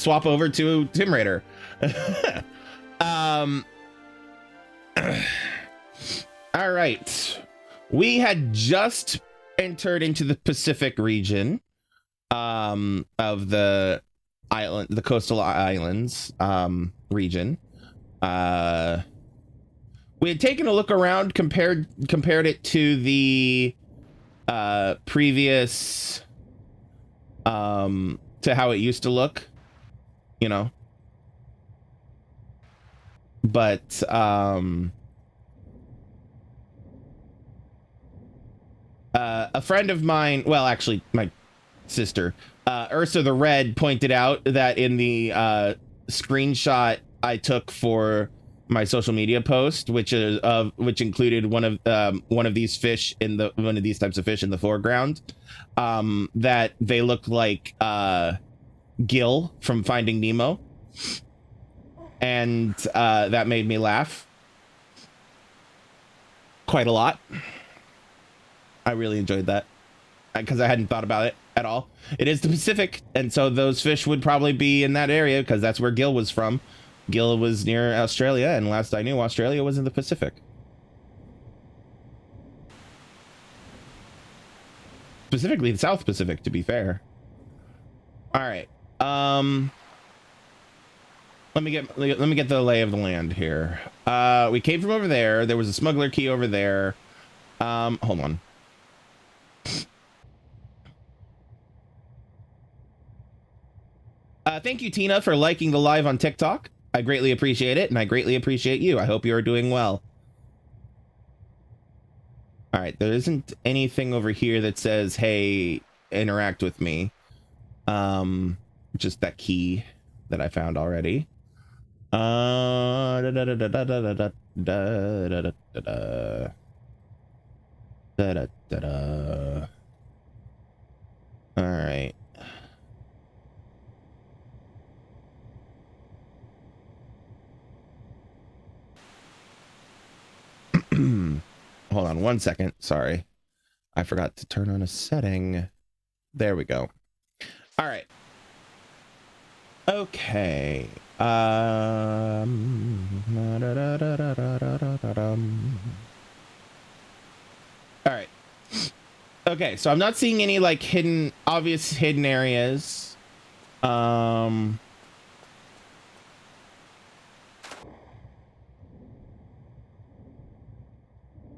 swap over to Tomb Raider. All right. We had just entered into the Pacific region of the island, the coastal islands region. We had taken a look around, compared it to the previous to how it used to look, you know. But a friend of mine, well, actually my sister, Ursa the Red, pointed out that in the screenshot I took for my social media post, which included one of these fish in the one of these types of fish in the foreground, that they looked like Gil from Finding Nemo, and that made me laugh quite a lot. I really enjoyed that because I hadn't thought about it at all. It is the Pacific, and so those fish would probably be in that area because that's where Gil was from. Gil was near Australia, and last I knew, Australia was in the Pacific. Specifically the South Pacific, to be fair. All right. Let me get the lay of the land here. We came from over there. There was a smuggler key over there. Hold on. Thank you, Tina, for liking the live on TikTok. I greatly appreciate it, and I greatly appreciate you. I hope you are doing well. All right, there isn't anything over here that says, hey, interact with me. Just that key that I found already. All right. Hold on one second. Sorry. I forgot to turn on a setting. There we go. All right. Okay. All right. Okay, so I'm not seeing any like obvious hidden areas.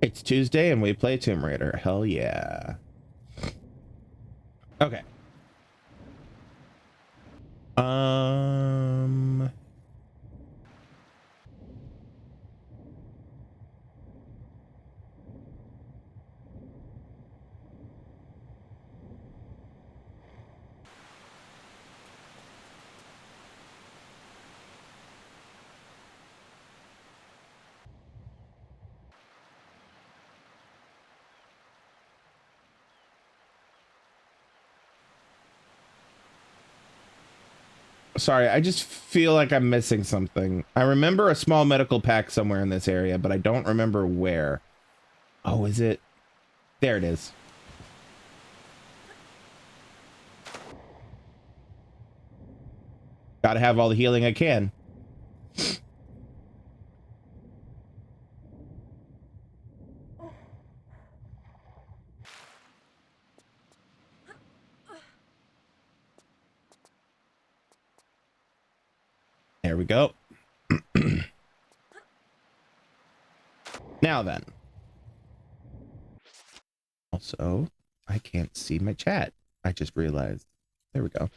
It's Tuesday and we play Tomb Raider. Hell yeah. Okay. Sorry, I just feel like I'm missing something. I remember a small medical pack somewhere in this area, but I don't remember where. Oh, is it? There it is. Gotta have all the healing I can. There we go. Now then. Also, I can't see my chat. I just realized. There we go.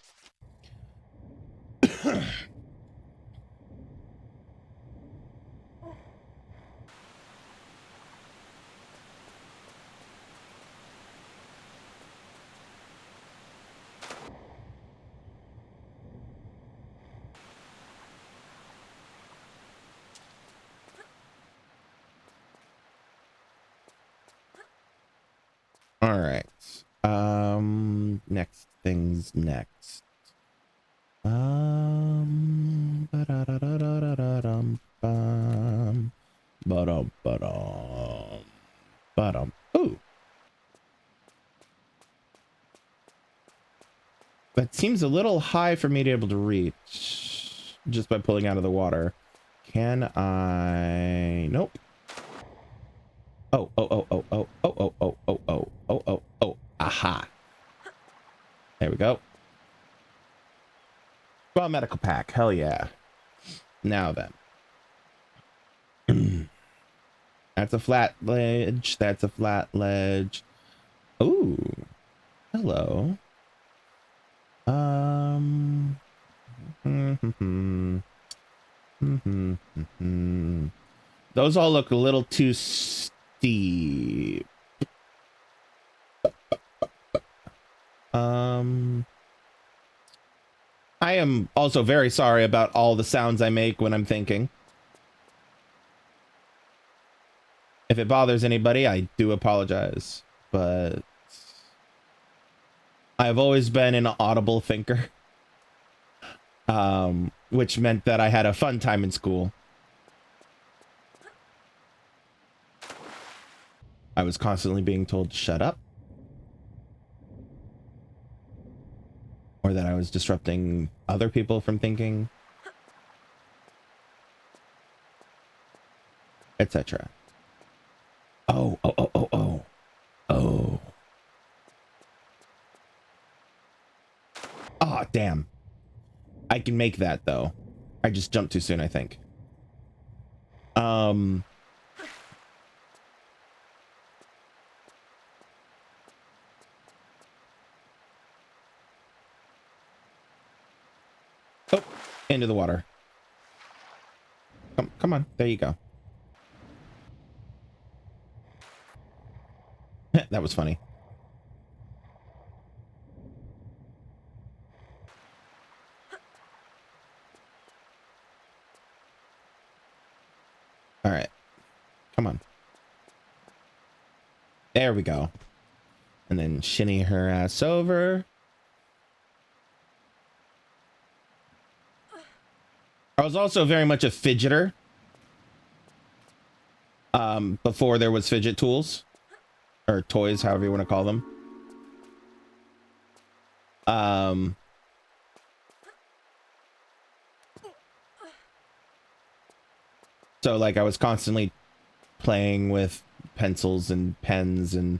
All right. Next things next. Ooh. That seems a little high for me to be able to reach. just by pulling out of the water. Can I? Nope. Oh, oh, oh, oh, oh, oh, oh, oh, oh, oh, oh, oh, oh, aha. There we go. Well, medical pack. Hell yeah. Now then. That's a flat ledge. That's a flat ledge. Ooh. Hello. Those all look a little too steep. I am also very sorry about all the sounds I make when I'm thinking. If it bothers anybody, I do apologize, but I've always been an audible thinker, which meant that I had a fun time in school. I was constantly being told to shut up, or that I was disrupting other people from thinking, etc. Oh, oh, oh, oh, oh, oh. Oh, damn. I can make that, though. I just jumped too soon, I think. Oh, into the water. Come on. There you go. That was funny. All right. Come on. There we go. And then shinny her ass over. I was also very much a fidgeter. Before there was fidget tools. Or toys, however you want to call them. So, like, I was constantly playing with pencils and pens and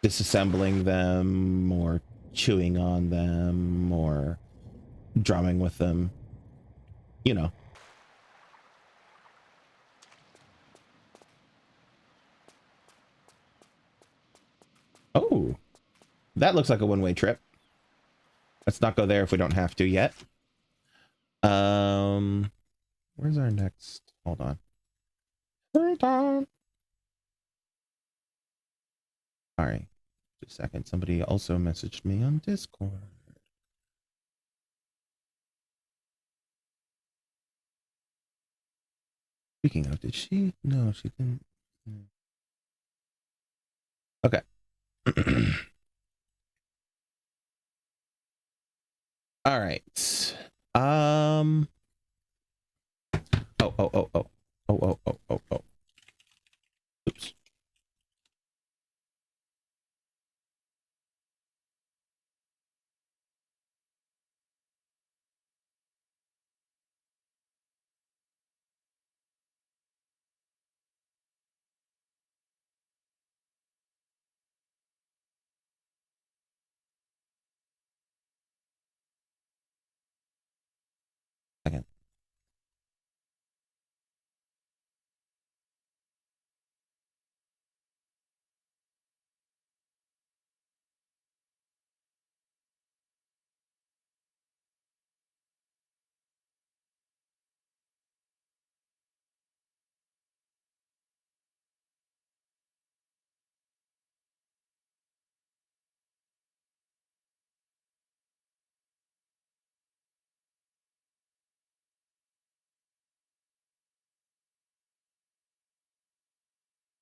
disassembling them or chewing on them or drumming with them. You know. Oh, that looks like a one-way trip. Let's not go there if we don't have to yet. Where's our next? Hold on. Hold on. All right. Just a second. Somebody also messaged me on Discord. Speaking of, did she? No, she didn't. Okay. All right. Oh, oh, oh, oh. Oh, oh, oh, oh, oh. Oops. Second.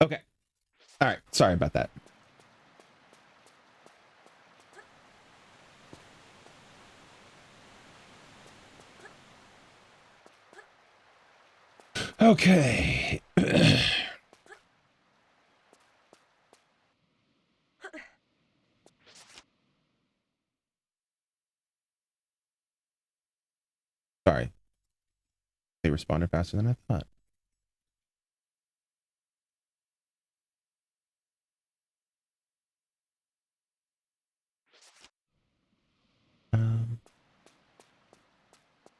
Okay. All right. Sorry about that. Okay. Sorry. They responded faster than I thought.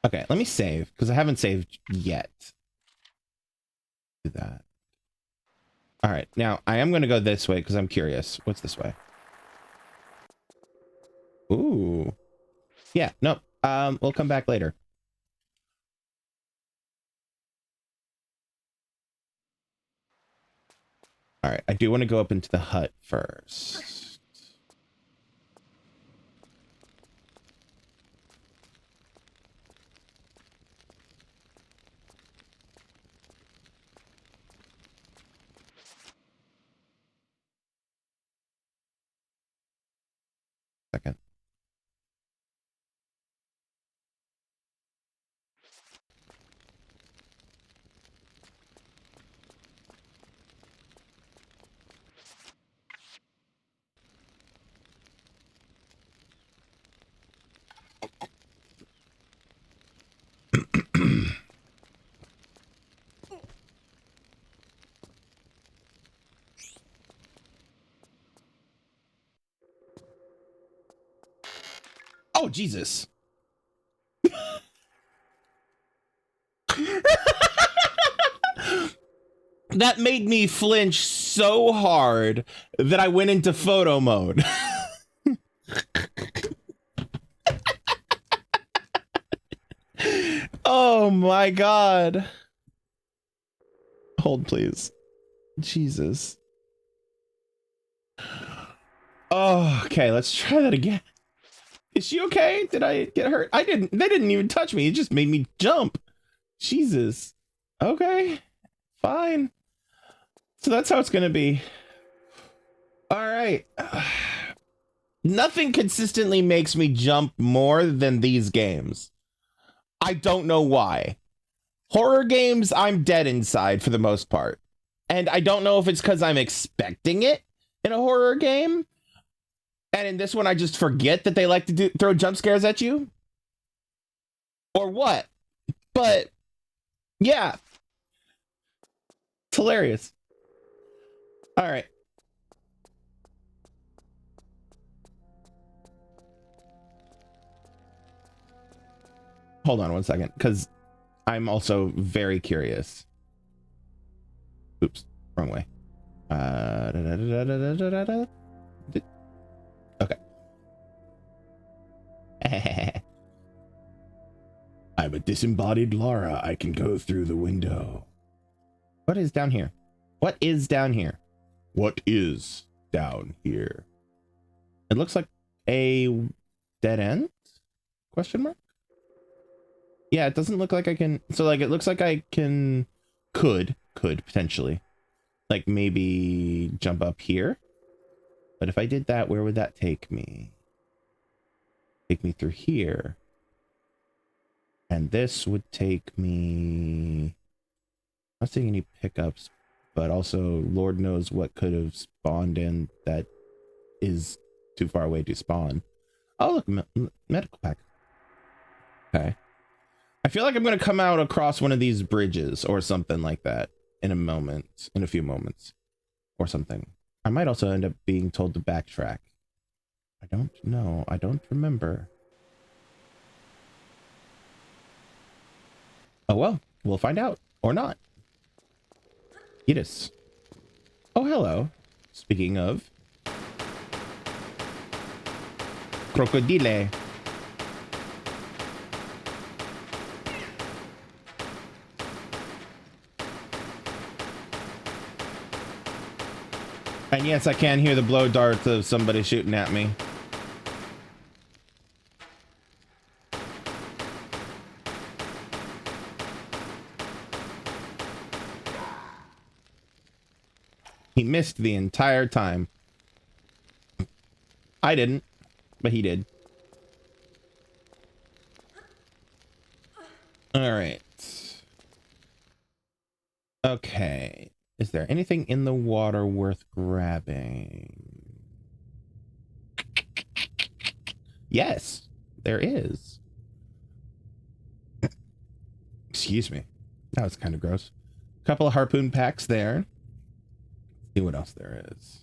Okay, let me save, because I haven't saved yet. Do that. All right, now I am going to go this way, because I'm curious. What's this way? Ooh. Yeah, no. We'll come back later. All right, I do want to go up into the hut first. Second. Oh, Jesus. That made me flinch so hard that I went into photo mode. Oh my God. Hold, please. Jesus. Oh, okay, let's try that again. Is she okay? Did I get hurt? I didn't. They didn't even touch me. It just made me jump. Jesus. Okay. Fine. So that's how it's going to be. All right. Nothing consistently makes me jump more than these games. I don't know why. Horror games, I'm dead inside for the most part. And I don't know if it's because I'm expecting it in a horror game. And in this one, I just forget that they like to throw jump scares at you. Or what? But, yeah. It's hilarious. All right. Hold on one second, because I'm also very curious. Oops, wrong way. Okay. I'm a disembodied Lara. I can go through the window. What is down here? What is down here? What is down here? It looks like a dead end? Question mark? Yeah, it doesn't look like I can. So like, it looks like I can, could potentially, like maybe jump up here. But if I did that, where would that take me? Take me through here. And this would take me, I'm not seeing any pickups, but also Lord knows what could have spawned in that is too far away to spawn. Oh, look, medical pack. Okay. I feel like I'm going to come out across one of these bridges or something like that in a moment, in a few moments or something. I might also end up being told to backtrack. I don't know. I don't remember. Oh, well, we'll find out or not. Yidis. Oh, hello. Speaking of crocodile. And yes, I can hear the blow darts of somebody shooting at me. He missed the entire time. I didn't, but he did. All right. Okay. Is there anything in the water worth grabbing? Yes, there is. Excuse me. That was kind of gross. A couple of harpoon packs there. See what else there is.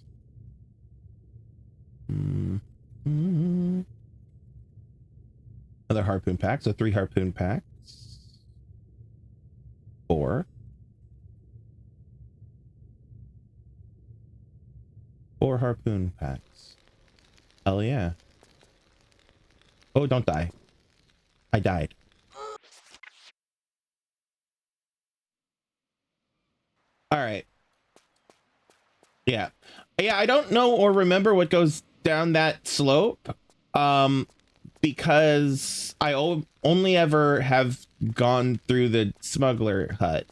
Another harpoon pack. So 3 harpoon packs. 4. 4 harpoon packs. Hell yeah. Oh, don't die. I died. All right. Yeah. Yeah, I don't know or remember what goes down that slope. Because I only ever have gone through the smuggler hut.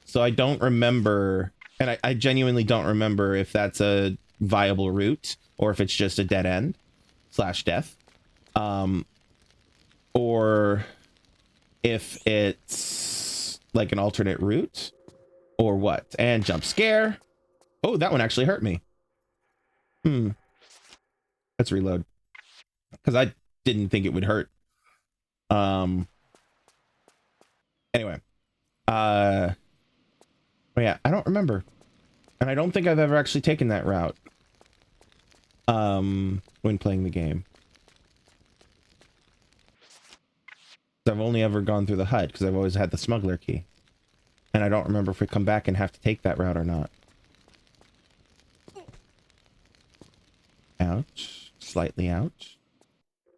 So I don't remember, and I genuinely don't remember if that's a viable route or if it's just a dead end / death. Or if it's like an alternate route or what. And jump scare. Oh, that one actually hurt me. Let's reload. Because I didn't think it would hurt. Anyway. Oh yeah, I don't remember. And I don't think I've ever actually taken that route. When playing the game. I've only ever gone through the hut because I've always had the smuggler key. And I don't remember if we come back and have to take that route or not. Ouch. Slightly ouch.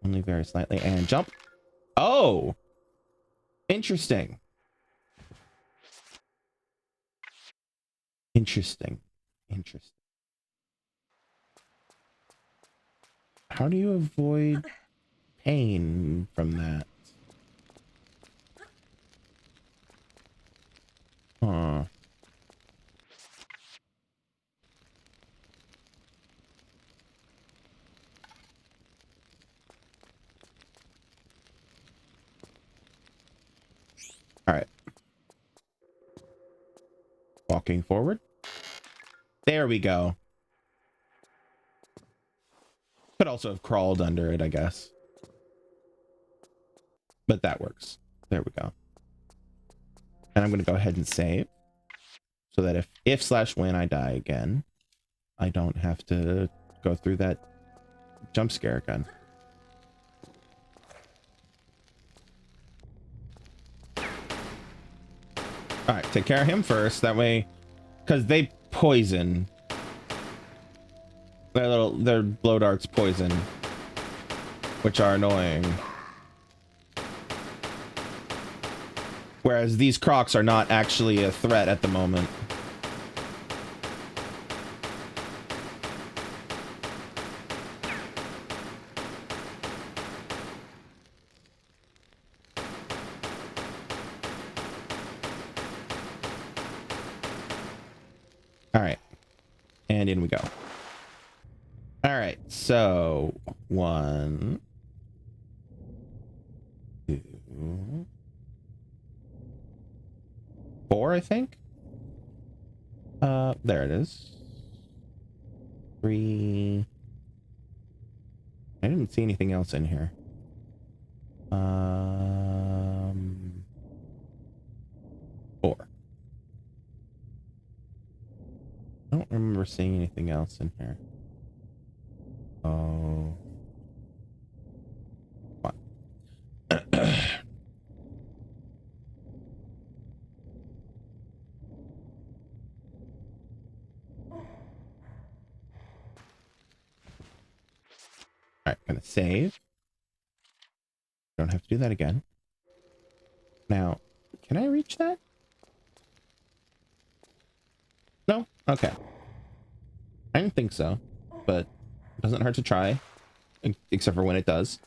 Only very slightly. And jump. Oh! Interesting. Interesting. Interesting. How do you avoid pain from that? Huh. All right. Walking forward. There we go. Could also have crawled under it, I guess. But that works. There we go. And I'm going to go ahead and save. So that if / when I die again, I don't have to go through that jump scare again. All right, take care of him first. That way, because they poison. Their blow darts poison, which are annoying. Whereas these crocs are not actually a threat at the moment. All right. And in we go. All right. So 1, 2, 4, I think. There it is. 3. I didn't see anything else in here. 4. I don't remember seeing anything else in here. Oh. What? Alright, gonna save. Don't have to do that again. Now, can I reach that? No? Okay. I didn't think so, but it doesn't hurt to try. Except for when it does.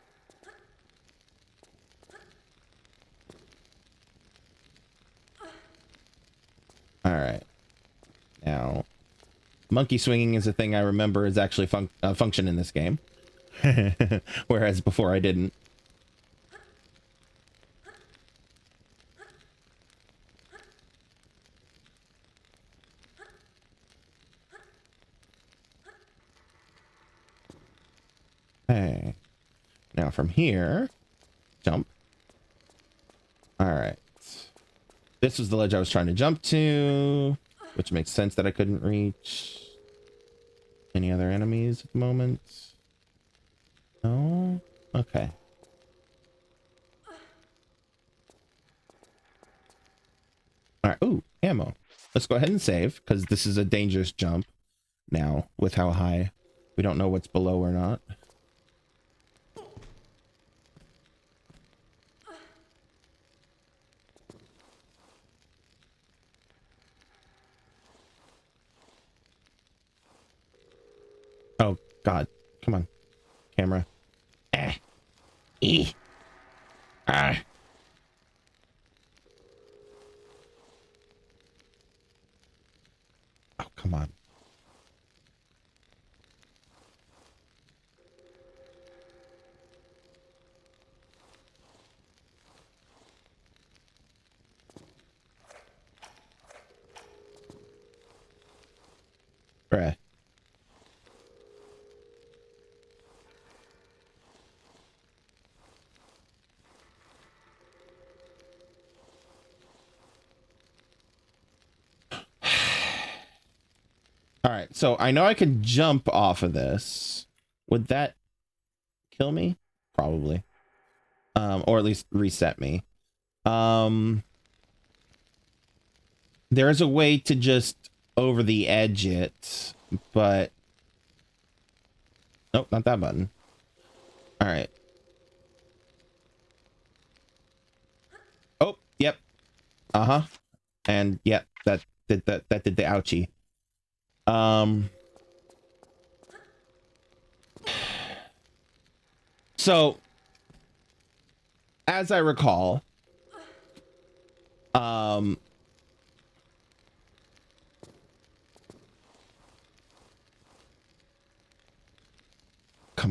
Alright. Now, monkey swinging is a thing I remember is actually function in this game. Whereas before I didn't. Hey. Now from here, jump. All right. This was the ledge I was trying to jump to, which makes sense that I couldn't reach. Any other enemies at the moment? No? Okay. Alright, ooh, ammo. Let's go ahead and save, because this is a dangerous jump now, with how high. We don't know what's below or not. Oh, God. Come on. Camera. E. Ah. Oh, come on. Bruh. All right, so I know I could jump off of this. Would that kill me? Probably. Or at least reset me. There is a way to just over the edge it, but nope, not that button. All right. Oh, yep. Uh-huh. And yep, that did the ouchie. So as I recall, come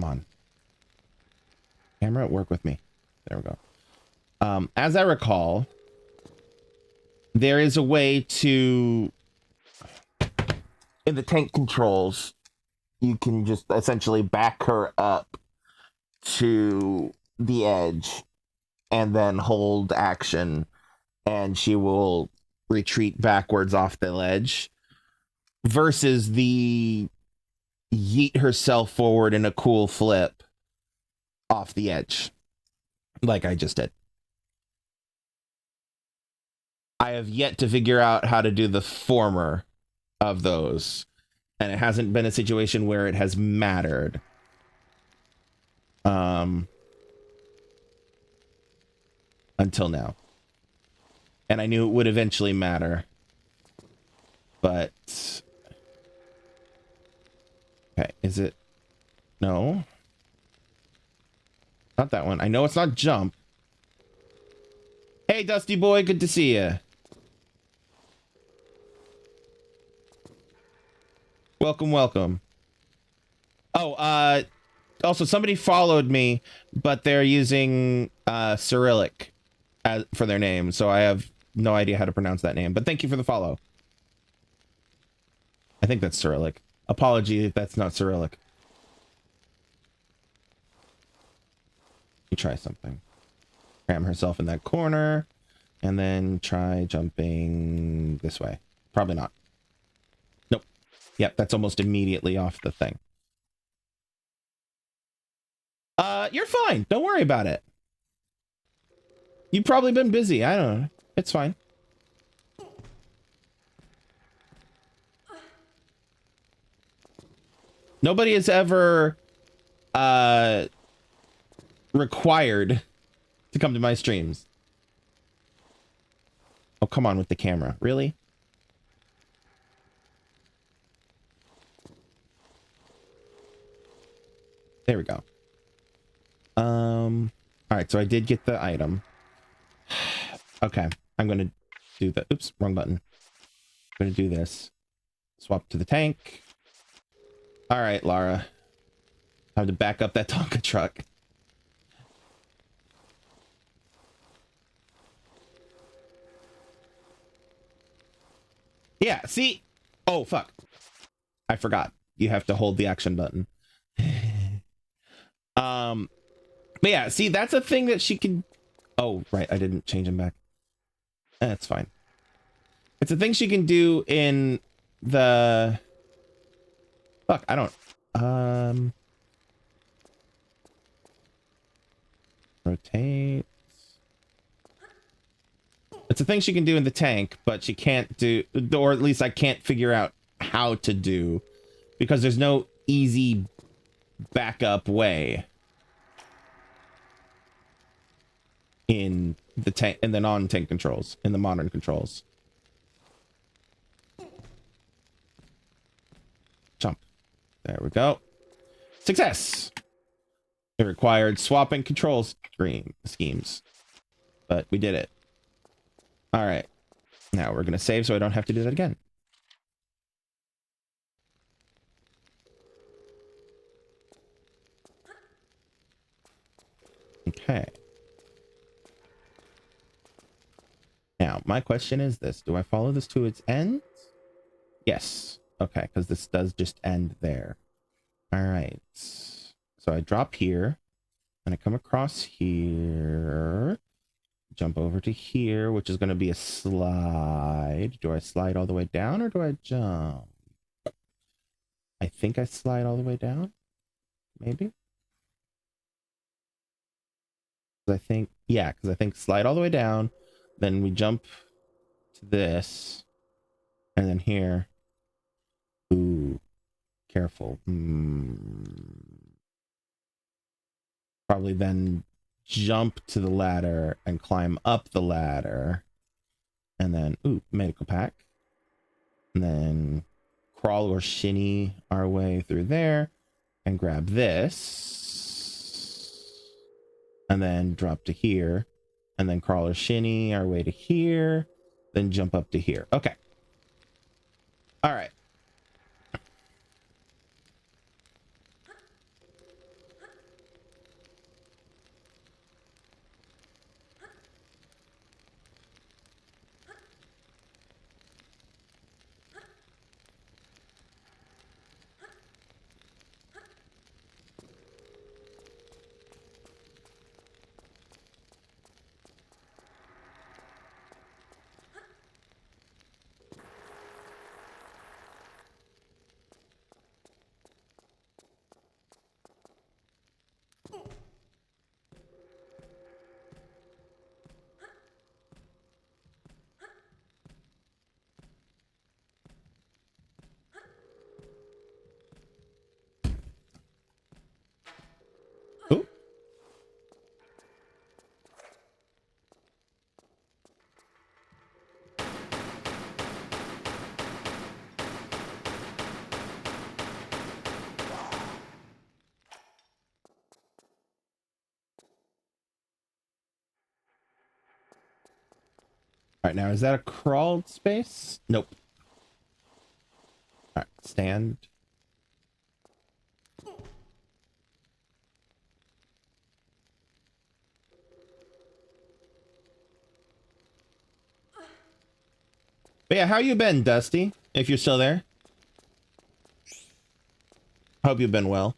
on. Camera, work with me. There we go. As I recall, there is a way to, in the tank controls, you can just essentially back her up to the edge and then hold action and she will retreat backwards off the ledge versus the yeet herself forward in a cool flip off the edge like I just did. I have yet to figure out how to do the former of those, and it hasn't been a situation where it has mattered. Until now. And I knew it would eventually matter. But okay, is it? No. Not that one. I know it's not jump. Hey, Dusty boy, good to see you. Welcome, welcome. Oh, also somebody followed me, but they're using Cyrillic for their name, so I have no idea how to pronounce that name. But thank you for the follow. I think that's Cyrillic. Apology if that's not Cyrillic. You try something. Cram herself in that corner, and then try jumping this way. Probably not. Nope. Yep, that's almost immediately off the thing. You're fine. Don't worry about it. You've probably been busy. I don't know. It's fine. Nobody has ever required to come to my streams. Oh, come on with the camera. Really? There we go. All right, so I did get the item. Okay, I'm gonna do the, oops, wrong button. I'm gonna do this. Swap to the tank. All right, Lara. Time to back up that Tonka truck. Yeah, see? Oh, fuck. I forgot. You have to hold the action button. But yeah, see, that's a thing that she can... Oh, right, I didn't change him back. That's fine. It's a thing she can do in the... Fuck, I don't... Rotate. It's a thing she can do in the tank, but she can't do... Or at least I can't figure out how to do. Because there's no easy backup way in the tank, in the non-tank controls, in the modern controls. Jump. There we go. Success. It required swapping control schemes, but we did it. All right. Now we're going to save so I don't have to do that again. Okay. Now, my question is this. Do I follow this to its end? Yes. Okay, because this does just end there. All right. So I drop here, and I come across here, jump over to here, which is going to be a slide. Do I slide all the way down, or do I jump? I think I slide all the way down. Maybe. I think, yeah, because I think slide all the way down, then we jump to this, and then here. Ooh, careful. Probably then jump to the ladder and climb up the ladder, and then, ooh, medical pack. And then crawl or shinny our way through there and grab this. And then drop to here. And then crawl or shinny our way to here. Then jump up to here. Okay. All right. Ooh. All right, now is that a crawled space? Nope. All right, stand. But yeah, how you been, Dusty? If you're still there. Hope you've been well.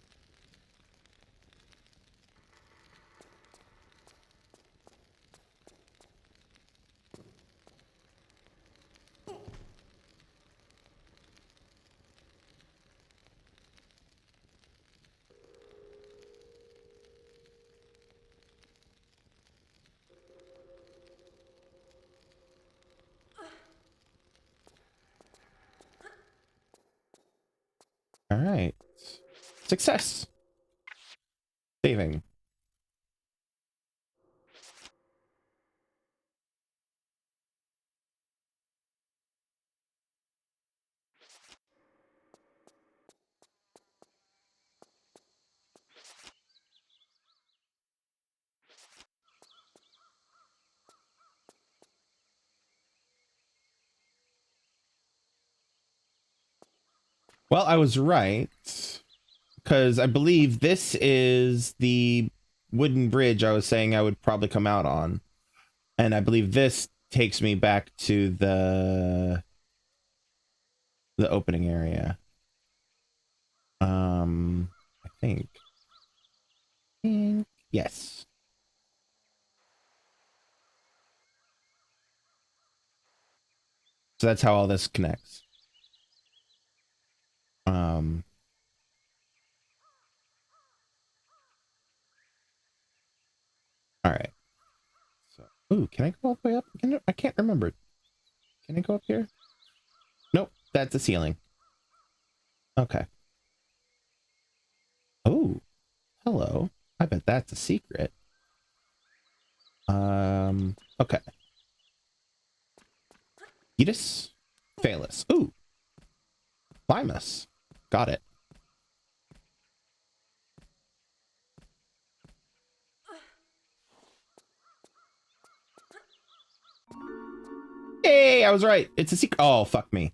All right. Success. Saving. Well, I was right, because I believe this is the wooden bridge I was saying I would probably come out on. And I believe this takes me back to the opening area. I think. Yes. So that's how all this connects. All right. So, ooh, can I go all the way up? I can't remember. Can I go up here? Nope, that's the ceiling. Okay. Oh, hello. I bet that's a secret. Okay. Etus, Phalus. Ooh, Limus. Got it. Hey, I was right. It's a secret. Oh, fuck me.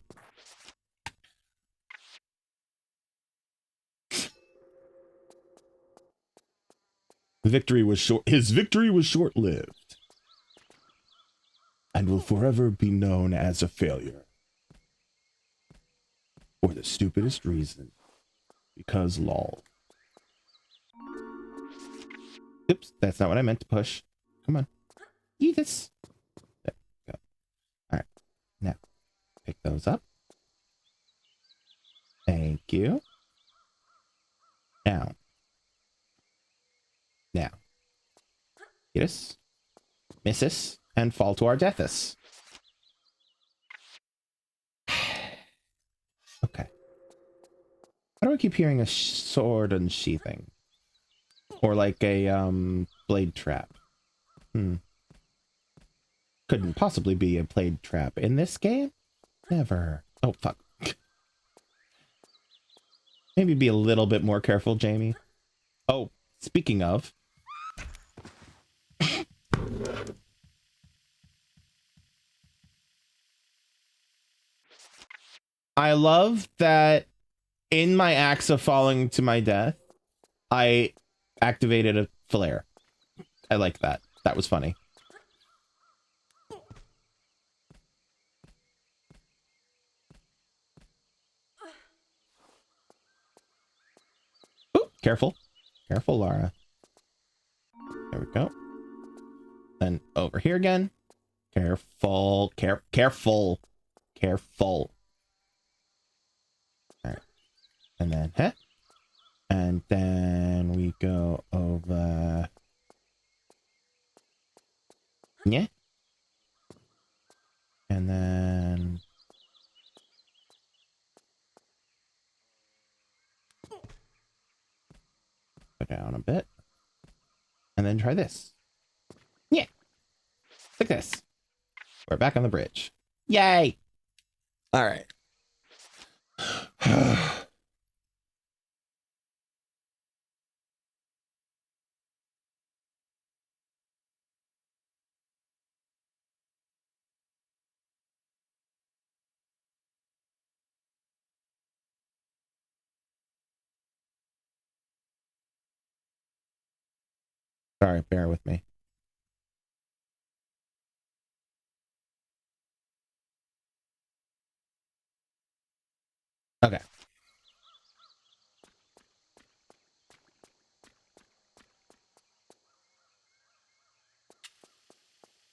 Victory was short. His victory was short-lived, and will forever be known as a failure. For the stupidest reason. Because lol. Oops, that's not what I meant to push. Come on. Eat this. There we go. Alright. Now, pick those up. Thank you. Now. Now. Get us. Miss us. And fall to our deaths. Okay. How do I keep hearing a sword unsheathing? Or like a blade trap? Couldn't possibly be a blade trap in this game? Never. Oh, fuck. Maybe be a little bit more careful, Jamie. Oh, speaking of. I love that in my acts of falling to my death, I activated a flare. I like that. That was funny. Ooh, careful. Careful, Lara. There we go. Then over here again. Careful. Careful. Careful. Alright. And then, huh? And then we go over. Yeah. And then. Go down a bit. And then try this. Yeah. Like this. We're back on the bridge. Yay! All right. Sorry, bear with me. Okay.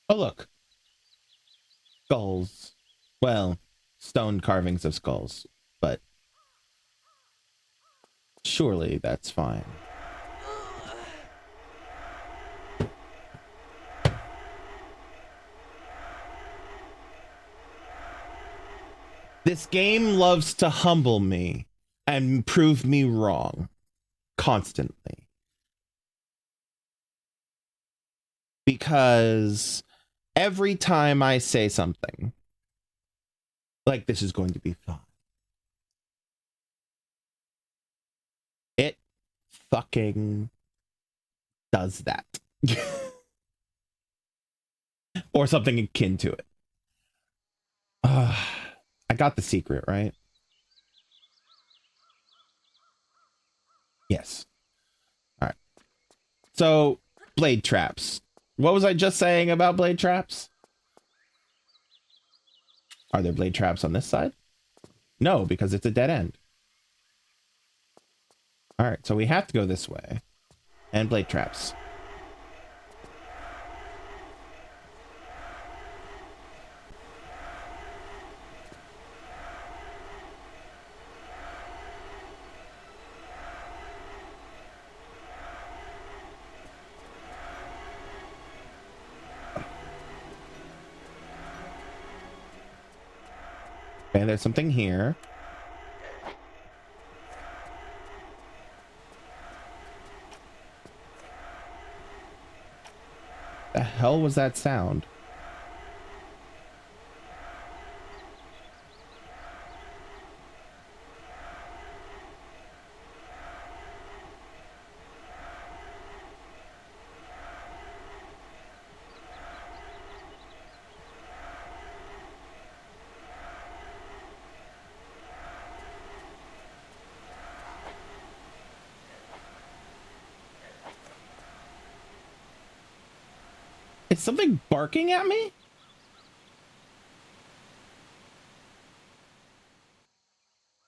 Oh, look. Skulls. Well, stone carvings of skulls, but surely that's fine. This game loves to humble me and prove me wrong constantly. Because every time I say something like this is going to be fun, it fucking does that. Or something akin to it. I got the secret, right? Yes. All right. So, blade traps. What was I just saying about blade traps? Are there blade traps on this side? No, because it's a dead end. All right, so we have to go this way. And blade traps. Okay, there's something here. The hell was that sound? Is something barking at me?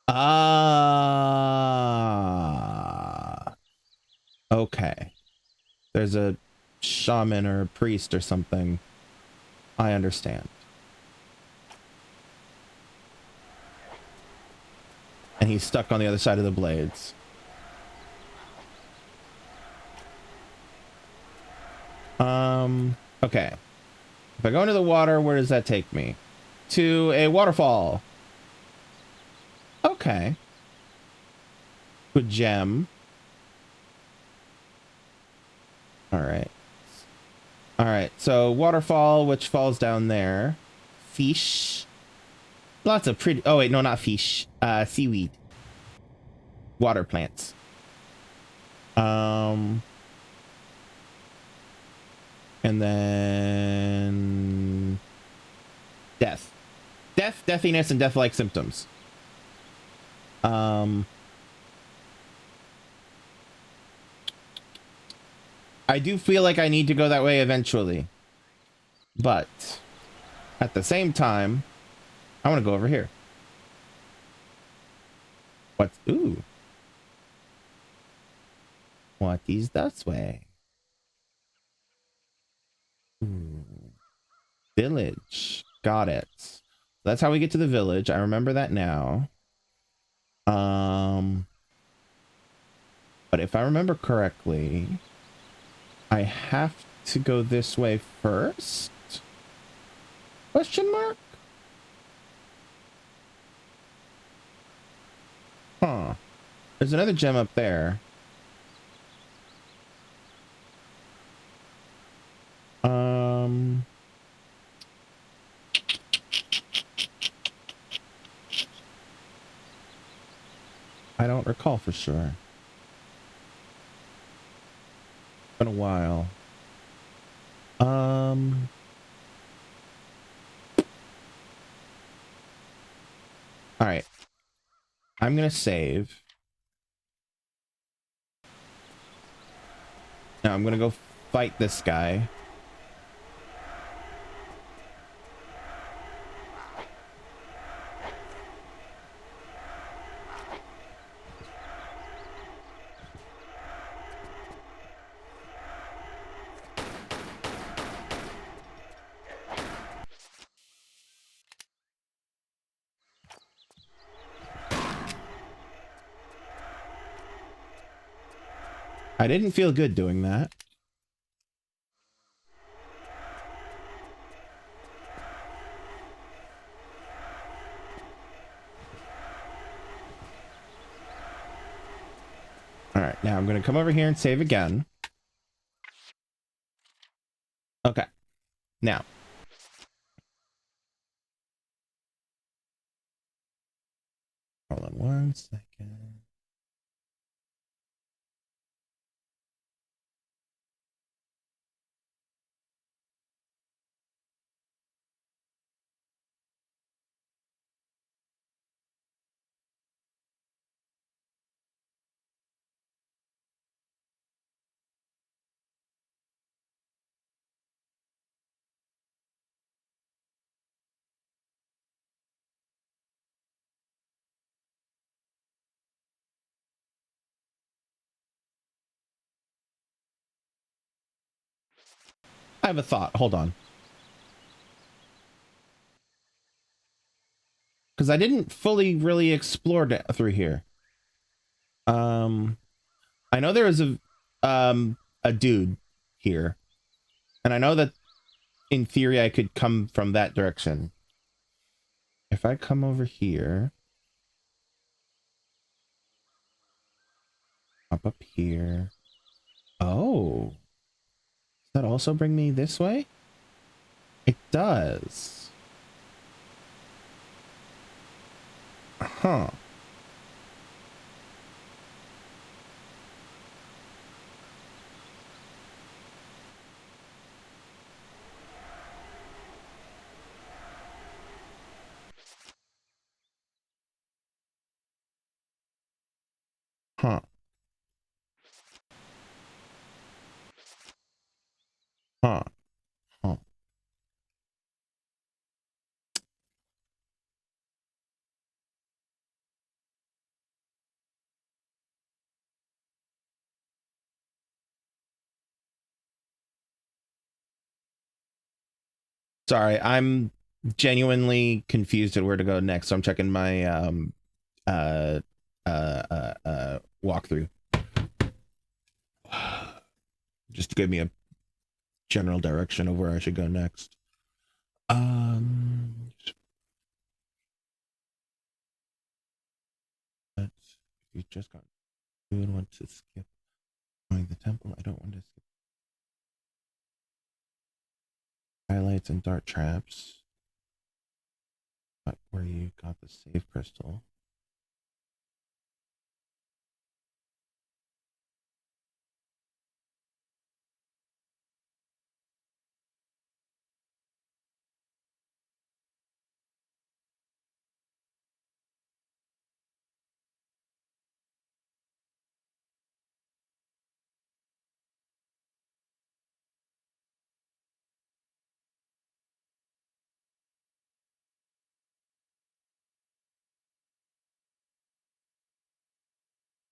Ah. Okay. There's a shaman or a priest or something. I understand. And he's stuck on the other side of the blades. Okay. If I go into the water, where does that take me? To a waterfall. Okay. Good gem. All right. All right. So waterfall, which falls down there. Fish. Lots of pretty. Oh wait, no, not fish. Seaweed. Water plants. And then death. Deathiness, and death-like symptoms. I do feel like I need to go that way eventually. But at the same time, I want to go over here. What's ooh? What is this way? Ooh. Village. Got it. That's how we get to the village. I remember that now. But if I remember correctly, I have to go this way first? Question mark? Huh. There's another gem up there. I don't recall for sure. Been a while. All right. I'm gonna save. Now I'm gonna go fight this guy. I didn't feel good doing that. All right, now I'm going to come over here and save again. Okay, now. Hold on 1 second. I have a thought. Hold on. Because I didn't fully really explore through here. I know there is a dude here. And I know that in theory I could come from that direction. if I come over here, hop up here. Oh, does that also bring me this way? It does. Huh. Huh. Huh. Huh. Sorry, I'm genuinely confused at where to go next, so I'm checking my walkthrough. Just to give me a general direction of where I should go next. But you just got you would want to skip going the temple. I don't want to skip highlights and dart traps. But where you got the save crystal.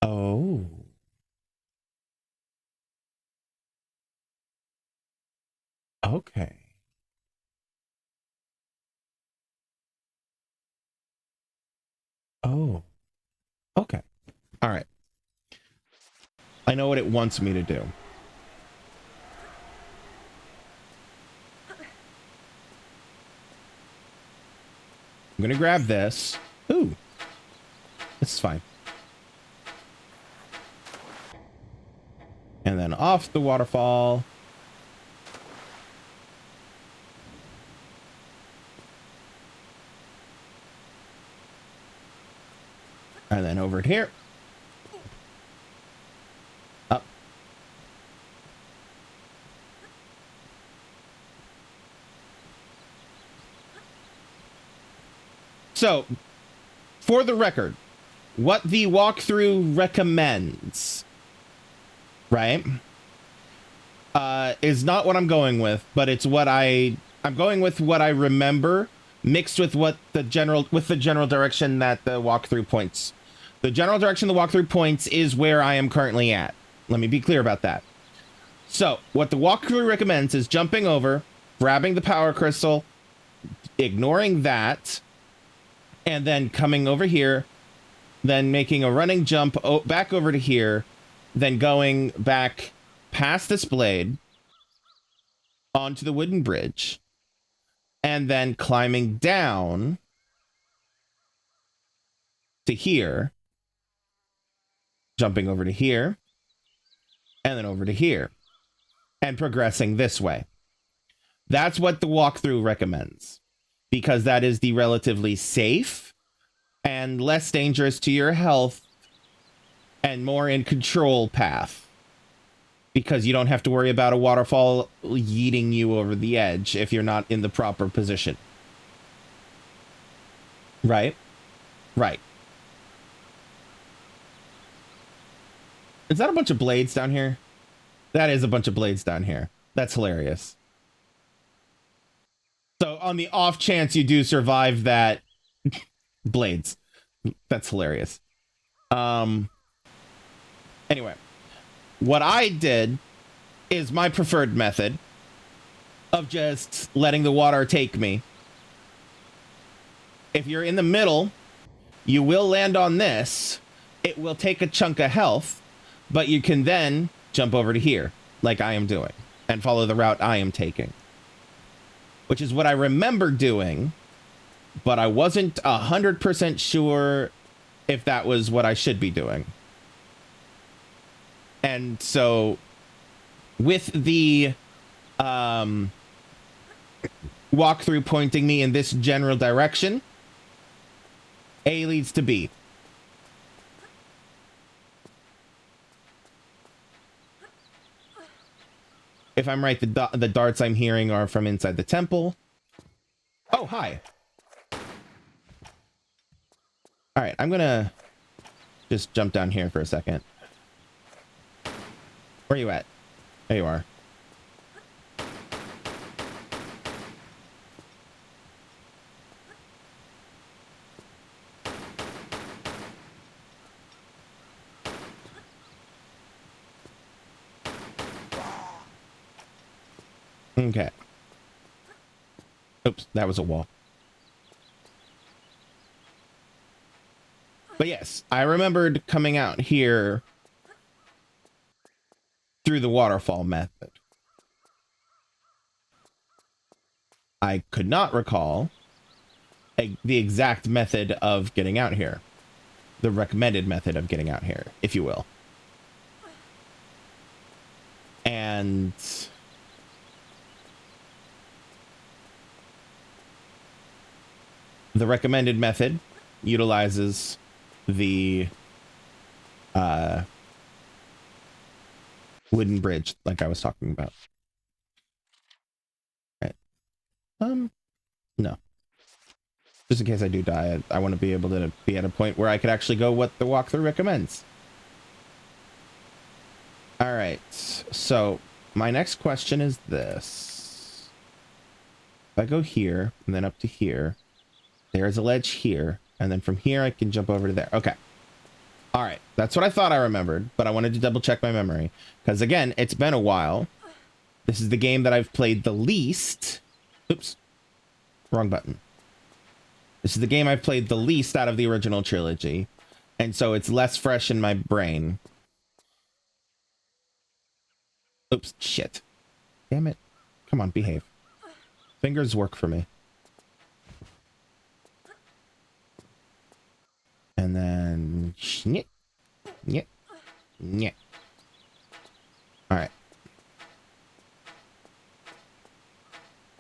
Oh. Okay. Oh. Okay. All right. I know what it wants me to do. I'm gonna grab this. Ooh. This is fine. And then off the waterfall. And then over here. Up. So, for the record, what the walkthrough recommends, right, is not what I'm going with, but it's what I'm going with what I remember mixed with what the general direction that the walkthrough points. The general direction the walkthrough points is where I am currently at. Let me be clear about that. So, what the walkthrough recommends is jumping over, grabbing the power crystal, ignoring that, and then coming over here, then making a running jump back over to here, then going back past this blade onto the wooden bridge, and then climbing down to here, jumping over to here, and then over to here, and progressing this way. That's what the walkthrough recommends, because that is the relatively safe and less dangerous to your health and more in control path, because you don't have to worry about a waterfall yeeting you over the edge if you're not in the proper position. Right? Right. Is that a bunch of blades down here? That is a bunch of blades down here. That's hilarious. So on the off chance you do survive that, blades. That's hilarious. Anyway, what I did is my preferred method of just letting the water take me. If you're in the middle, you will land on this. It will take a chunk of health, but you can then jump over to here, like I am doing, and follow the route I am taking. Which is what I remember doing but I wasn't 100% sure if that was what I should be doing. And so with the walkthrough pointing me in this general direction, A leads to B. If I'm right, the darts I'm hearing are from inside the temple. Oh, hi. All right, I'm gonna just jump down here for a second. Where are you at? There you are. Okay. Oops, that was a wall. But yes, I remembered coming out here through the waterfall method. I could not recall the exact method of getting out here. The recommended method of getting out here, if you will. And the recommended method utilizes the wooden bridge like I was talking about. Right. No. Just in case I do die, I want to be able to be at a point where I could actually go what the walkthrough recommends. All right. So my next question is this. If I go here and then up to here, there's a ledge here. And then from here, I can jump over to there. Okay. All right. That's what I thought I remembered, but I wanted to double check my memory. Because again, it's been a while. This is the game that I've played the least. Oops. Wrong button. This is the game I've played the least out of the original trilogy. And so it's less fresh in my brain. Oops. Shit. Damn it. Come on, behave. Fingers work for me. And then snip, snip, snip. All right.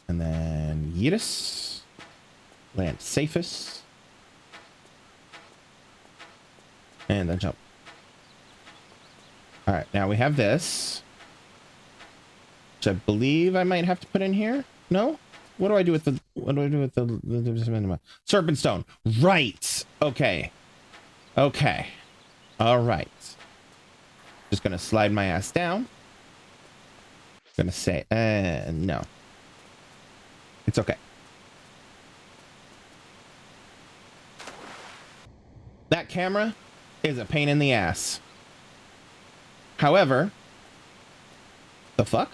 And then Yeetus. Land safest. And then jump. All right, now we have this, which I believe I might have to put in here. No? What do I do with the serpent stone? Right. Okay. Okay. All right. Just gonna slide my ass down. Gonna say, no. It's okay. That camera is a pain in the ass. However, the fuck?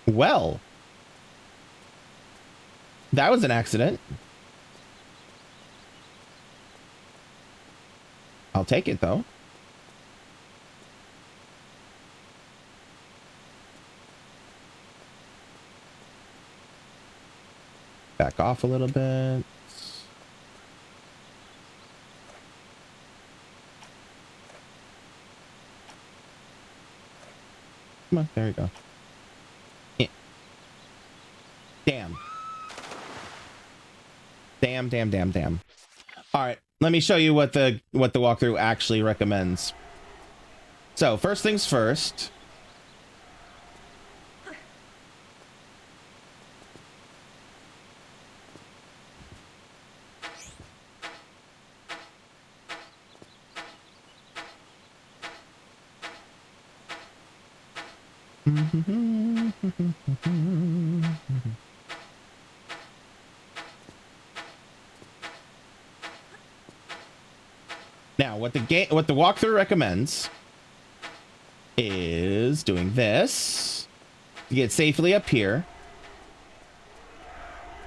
Well, that was an accident. I'll take it, though. Back off a little bit. Come on, there we go. Yeah. Damn. Damn, damn, damn, damn. All right, let me show you what the walkthrough actually recommends. So, first things first. Now, what the walkthrough recommends is doing this to get safely up here,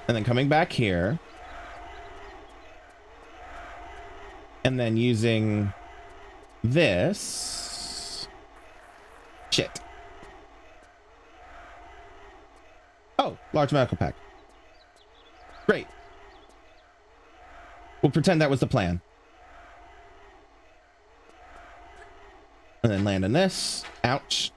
and then coming back here, And then using this... Shit. Oh, large medical pack. Great. We'll pretend that was the plan. And then land on this. Ouch.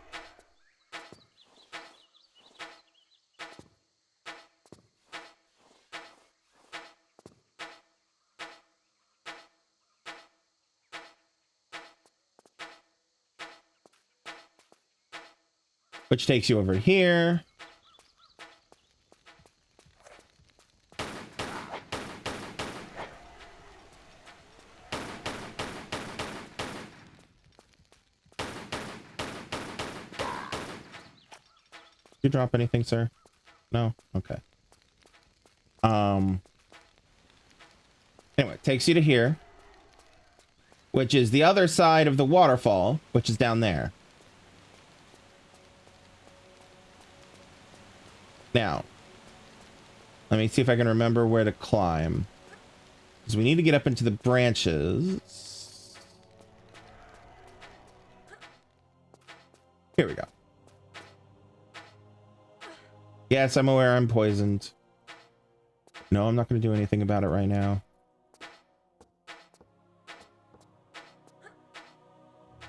Which takes you over here. Did you drop anything, sir? No? Okay. Anyway, takes you to here, which is the other side of the waterfall, which is down there. Now, let me see if I can remember where to climb. Because we need to get up into the branches. Here we go. Yes, I'm aware I'm poisoned. No, I'm not going to do anything about it right now.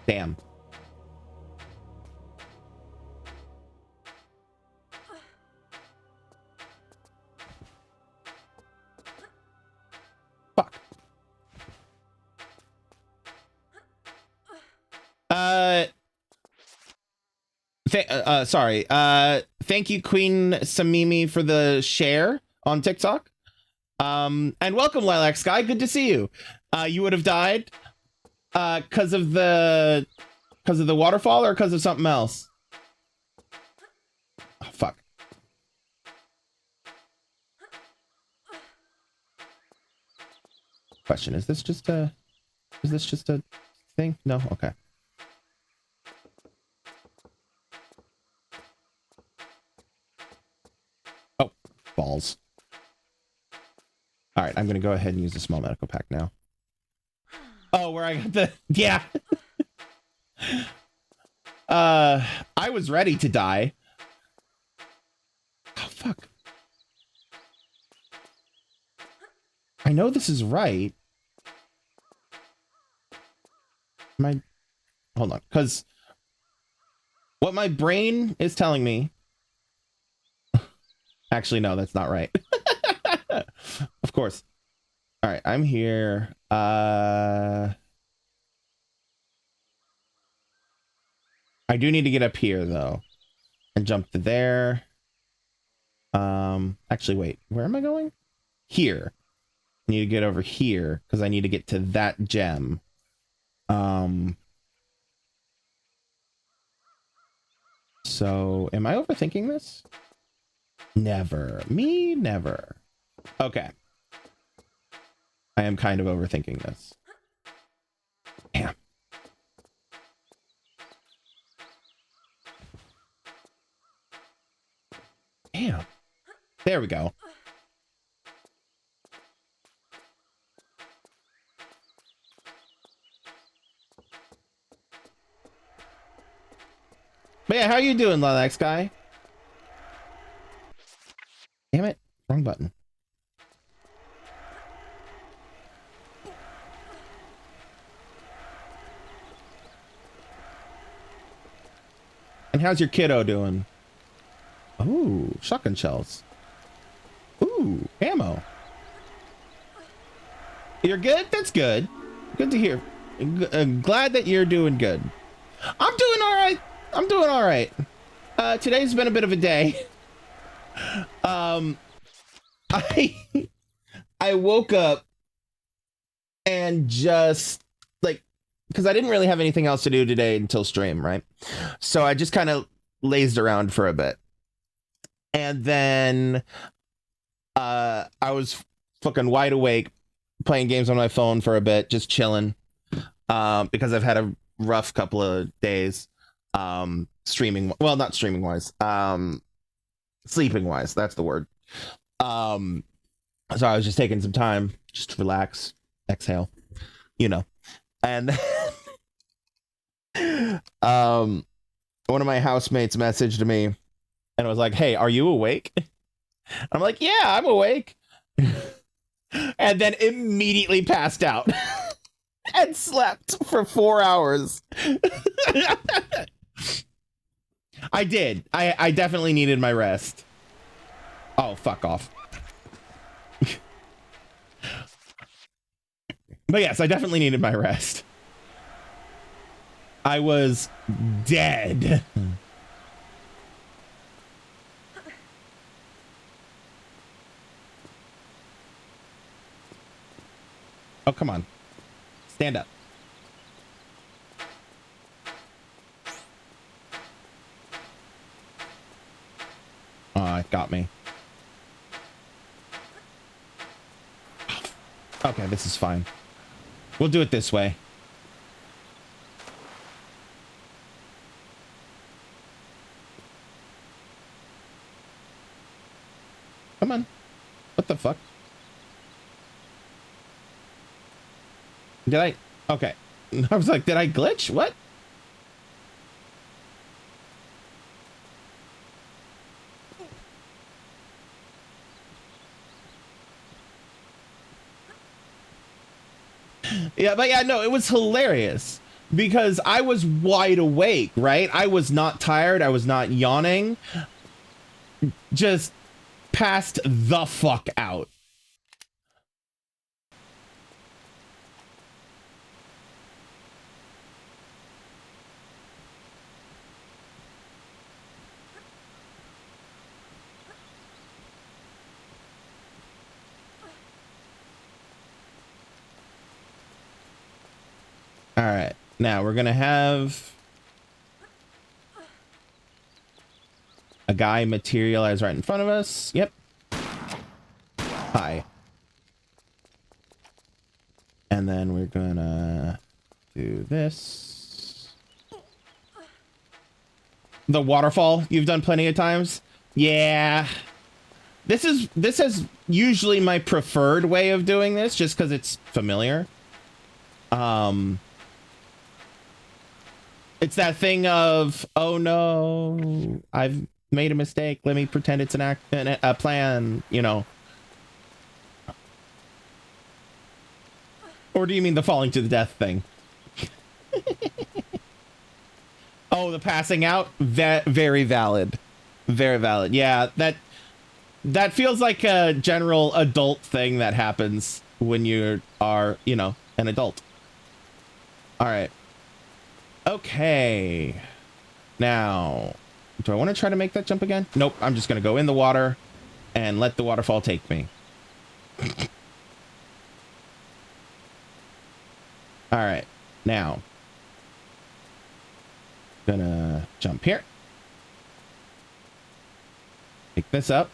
Damn. Fuck. Sorry. Thank you, Queen Samimi, for the share on TikTok. And welcome, Lilac Sky. Good to see you. You would have died because of the waterfall or because of something else? Oh, fuck. Question, is this just a thing? No? Okay. Oh, balls. All right, I'm going to go ahead and use the small medical pack now. Oh, where I got the... Yeah. I was ready to die. Oh, fuck. I know this is right. Hold on, because what my brain is telling me... Actually, no, that's not right. Of course. All right, I'm here. I do need to get up here, though, and jump to there. Actually, wait, where am I going? Here. I need to get over here because I need to get to that gem. So am I overthinking this? Never. Me, never. Okay. I am kind of overthinking this. Damn. Damn. There we go. But yeah, how you doing, Lilac Sky? Damn it. Wrong button. And how's your kiddo doing? Ooh, shotgun shells. Ooh, ammo. You're good? That's good. Good to hear. Glad that you're doing good. I'm doing all right. I'm doing all right. Today's been a bit of a day. I woke up and just like, because I didn't really have anything else to do today until stream, right? So I just kind of lazed around for a bit. And then I was fucking wide awake playing games on my phone for a bit, just chilling, because I've had a rough couple of days. Streaming, well, not streaming wise, sleeping wise, that's the word. So I was just taking some time just to relax, exhale. you know. And one of my housemates messaged me and was like, "Hey, are you awake?" I'm like, "Yeah, I'm awake." And then immediately passed out and slept for 4 hours. I did. I definitely needed my rest. Oh, fuck off. But yes, I definitely needed my rest. I was dead. Oh, come on. Stand up. Oh, it got me. Okay, this is fine. We'll do it this way. Come on. What the fuck? Did I? Okay. I was like, did I glitch? What? Yeah, but yeah, no, it was hilarious because I was wide awake, right? I was not tired. I was not yawning. Just passed the fuck out. All right, now we're gonna have a guy materialize right in front of us. Yep. Hi. And then we're gonna do this. The waterfall you've done plenty of times. Yeah. This is usually my preferred way of doing this just because it's familiar. It's that thing of, oh no, I've made a mistake. Let me pretend it's a plan, you know. Or do you mean the falling to the death thing? Oh, the passing out? Very valid. Very valid. Yeah, that feels like a general adult thing that happens when you are, you know, an adult. All right. Okay. Now, do I want to try to make that jump again? Nope. I'm just going to go in the water and let the waterfall take me. All right. Now, gonna jump here. Pick this up.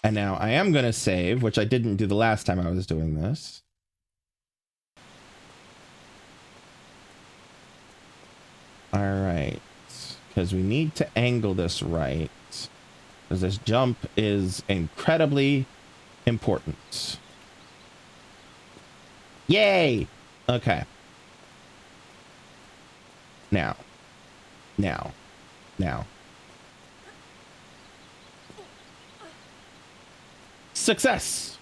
And now I am going to save, which I didn't do the last time I was doing this. All right. Because we need to angle this right. Because this jump is incredibly important. Yay! Okay. Now. Success!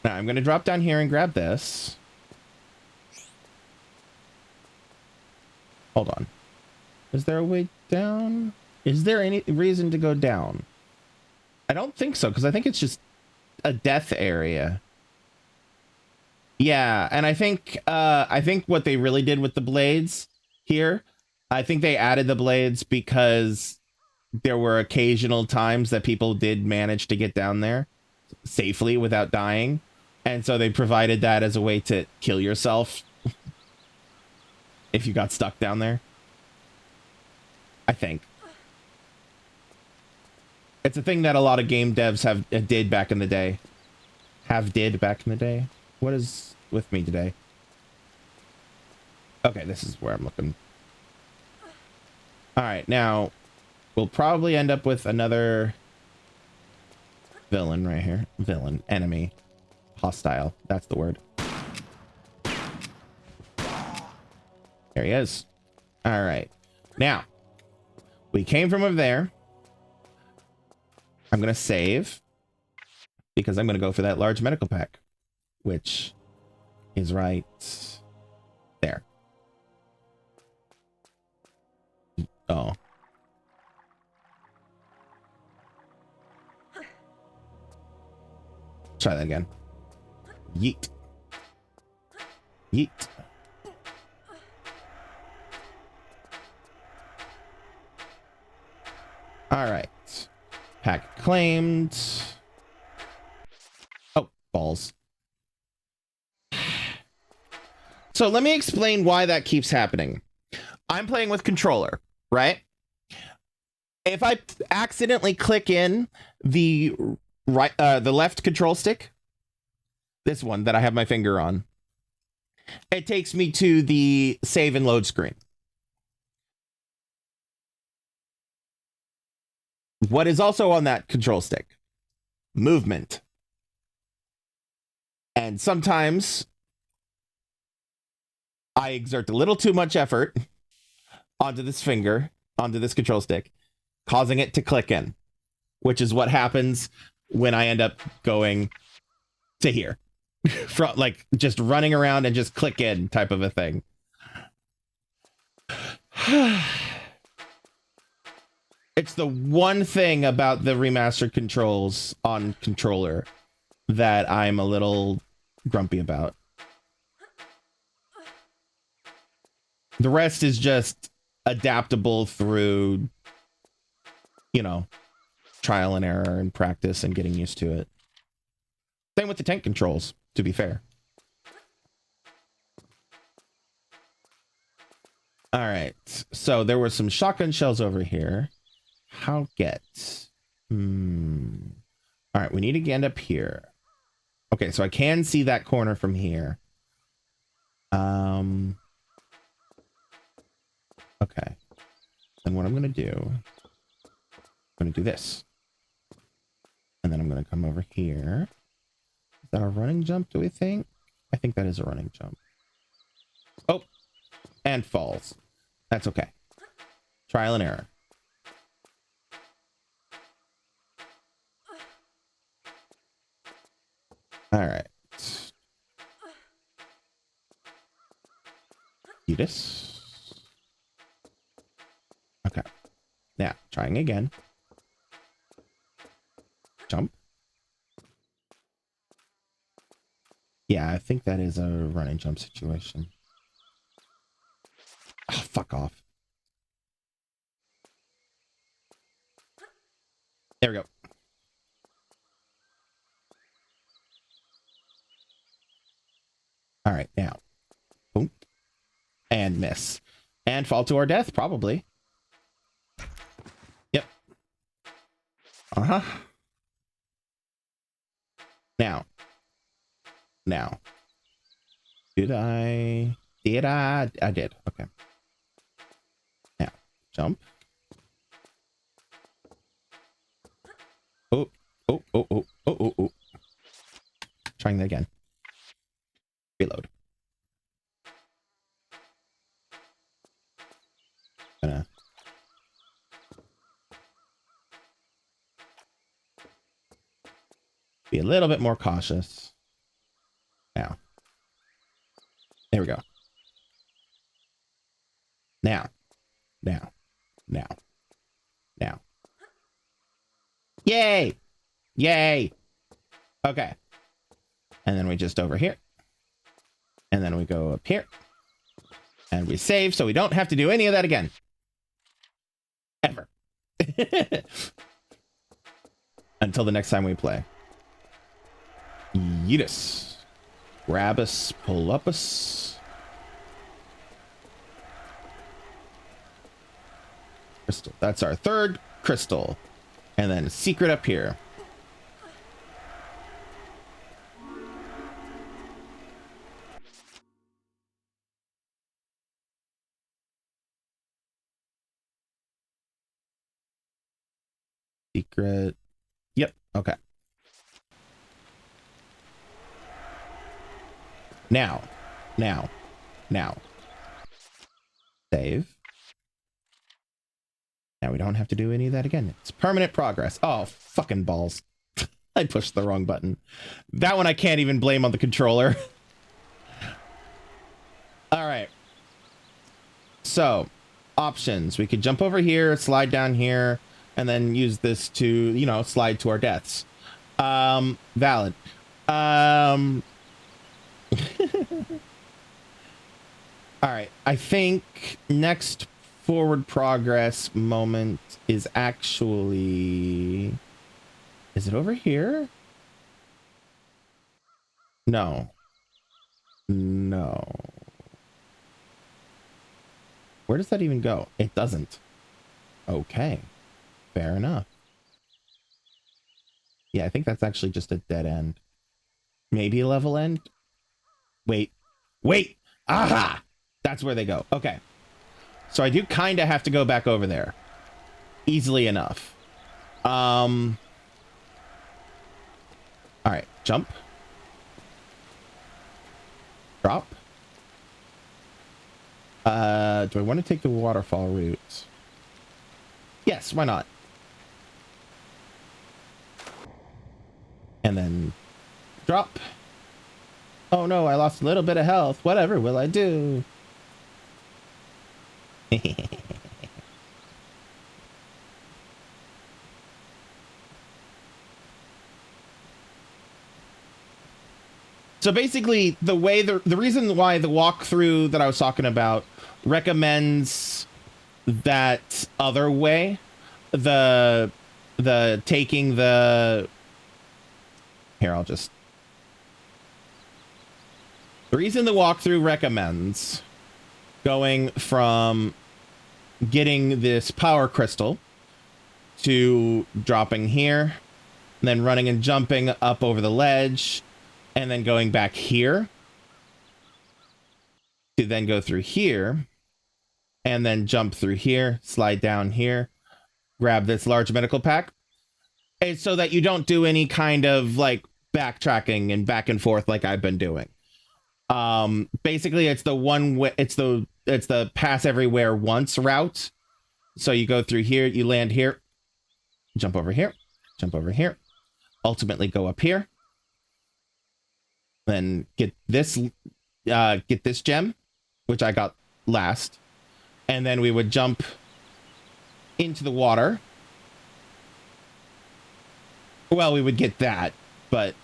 Now I'm going to drop down here and grab this. Hold on. Is there a way down? Is there any reason to go down? I don't think so, because I think it's just a death area. Yeah, and I think what they really did with the blades here, I think they added the blades because there were occasional times that people did manage to get down there safely without dying. And so they provided that as a way to kill yourself if you got stuck down there. I think. It's a thing that a lot of game devs did back in the day. Did back in the day. What is with me today? Okay, this is where I'm looking. All right, now we'll probably end up with another villain right here. Enemy. Hostile. That's the word. There he is. All right. Now, we came from over there. I'm going to save because I'm going to go for that large medical pack, which is right there. Oh. Try that again. Yeet. Yeet. All right. Pack claimed. Oh, balls. So let me explain why that keeps happening. I'm playing with controller, right? If I accidentally click in the the left control stick, this one that I have my finger on, it takes me to the save and load screen. What is also on that control stick? Movement. And sometimes I exert a little too much effort onto this finger, onto this control stick, causing it to click in, which is what happens when I end up going to here. From like just running around and just click in type of a thing. It's the one thing about the remastered controls on controller that I'm a little grumpy about. The rest is just adaptable through, you know, trial and error and practice and getting used to it. Same with the tank controls, to be fair. All right, so there were some shotgun shells over here. How get? All right, we need to get up here. Okay, so I can see that corner from here. Okay. Then what I'm gonna do, I'm gonna do this. And then I'm gonna come over here. Is that a running jump, do we think? I think that is a running jump. Oh, and falls. That's okay. Trial and error. All right. Do this. Okay. Now, trying again. Jump. Yeah, I think that is a running jump situation. Oh, fuck off. There we go. All right, now. Boom. And miss. And fall to our death, probably. Yep. Uh-huh. Now. Did I? I did. Okay. Now, jump. Oh. Trying that again. Reload. Gonna. Be a little bit more cautious. Now. There we go. Now. Yay! Yay! Okay. And then we just over here. And then we go up here. And we save so we don't have to do any of that again. Ever. Until the next time we play. Yeetus. Grab us, pull up us. Crystal. That's our third crystal. And then secret up here. Secret. Yep. Okay. Now. Save. Now we don't have to do any of that again. It's permanent progress. Oh, fucking balls. I pushed the wrong button. That one I can't even blame on the controller. All right. So, options. We could jump over here, slide down here, and then use this to, you know, slide to our deaths. Valid. All right. I think next forward progress moment is actually... Is it over here? No. Where does that even go? It doesn't. Okay. Fair enough. Yeah, I think that's actually just a dead end. Maybe a level end? Wait. Aha! That's where they go. Okay. So I do kind of have to go back over there. Easily enough. All right. Jump. Drop. Do I want to take the waterfall route? Yes, why not? And then drop. Oh no, I lost a little bit of health. Whatever will I do? So basically, the reason why the walkthrough that I was talking about recommends that other way, the taking the... Here, I'll just... The reason the walkthrough recommends going from getting this power crystal to dropping here, and then running and jumping up over the ledge, and then going back here to then go through here, and then jump through here, slide down here, grab this large medical pack. It's so that you don't do any kind of like backtracking and back and forth like I've been doing. Basically it's the one way, it's the pass everywhere once route. So you go through here, you land here, jump over here, ultimately go up here, then get this gem, which I got last, and then we would jump into the water. Well, we would get that, but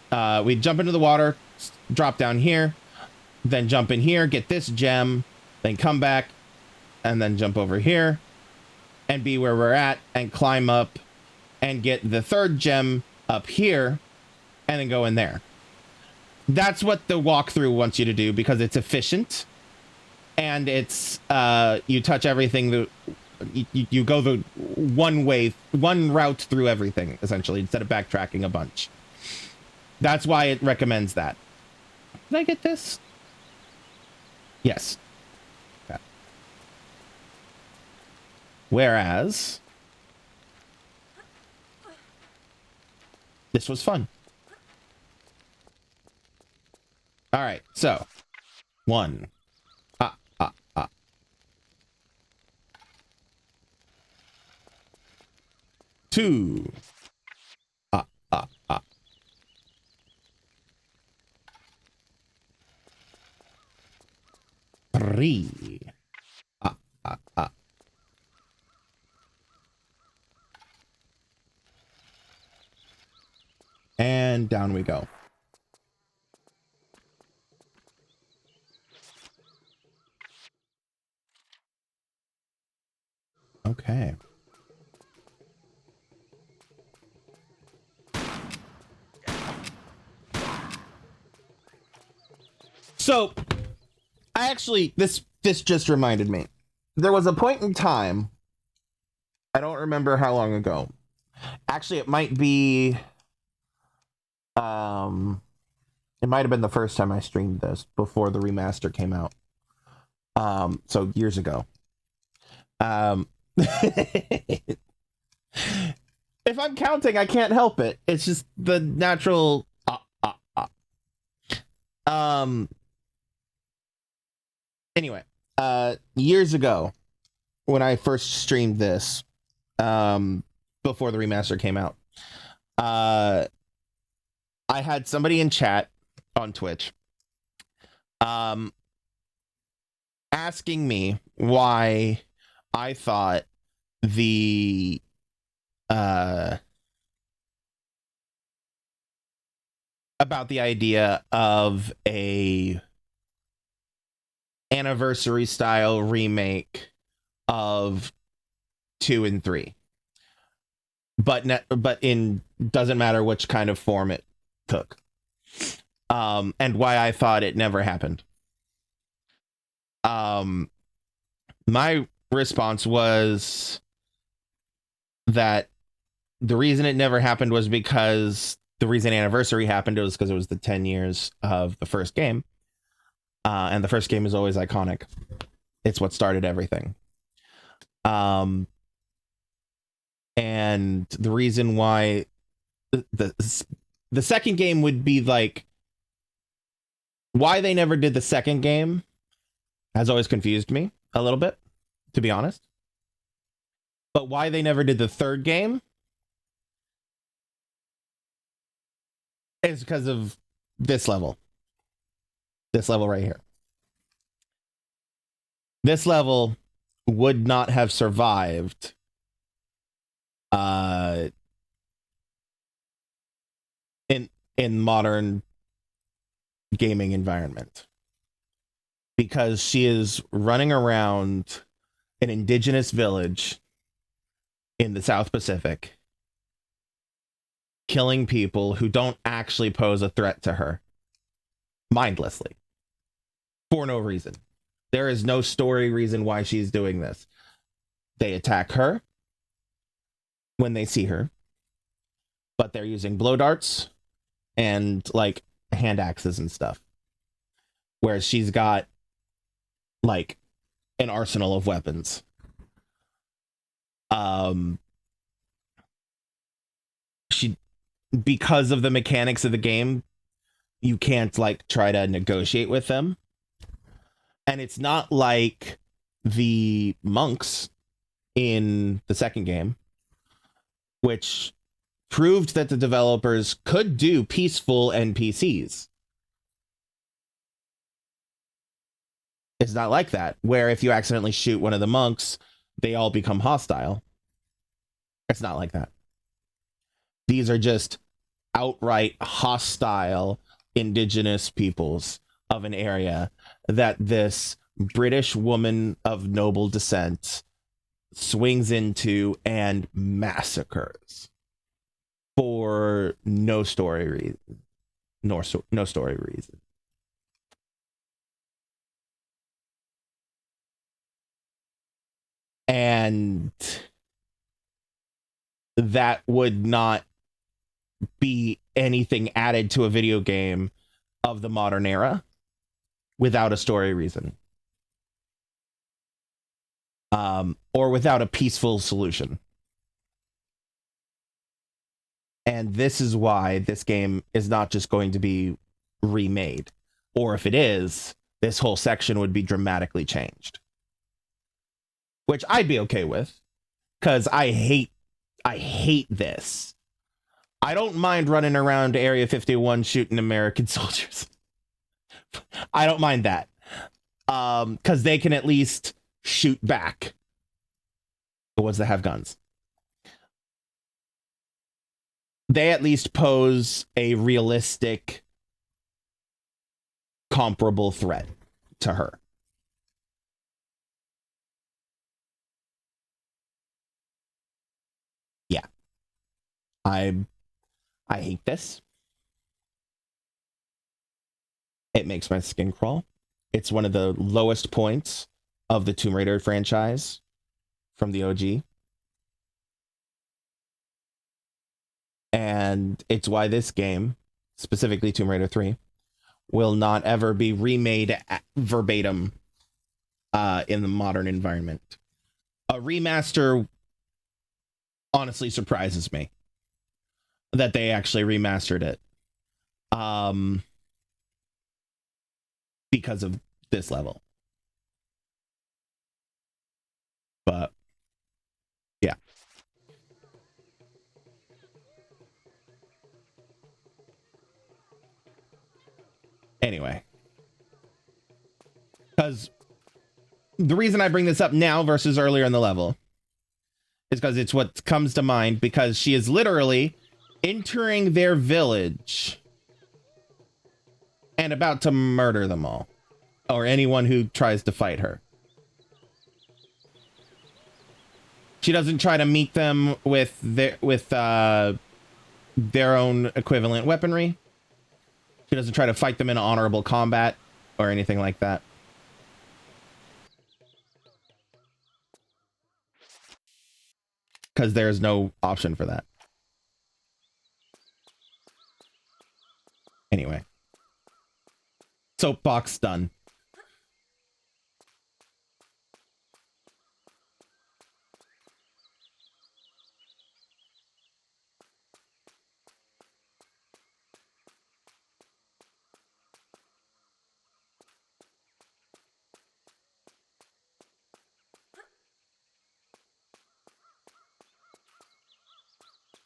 we'd jump into the water, drop down here, then jump in here, get this gem, then come back, and then jump over here, and be where we're at, and climb up, and get the third gem up here, and then go in there. That's what the walkthrough wants you to do, because it's efficient, and it's, you touch everything, you go the one route through everything, essentially, instead of backtracking a bunch. That's why it recommends that. Did I get this? Yes. Okay. Whereas this was fun. All right, so 1. 2. 3. 'And down we go. Okay. So, I actually, this just reminded me. There was a point in time, I don't remember how long ago. Actually, it might be, it might have been the first time I streamed this, before the remaster came out. So years ago. If I'm counting, I can't help it. It's just the natural, Anyway, years ago when I first streamed this, before the remaster came out, uh, I had somebody in chat on Twitch, um, asking me why I thought the about the idea of a anniversary style remake of 2 and 3, but in doesn't matter which kind of form it took, and why I thought it never happened. My response was that the reason it never happened was because the reason Anniversary happened was because it was the 10 years of the first game. And the first game is always iconic. It's what started everything. And the reason why the second game would be like, why they never did the second game has always confused me a little bit, to be honest. But why they never did the third game is because of this level. This level right here. This level would not have survived in modern gaming environment, because she is running around an indigenous village in the South Pacific, killing people who don't actually pose a threat to her mindlessly for no reason. There is no story reason why she's doing this. They attack her when they see her, but they're using blow darts and like hand axes and stuff, whereas she's got like an arsenal of weapons. She, because of the mechanics of the game, you can't like try to negotiate with them. And it's not like the monks in the second game, which proved that the developers could do peaceful NPCs. It's not like that, where if you accidentally shoot one of the monks, they all become hostile. It's not like that. These are just outright hostile indigenous peoples of an area that this British woman of noble descent swings into and massacres for no story reason. No story reason. And that would not be anything added to a video game of the modern era without a story reason, or without a peaceful solution. And this is why this game is not just going to be remade, or if it is, this whole section would be dramatically changed, which I'd be okay with, because I hate this. I don't mind running around Area 51 shooting American soldiers. I don't mind that. Because they can at least shoot back the ones that have guns. They at least pose a realistic, comparable threat to her. Yeah. I hate this. It makes my skin crawl. It's one of the lowest points of the Tomb Raider franchise from the OG. And it's why this game, specifically Tomb Raider 3, will not ever be remade verbatim in the modern environment. A remaster honestly surprises me that they actually remastered it. Because of this level. But yeah. Anyway, because the reason I bring this up now versus earlier in the level is because it's what comes to mind, because she is literally entering their village and about to murder them all, or anyone who tries to fight her. She doesn't try to meet them with their own equivalent weaponry. She doesn't try to fight them in honorable combat or anything like that. Because there's no option for that. Anyway. Soapbox done.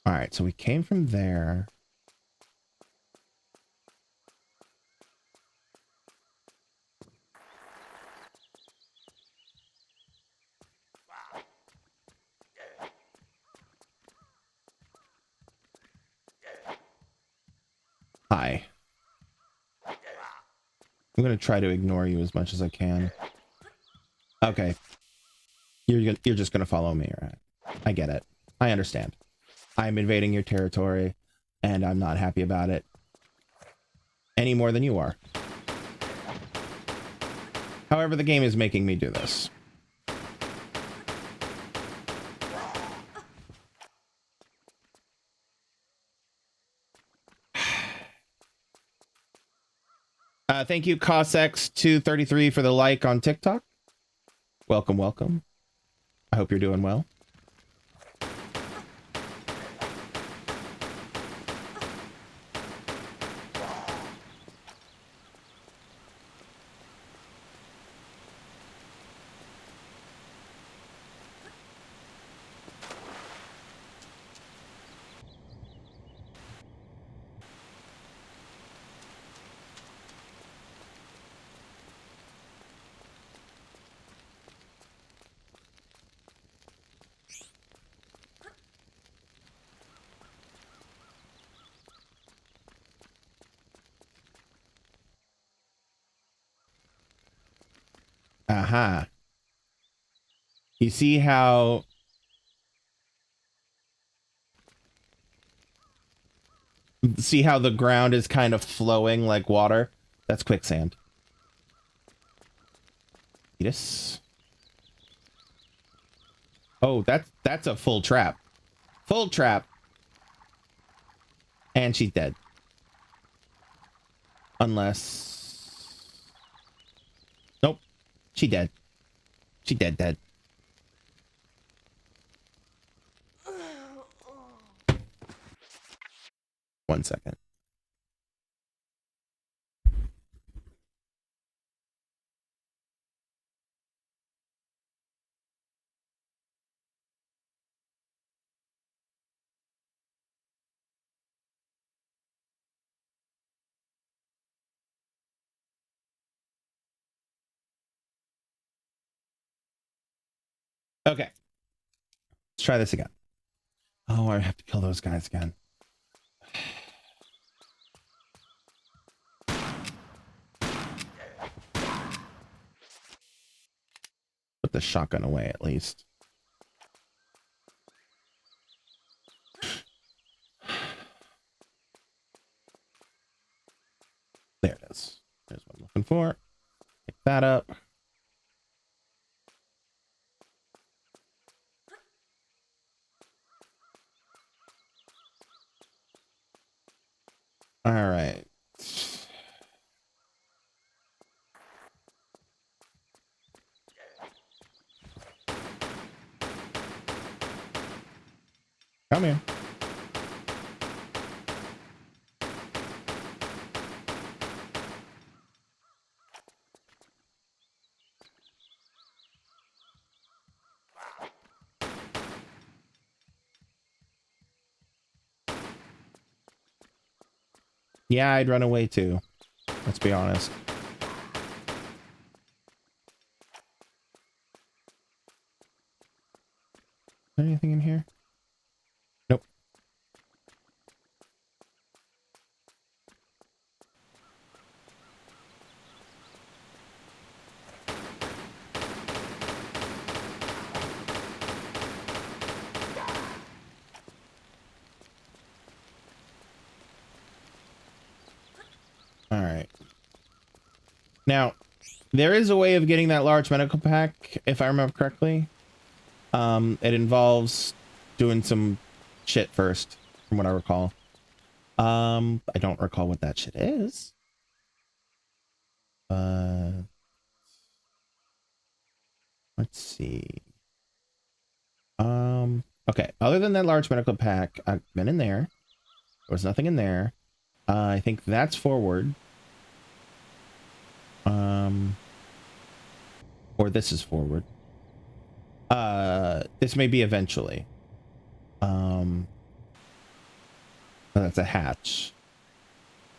All right, so we came from there. Hi. I'm going to try to ignore you as much as I can. Okay. You're just going to follow me, right? I get it. I understand. I'm invading your territory, and I'm not happy about it any more than you are. However, the game is making me do this. Thank you, Cosx233, for the like on TikTok. Welcome, welcome. I hope you're doing well. Aha. You see how the ground is kind of flowing like water? That's quicksand. Yes. Oh, that's a full trap. Full trap. And she's dead. Unless... Nope. She dead. She dead. 1 second. Okay. Let's try this again. Oh, I have to kill those guys again. Put the shotgun away at least. There it is. There's what I'm looking for. Pick that up. All right. Come here. Yeah, I'd run away too. Let's be honest. Is there anything in here? Nope. All right. Now, there is a way of getting that large medical pack, if I remember correctly. It involves doing some shit first, from what I recall. I don't recall what that shit is. Let's see. Okay. Other than that large medical pack, I've been in there. There was nothing in there. I think that's forward. Or this is forward. This may be eventually. Oh, that's a hatch.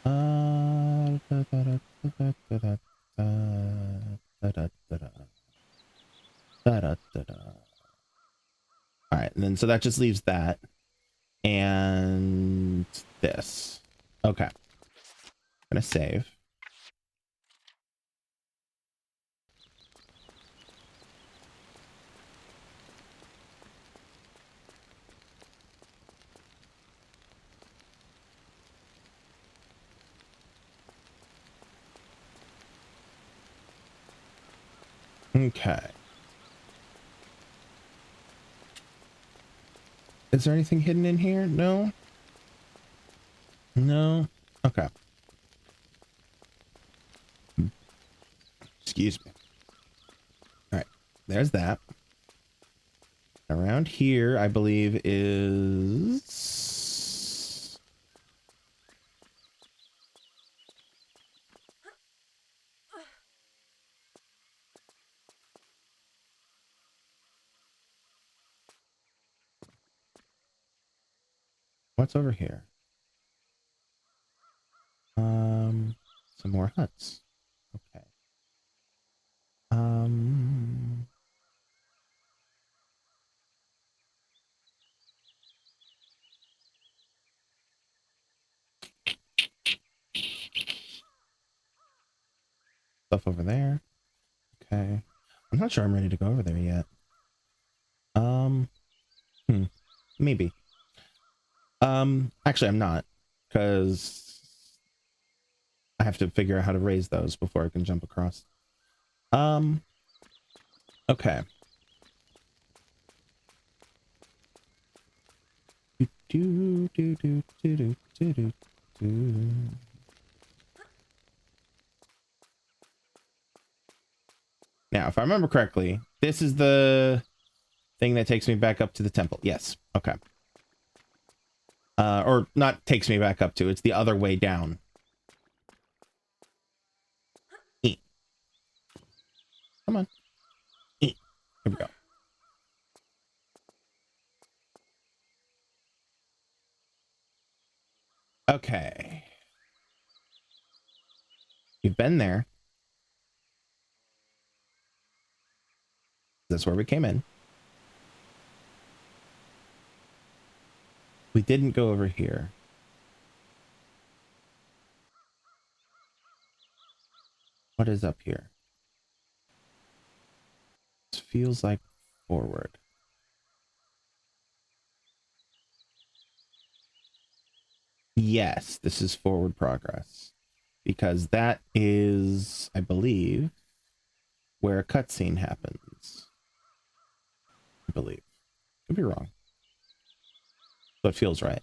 All right, and then so that just leaves that and this. Okay, I'm gonna save. Okay. Is there anything hidden in here? No. No. Okay. Excuse me. All right. There's that. Around here, I believe is... What's over here? Some more huts. Okay. Stuff over there. Okay. I'm not sure I'm ready to go over there yet. Maybe. Actually, I'm not, because I have to figure out how to raise those before I can jump across. Okay. Do, do, do, do, do, do, do, do. Now, if I remember correctly, this is the thing that takes me back up to the temple. Yes. Okay. Or not takes me back up to, it's the other way down. Eat. Come on. Eat. Here we go. Okay. You've been there. That's where we came in. We didn't go over here. What is up here? This feels like forward. Yes, this is forward progress. Because that is, I believe, where a cutscene happens. I believe. Could be wrong. But it feels right.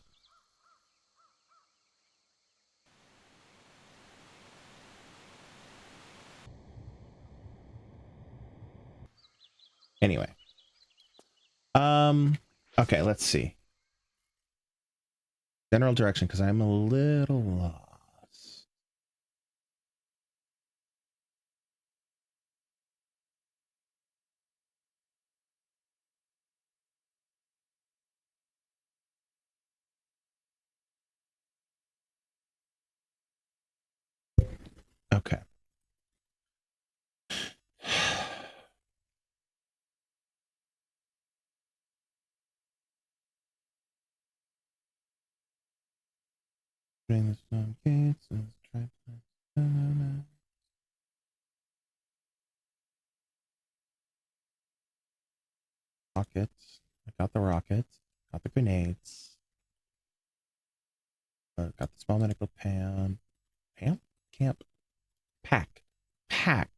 Anyway. Okay, let's see. General direction, because I'm a little lost. Okay. Rockets. I got the rockets. Got the grenades. Got the small medical pan. Pam? Camp. Pack. Pack.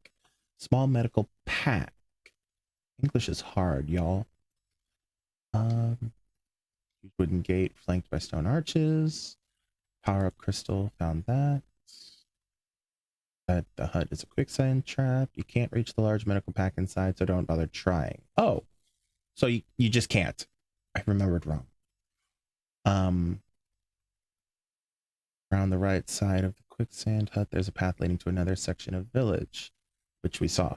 Small medical pack. English is hard, y'all. Wooden gate flanked by stone arches. Power up crystal. Found that. That the hut is a quicksand trap. You can't reach the large medical pack inside, so don't bother trying. Oh, so you just can't. I remembered wrong. Around the right side of the quicksand hut, there's a path leading to another section of village, which we saw.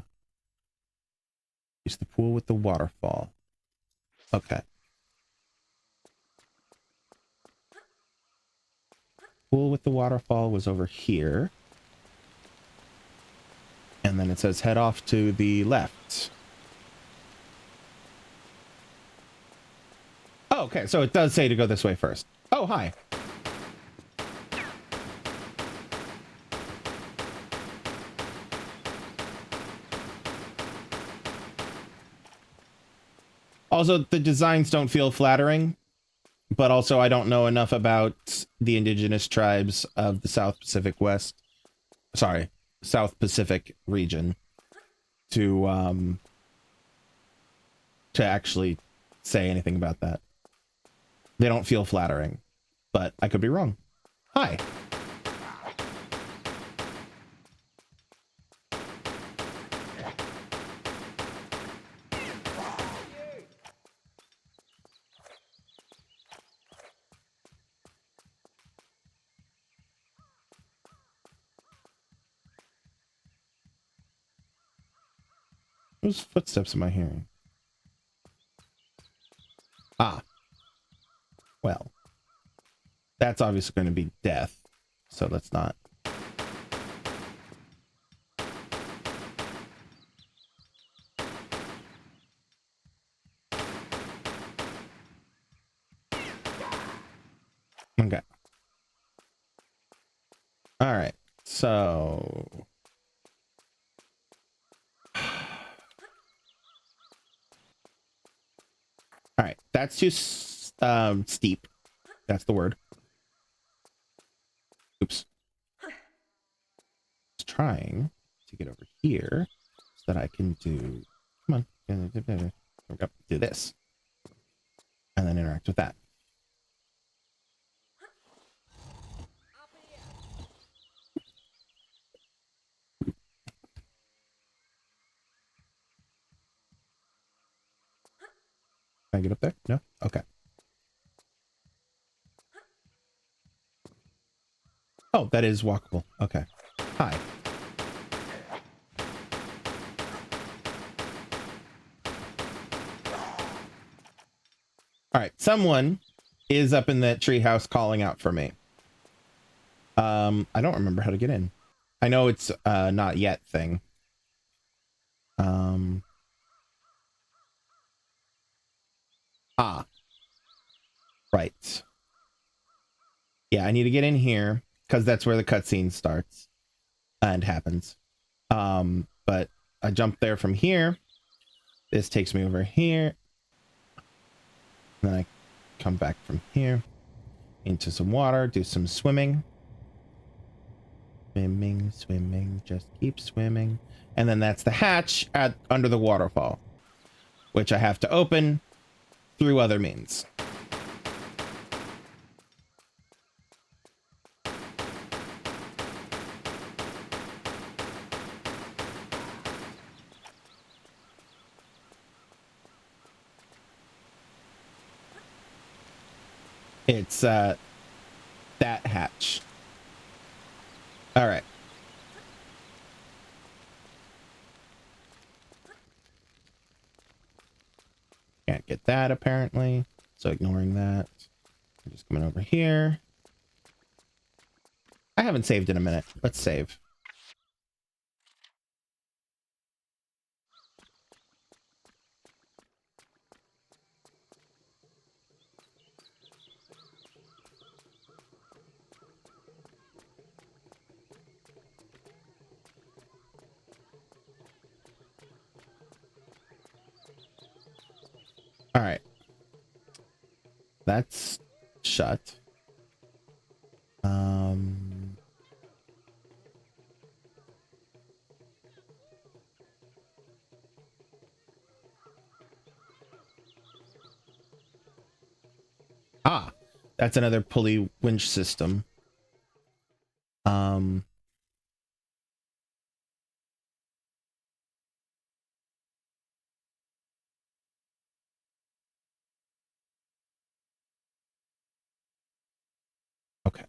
Use the pool with the waterfall. Okay. Pool with the waterfall was over here. And then it says head off to the left. Oh, okay. So it does say to go this way first. Oh, hi. Also, the designs don't feel flattering, but also I don't know enough about the indigenous tribes of the South Pacific South Pacific region to actually say anything about that. They don't feel flattering, but I could be wrong. Hi. Whose footsteps am I hearing? Ah. Well. That's obviously going to be death. So let's not. Okay. All right. So... All right. That's too steep. That's the word. Oops. Just trying to get over here so that I can do... Come on. Do this. And then interact with that. Can I get up there? No? Okay. Oh, that is walkable. Okay. Hi. All right. Someone is up in that treehouse calling out for me. I don't remember how to get in. I know it's not yet thing. Right. Yeah, I need to get in here because that's where the cutscene starts and happens. But I jump there from here. This takes me over here. Then I come back from here into some water, do some swimming. Swimming, just keep swimming. And then that's the hatch under the waterfall, which I have to open through other means. It's that hatch. All right. Can't get that apparently. So ignoring that. I'm just coming over here. I haven't saved in a minute. Let's save. that's shut. Ah, that's another pulley winch system. Okay.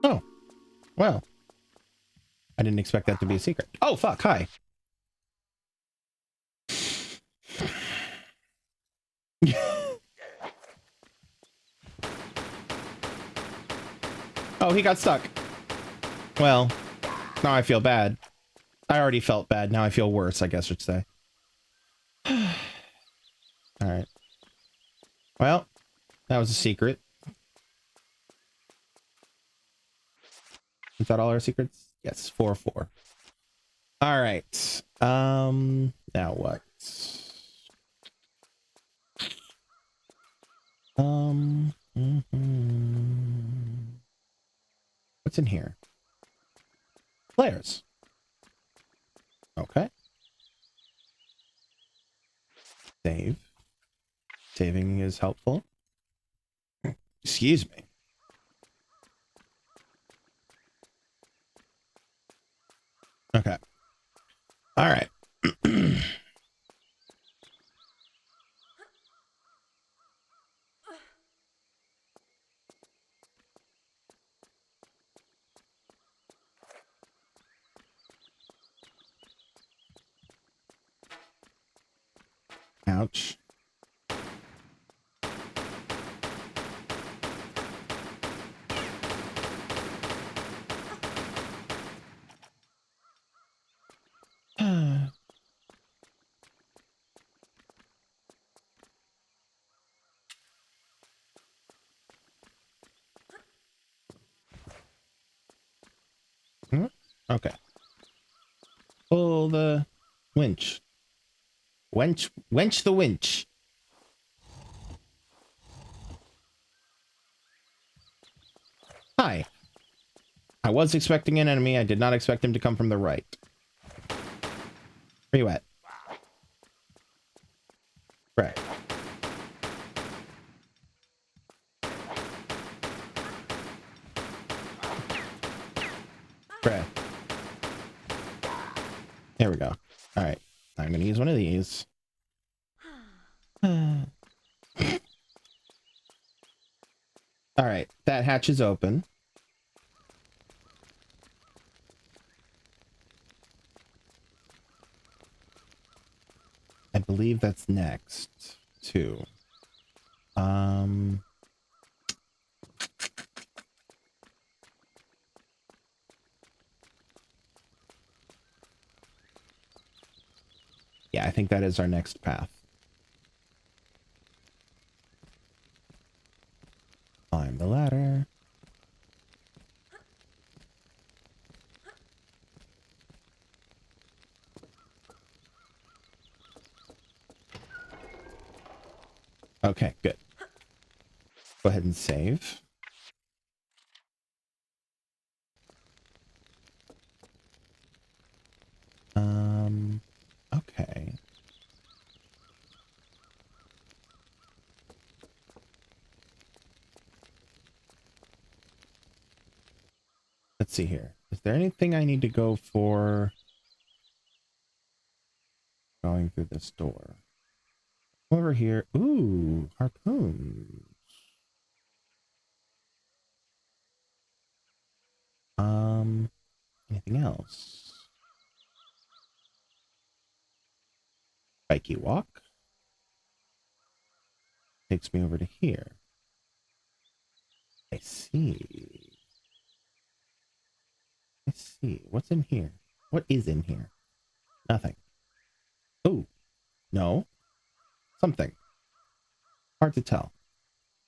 Oh, well, I didn't expect that to be a secret. Oh, fuck. Hi. Oh, he got stuck. Well, now I feel bad. I already felt bad. Now I feel worse, I guess I should say. All right. Well, that was a secret. Is that all our secrets? Yes, 4-4. All right. Now what? What's in here? Players. Okay. Save. Saving is helpful. Excuse me. Okay. All right. Ouch. Okay. Pull the winch. Wench the winch. Hi. I was expecting an enemy. I did not expect him to come from the right. Where you at? Right. Right. There we go. All right. I'm going to use one of these. All right. That hatch is open. I believe that's next too. Yeah, I think that is our next path. Climb the ladder. Okay, good. Go ahead and save. Okay. Let's see here. Is there anything I need to go for going through this door? Over here. Ooh, harpoon. Anything else? Spiky walk. Takes me over to here. I see. I see. What's in here? What is in here? Nothing. Ooh. No. Something. Hard to tell,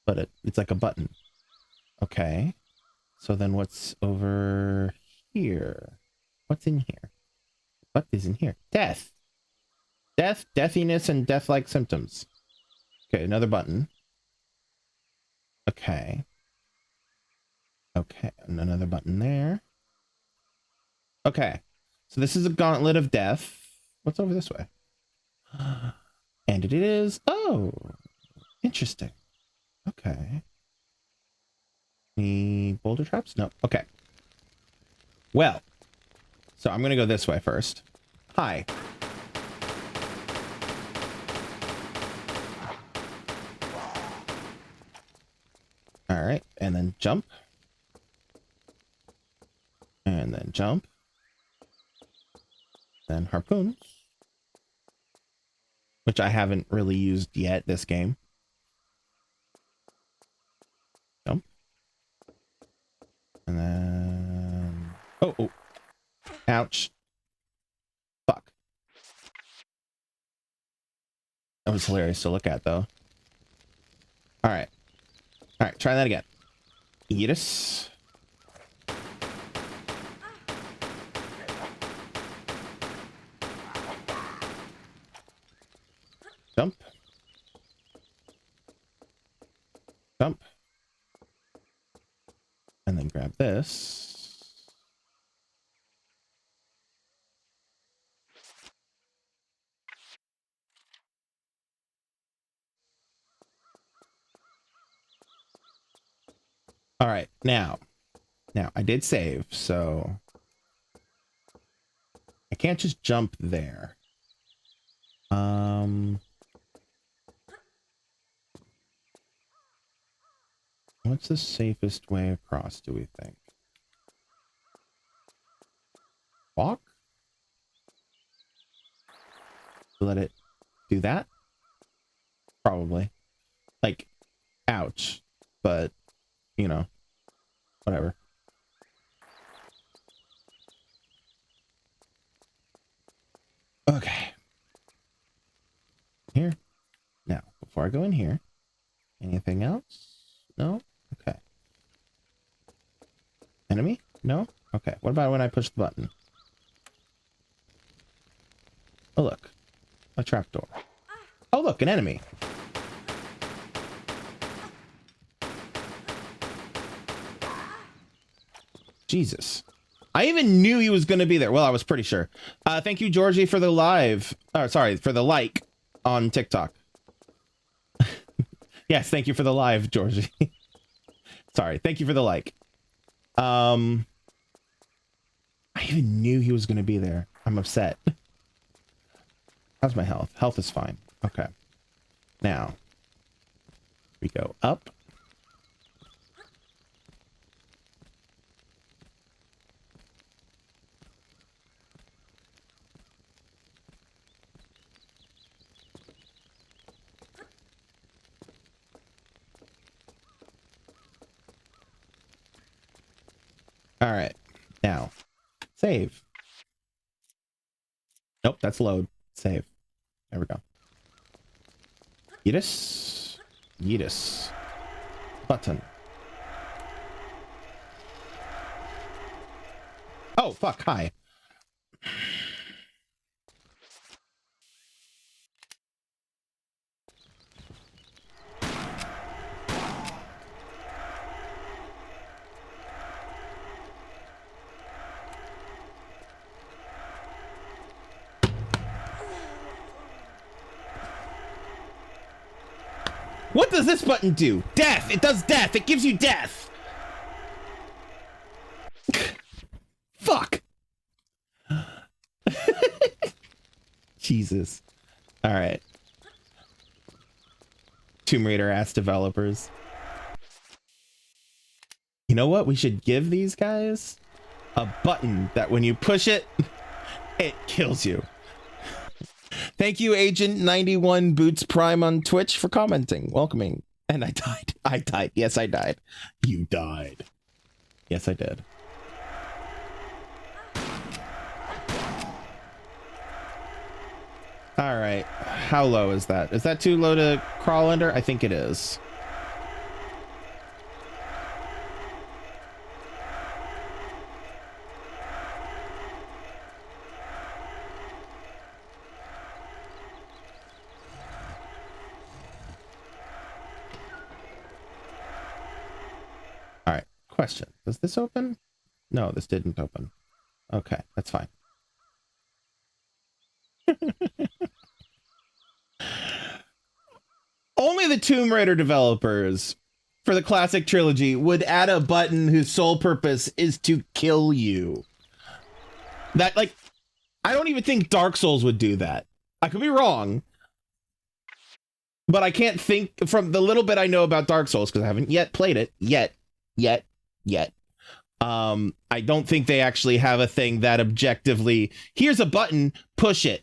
but it's like a button. Okay. So then what's over here? What's in here? What is in here? Death. Death, deathiness, and death-like symptoms. Okay, another button. Okay. Okay, and another button there. Okay. So this is a gauntlet of death. What's over this way? And it is... Oh! Interesting. Okay. Any boulder traps? No. Okay. Well. So I'm going to go this way first. Hi. Alright. And then jump. And then jump. Then harpoons. Which I haven't really used yet this game. Jump. And then... Oh, oh. Ouch. Fuck. That was hilarious to look at, though. Alright. Alright, try that again. Yeetus. Jump. Jump. And then grab this. All right, now I did save, so I can't just jump there. What's the safest way across, do we think? Walk? Let it do that? Probably. Like, ouch. But, you know, whatever. Okay. Here. Now, before I go in here, anything else? No? Okay. Enemy? No? Okay. What about when I push the button? Oh, look. A trapdoor. Oh, look, an enemy. Jesus. I even knew he was going to be there. Well, I was pretty sure. Thank you, Georgie, for the live. Oh, sorry, for the like on TikTok. Yes, thank you for the live, Georgie. Sorry, thank you for the like. I even knew he was going to be there. I'm upset. How's my health? Health is fine. Okay. Now, we go up. All right. Now, save. Nope, that's load. Save. There we go. Yeetus. Yeetus. Button. Oh, fuck. Hi. What does this button do? Death! It does death! It gives you death! Fuck! Jesus. Alright. Tomb Raider ass developers. You know what? We should give these guys a button that when you push it, it kills you. Thank you, Agent 91 Boots Prime on Twitch for commenting, welcoming. And I died. I died. Yes, I died. You died. Yes, I did. All right. How low is that? Is that too low to crawl under? I think it is. All right. Question. Does this open? No, this didn't open. Okay, that's fine. Only the Tomb Raider developers for the classic trilogy would add a button whose sole purpose is to kill you. That, like, I don't even think Dark Souls would do that. I could be wrong, but I can't think from the little bit I know about Dark Souls, because I haven't yet played it. Yet. I don't think they actually have a thing that objectively, here's a button, push it,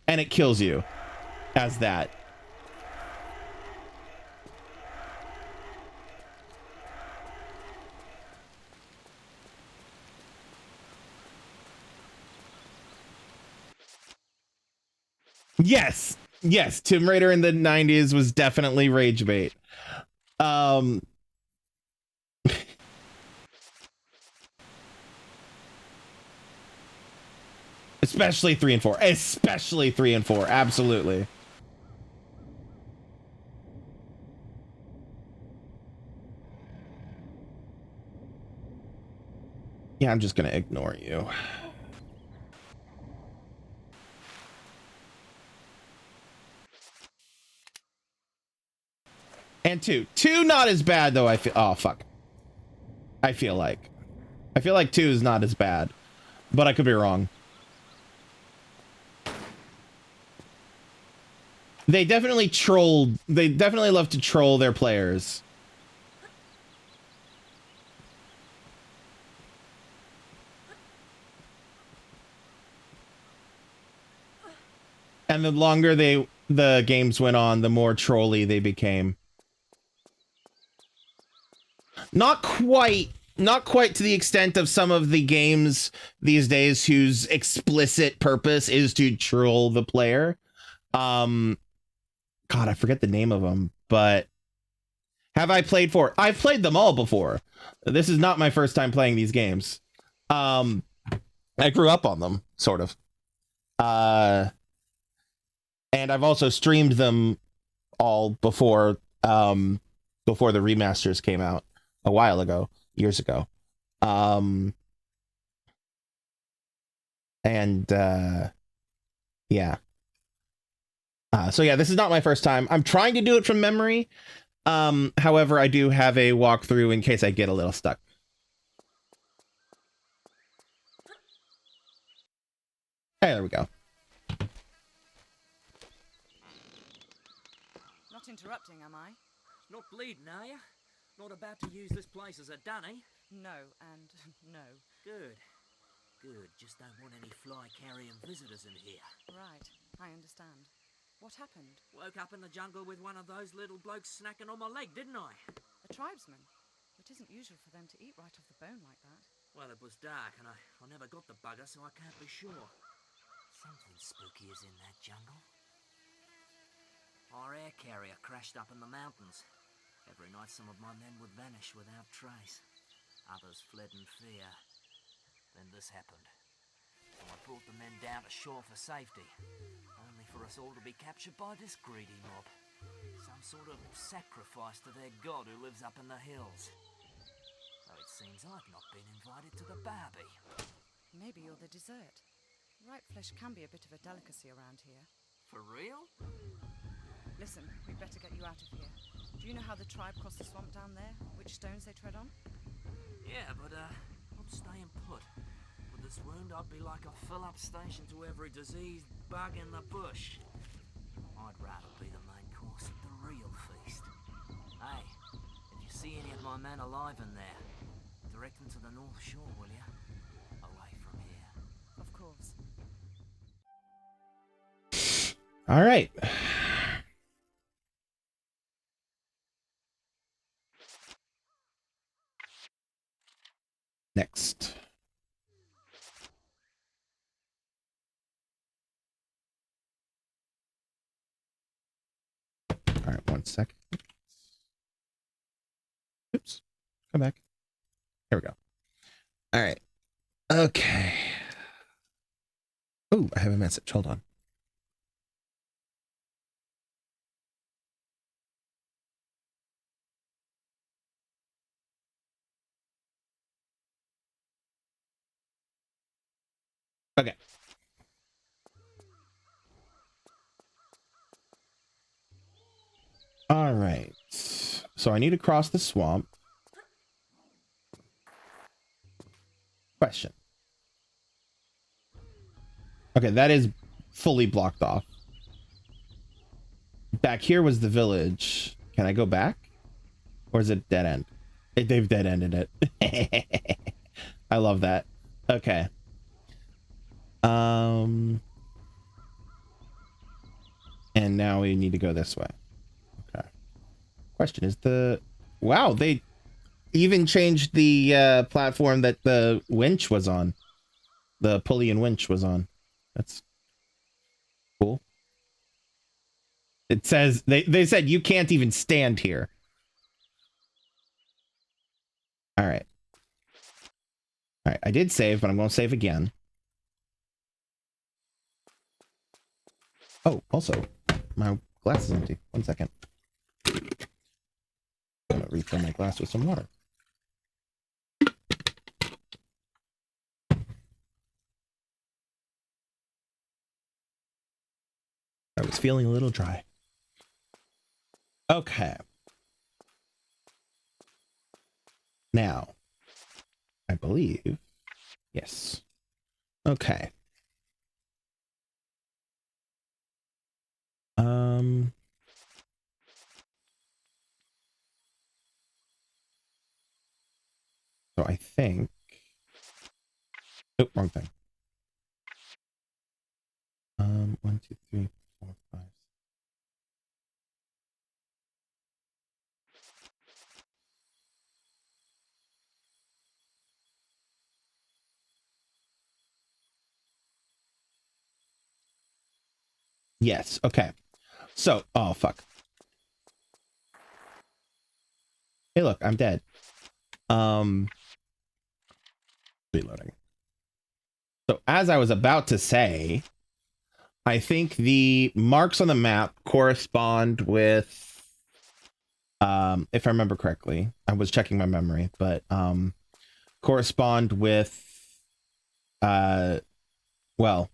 and it kills you as that. Yes, Tomb Raider in the 90s was definitely rage bait. Especially 3 and 4. Especially 3 and 4. Absolutely. Yeah, I'm just gonna ignore you. And 2 not as bad though. I feel, oh fuck, I feel like 2 is not as bad, but I could be wrong. They definitely love to troll their players. And the longer the games went on, the more trolly they became. Not quite to the extent of some of the games these days whose explicit purpose is to troll the player. God, I forget the name of them, but have I played 4? I've played them all before. This is not my first time playing these games. I grew up on them, sort of. And I've also streamed them all before the remasters came out a while ago, years ago. Yeah. So yeah, this is not my first time. I'm trying to do it from memory. However, I do have a walkthrough in case I get a little stuck. Hey, there we go. Not interrupting, am I? Not bleeding, are you? Not about to use this place as a dunny? No, and no. Good. Just don't want any fly-carrying visitors in here. Right, I understand. What happened? Woke up in the jungle with one of those little blokes snacking on my leg, didn't I? A tribesman? It isn't usual for them to eat right off the bone like that. Well, it was dark, and I never got the bugger, so I can't be sure. Something spooky is in that jungle. Our air carrier crashed up in the mountains. Every night some of my men would vanish without trace. Others fled in fear. Then this happened. So I brought the men down to shore for safety, only for us all to be captured by this greedy mob. Some sort of sacrifice to their god who lives up in the hills. Though it seems I've not been invited to the barbie. Maybe you're the dessert. Right flesh can be a bit of a delicacy around here. For real? Listen, we'd better get you out of here. Do you know how the tribe crossed the swamp down there? Which stones they tread on? Yeah, but I'm staying put. With this wound, I'd be like a fill-up station to every diseased bug in the bush. I'd rather be the main course at the real feast. Hey, if you see any of my men alive in there, direct them to the North Shore, will you? Away from here. Of course. All right. Next. right, 1 second. Oops. Come back. Here we go. All right. Okay. Oh, I have a message. Hold on. Okay. All right. So I need to cross the swamp. Question. Okay, that is fully blocked off. Back here was the village. Can I go back? Or is it dead end? They've dead ended it. I love that. Okay. And now we need to go this way. Okay. Question is wow, they even changed the platform that the winch was on. The pulley and winch was on. That's cool. It says they said you can't even stand here. All right. All right, I did save, but I'm going to save again. Oh, also, my glass is empty. 1 second. I'm going to refill my glass with some water. I was feeling a little dry. Okay. Now, I believe. Yes. Okay. So I think. Oh, wrong thing. 1, 2, 3, 4, 5. Yes. Okay. So, oh fuck. Hey, look, I'm dead. Reloading. So, as I was about to say, I think the marks on the map correspond with, if I remember correctly, I was checking my memory, but correspond with, well,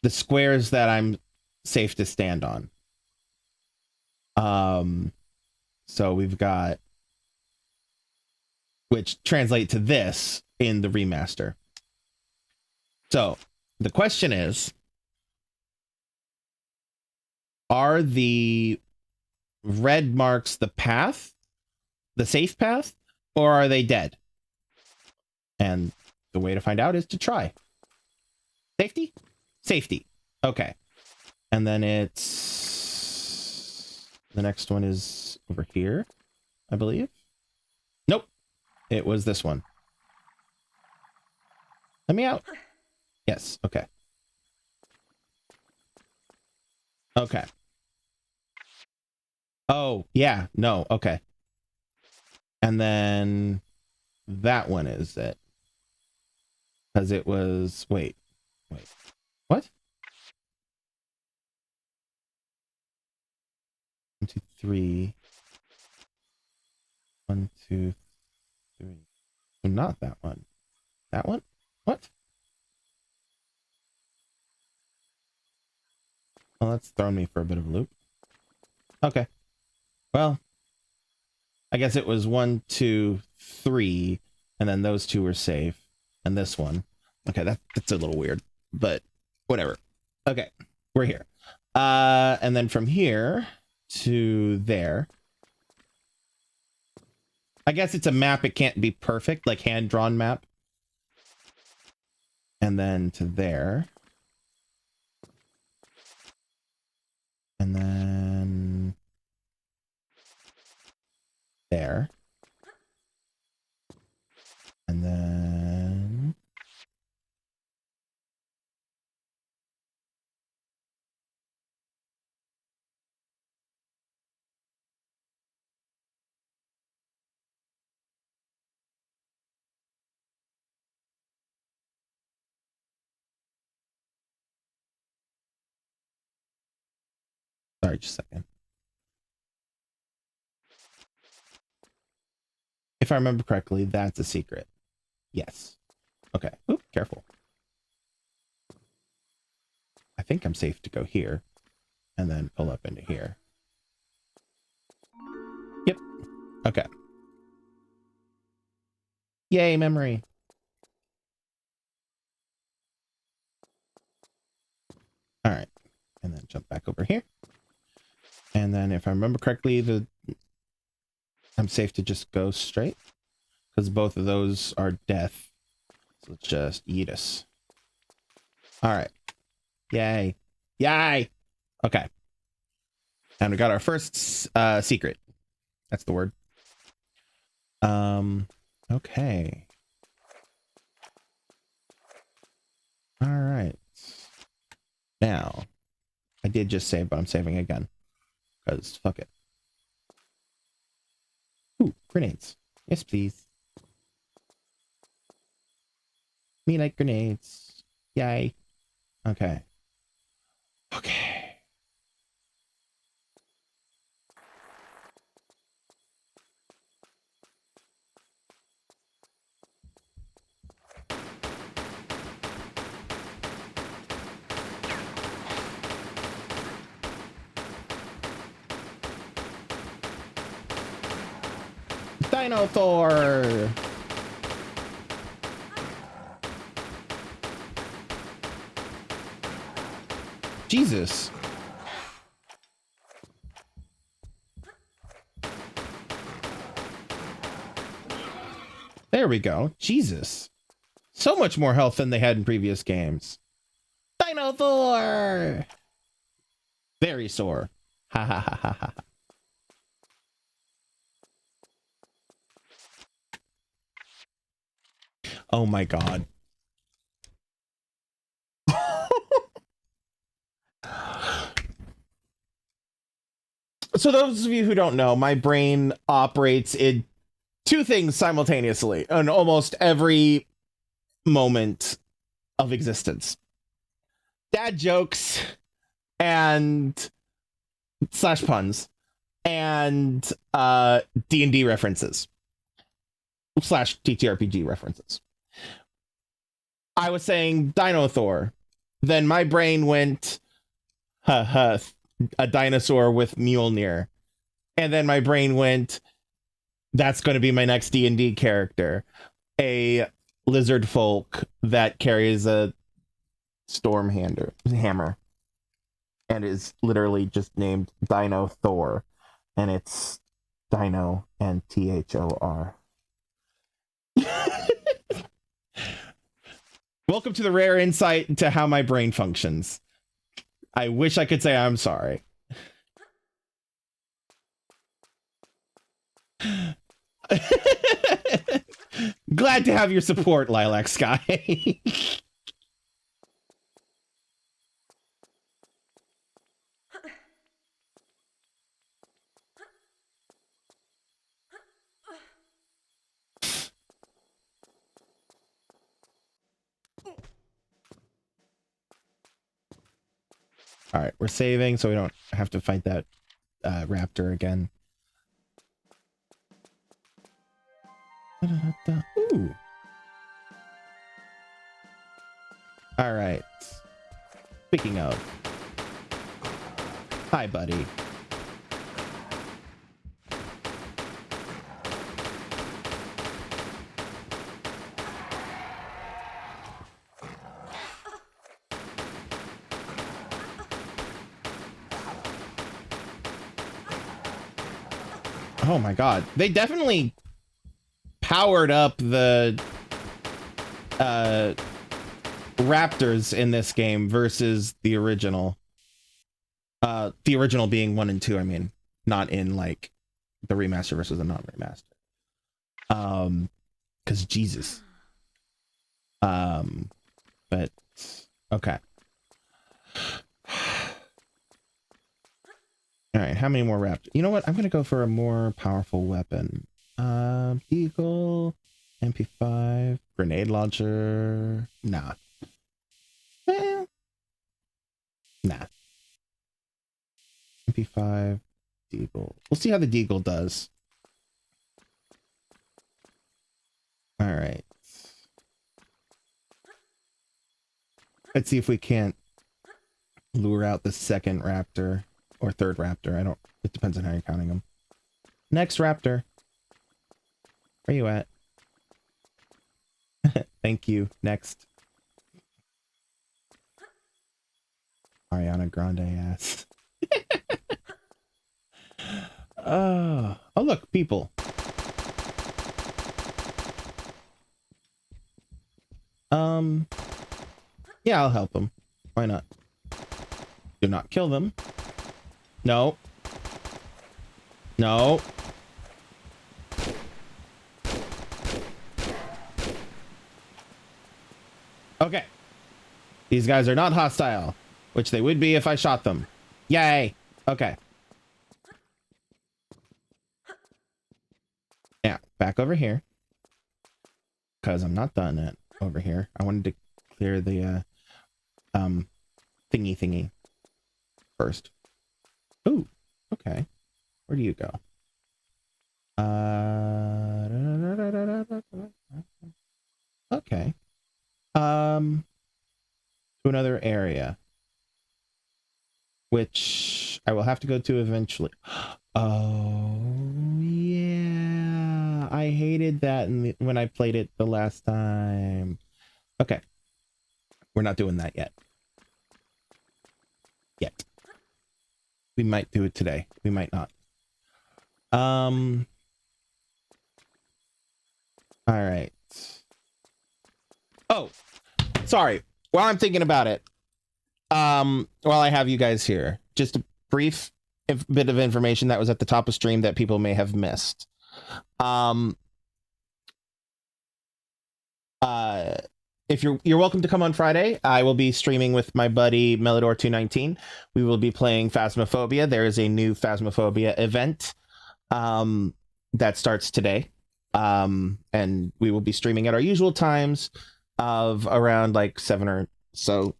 the squares that I'm safe to stand on. So we've got, which translate to this in the remaster. So the question is, are the red marks the path, the safe path, or are they dead? And the way to find out is to try. Safety? Safety. Okay. And then it's... the next one is over here, I believe. Nope. It was this one. Let me out. Yes. Okay. Okay. Oh, yeah. No. Okay. And then that one is it. Because it was... Wait. What? 1, 2, 3. 1, 2, 3. Oh, not that one. That one? What? Well, that's thrown me for a bit of a loop. Okay. Well, I guess it was 1, 2, 3, and then those two were safe, and this one. Okay, that's a little weird, but whatever. Okay, we're here. And then from here to there. I guess it's a map. It can't be perfect, like hand-drawn map. And then to there. And then there. And then Sorry, just a second. If I remember correctly, that's a secret. Yes. Okay. Oop, careful. I think I'm safe to go here and then pull up into here. Yep. Okay. Yay, memory. All right. And then jump back over here. And then if I remember correctly, I'm safe to just go straight because both of those are death. So let's just eat us. All right. Yay. Yay. Okay. And we got our first secret. That's the word. Okay. All right. Now, I did just save, but I'm saving again. Because fuck it. Ooh, grenades. Yes, please. Me like grenades. Yay. Okay. Okay. Dinosaur! Jesus. There we go. Jesus. So much more health than they had in previous games. Dinosaur! Very sore. Ha ha ha ha ha. Oh my god. So those of you who don't know, my brain operates in two things simultaneously in almost every moment of existence. Dad jokes and slash puns and D&D references slash TTRPG references. I was saying Dinosaur. Then my brain went, ha, a dinosaur with Mjolnir. And then my brain went, that's going to be my next D&D character. A lizard folk that carries a storm hammer. And is literally just named Dino Thor. And it's Dino and THOR. Welcome to the rare insight into how my brain functions. I wish I could say I'm sorry. Glad to have your support, Lilac Sky. All right, we're saving so we don't have to fight that raptor again. Ooh. All right. Speaking of. Hi, buddy. Oh my god. They definitely powered up the raptors in this game versus the original. The original being 1 and 2, I mean, not in like the remaster versus the non-remaster. Because Jesus. But okay. All right, how many more raptors? You know what? I'm gonna go for a more powerful weapon. Eagle, MP5, grenade launcher. Nah. Nah. MP5, Deagle. We'll see how the Deagle does. All right. Let's see if we can't lure out the second raptor or third raptor. I don't, it depends on how you're counting them. Next raptor. Where you at? Thank you. Next. Ariana Grande ass. Oh, look, people. Yeah, I'll help them. Why not? Do not kill them. No. No. Okay. These guys are not hostile, which they would be if I shot them. Yay. Okay. Now, back over here. Because I'm not done yet over here. I wanted to clear the, thingy first. Ooh, okay. Where do you go? Okay. To another area. Which I will have to go to eventually. Oh, yeah. I hated that when I played it the last time. Okay. We're not doing that yet. We might do it today. We might not. All right. Oh, sorry. While I'm thinking about it, while I have you guys here, just a brief bit of information that was at the top of stream that people may have missed. If you're welcome to come on Friday. I will be streaming with my buddy Melodor219. We will be playing Phasmophobia. There is a new Phasmophobia event that starts today. And we will be streaming at our usual times of around like 7 or so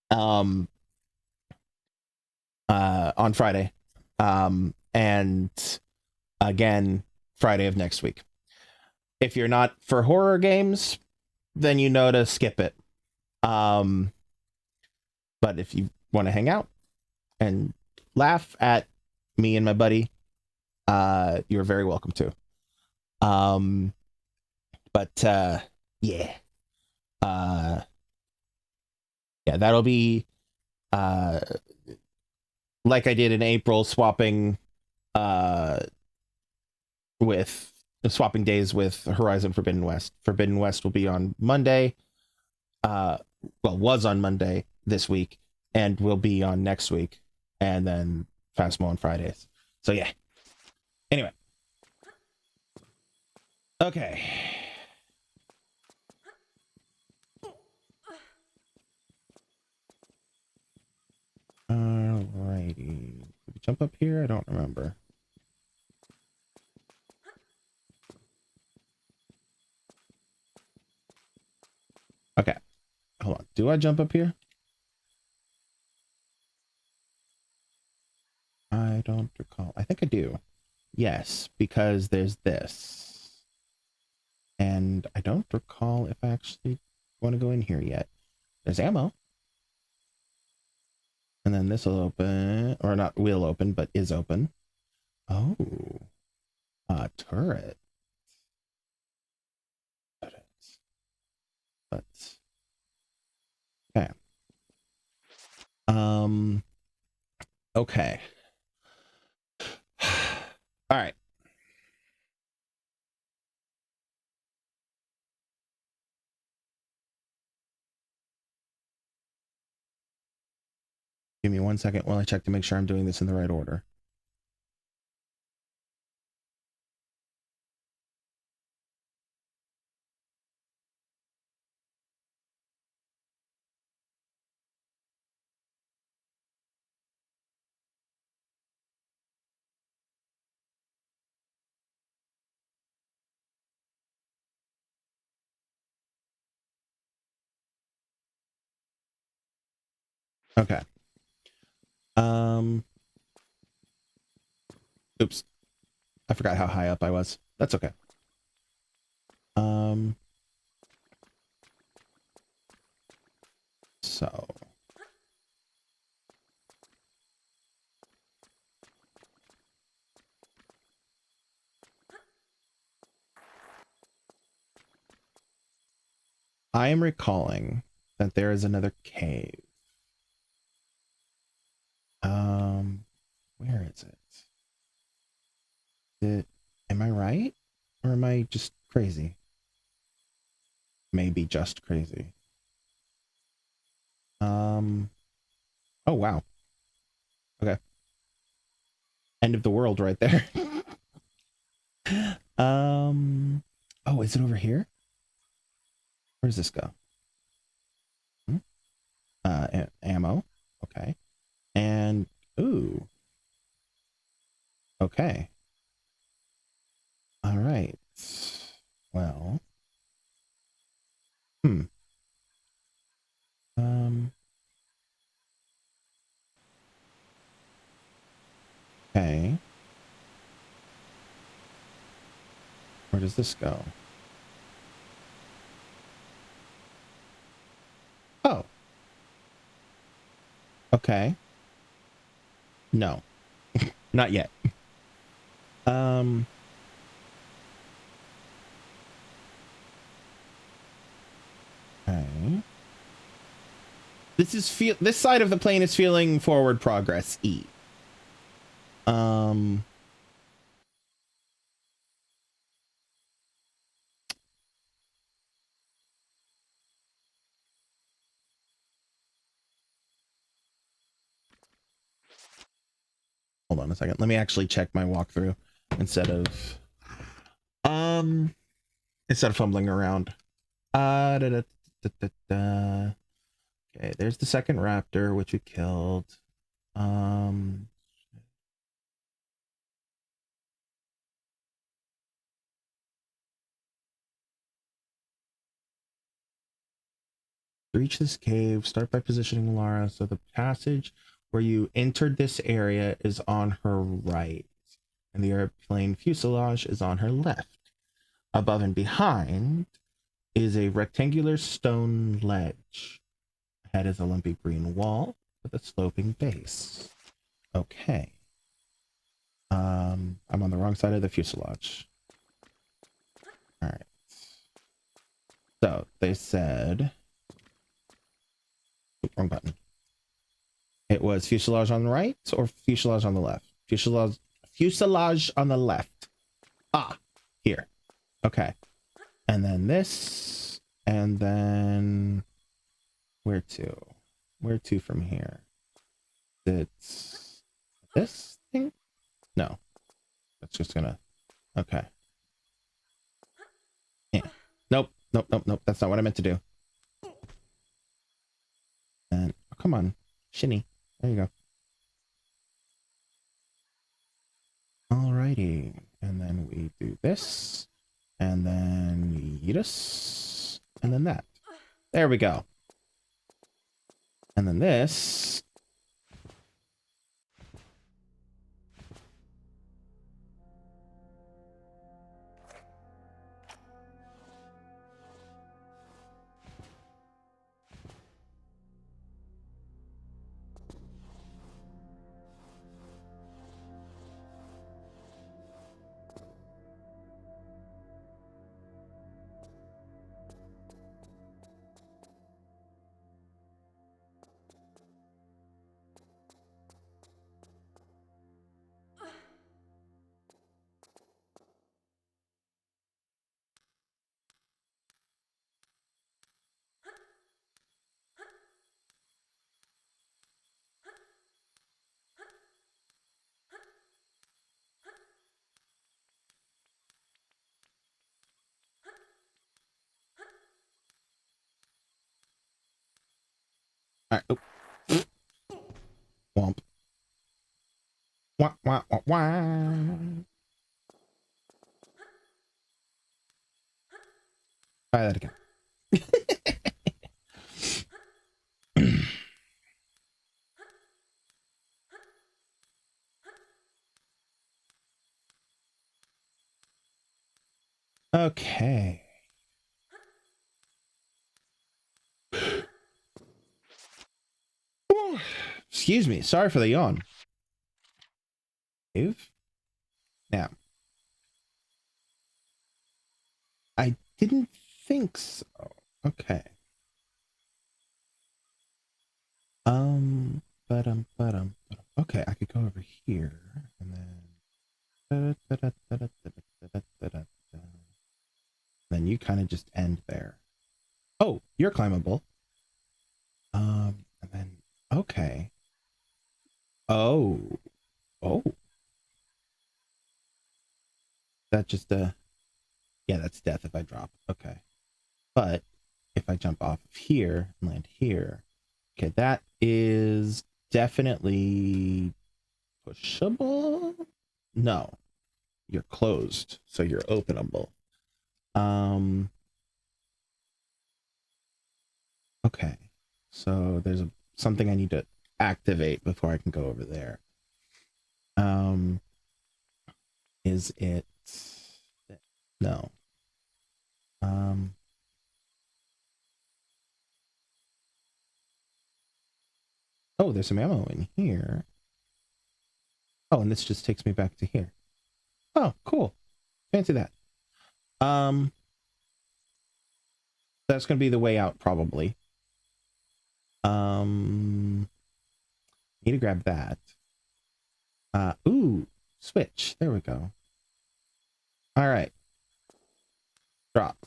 on Friday. And again, Friday of next week. If you're not for horror games, then you know to skip it. But if you want to hang out and laugh at me and my buddy, you're very welcome to. Yeah. Yeah, that'll be like I did in April, swapping days with Horizon Forbidden West. Forbidden West will be on Monday. Was on Monday this week and will be on next week, and then Phasmo on Fridays. So yeah. Anyway. Okay. Alrighty. Did we jump up here? I don't remember. Okay. Hold on. Do I jump up here? I don't recall. I think I do. Yes, because there's this. And I don't recall if I actually want to go in here yet. There's ammo. And then this will open, or not will open, but is open. Oh. A turret. But okay. Okay. All right. Give me 1 second while I check to make sure I'm doing this in the right order. Okay. Oops. I forgot how high up I was. That's okay. So. I am recalling that there is another cave. Where is it? Am I right? Or am I just crazy? Maybe just crazy. Oh wow. Okay. End of the world right there. Oh, is it over here? Where does this go? Ammo. Okay. And ooh. Okay. All right. Well. Okay. Where does this go? Oh. Okay. No. Not yet. Okay. This side of the plane is feeling forward progress E. Hold on a second. Let me actually check my walkthrough instead of fumbling around. Da, da, da, da, da. Okay, there's the second raptor, which we killed. To reach this cave, start by positioning Lara so the passage where you entered this area is on her right, and the airplane fuselage is on her left. Above and behind is a rectangular stone ledge. Ahead is a lumpy green wall with a sloping base. Okay. I'm on the wrong side of the fuselage. All right. So they said, wrong button. It was fuselage on the right or fuselage on the left? Fuselage on the left. Ah, here. Okay. And then this, and then where to? Where to from here? It's this thing? No. That's just gonna, okay. Yeah. Nope, nope, nope, nope. That's not what I meant to do. And oh, come on, shinny. There you go. Alrighty. And then we do this. And then this. And then that. There we go. And then this. All right. Oh. Womp. Wah, wah, wah, wah. Try that again. Okay. Excuse me. Sorry for the yawn. Save. Now. I didn't think so. Okay. Okay, I could go over here and then you kind of just end there. Oh, you're climbable. And then okay. Oh. That just yeah, that's death if I drop. Okay. But if I jump off of here and land here, okay, that is definitely pushable. No, you're closed, so you're openable. Okay, so there's something I need to activate before I can go over there. Is it no? Oh, there's some ammo in here. Oh, and this just takes me back to here. Oh, cool. Fancy that. That's gonna be the way out, probably. Need to grab that. Ooh, switch. There we go. All right. Drop.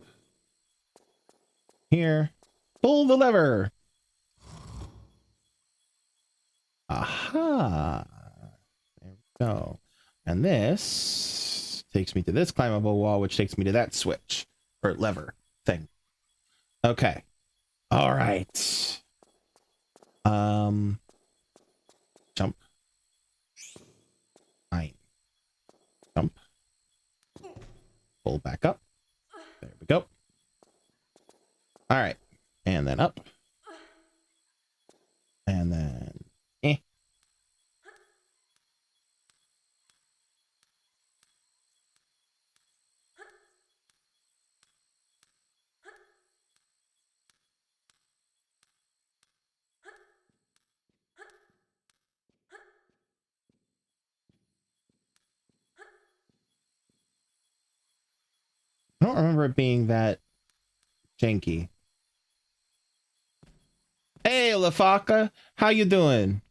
Here. Pull the lever. Aha. There we go. And this takes me to this climbable wall, which takes me to that switch or lever thing. Okay. All right. Jump. Fine. Jump. Pull back up. There we go. All right. And then up. And then I don't remember it being that janky. Hey, Lafaka, how you doing?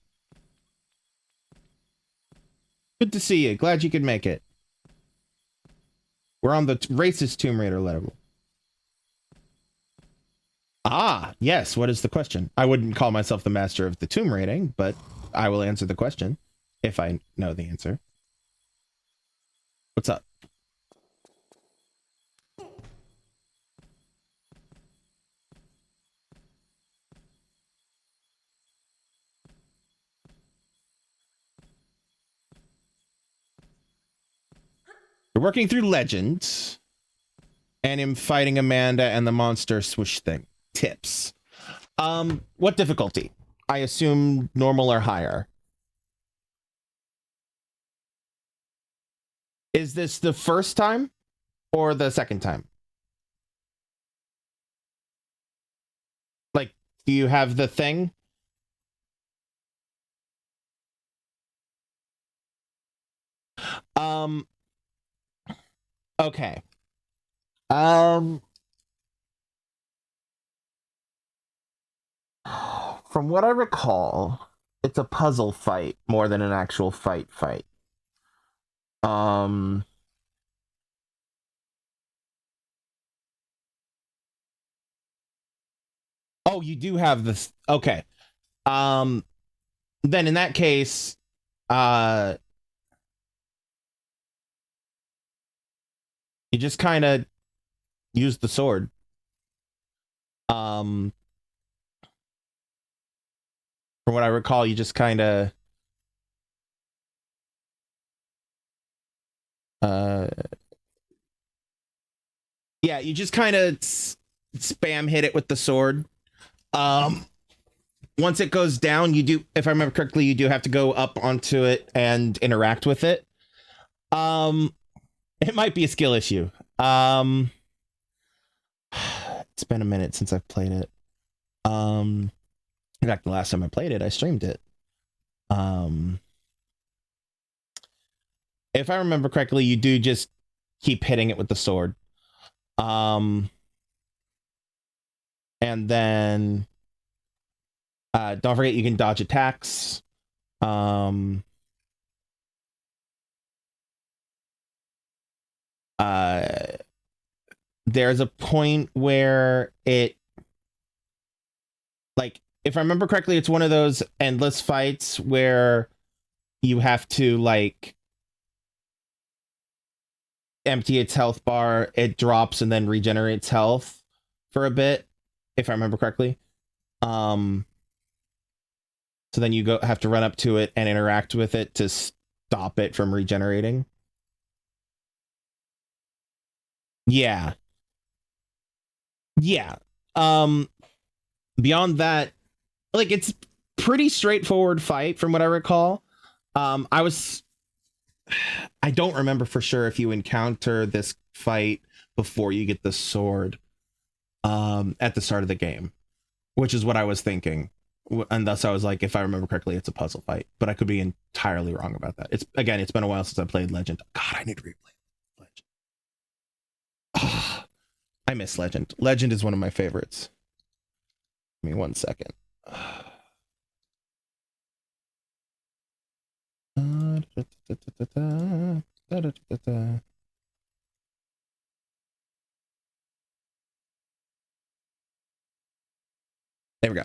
Good to see you. Glad you could make it. We're on the racist Tomb Raider level. Ah, yes. What is the question? I wouldn't call myself the master of the tomb raiding, but I will answer the question if I know the answer. What's up? We're working through Legends, and him fighting Amanda and the monster swoosh thing. Tips. What difficulty? I assume normal or higher. Is this the first time or the second time? Like, do you have the thing? Okay. From what I recall, it's a puzzle fight more than an actual fight. Oh, you do have this. Okay. Then in that case, you just kind of use the sword. From what I recall, you just kind of yeah, you just kind of spam hit it with the sword. Once it goes down, you do, if I remember correctly, you do have to go up onto it and interact with it. It might be a skill issue. It's been a minute since I've played it. In fact, the last time I played it, I streamed it. If I remember correctly, you do just keep hitting it with the sword. And then don't forget you can dodge attacks. There's a point where it, like, if I remember correctly, it's one of those endless fights where you have to, like, empty its health bar, it drops and then regenerates health for a bit, if I remember correctly. So then you have to run up to it and interact with it to stop it from regenerating. Yeah. Yeah. Beyond that, like, it's pretty straightforward fight from what I recall. I don't remember for sure if you encounter this fight before you get the sword at the start of the game, which is what I was thinking. And thus I was like, if I remember correctly, it's a puzzle fight, but I could be entirely wrong about that. It's been a while since I played Legend. God, I need to replay Legend. Oh, I miss Legend. Legend is one of my favorites. Give me 1 second. There we go.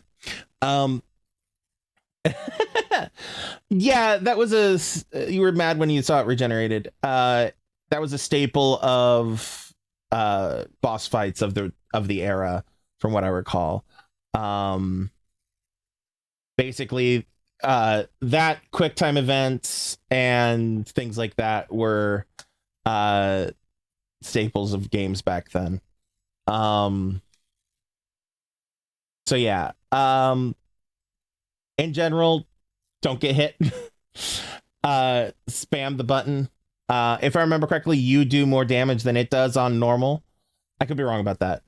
Yeah, that was you were mad when you saw it regenerated. That was a staple of boss fights of the era, from what I recall. Basically, that quick time events and things like that were staples of games back then. So yeah, in general, don't get hit. Spam the button. If I remember correctly, you do more damage than it does on normal. I could be wrong about that.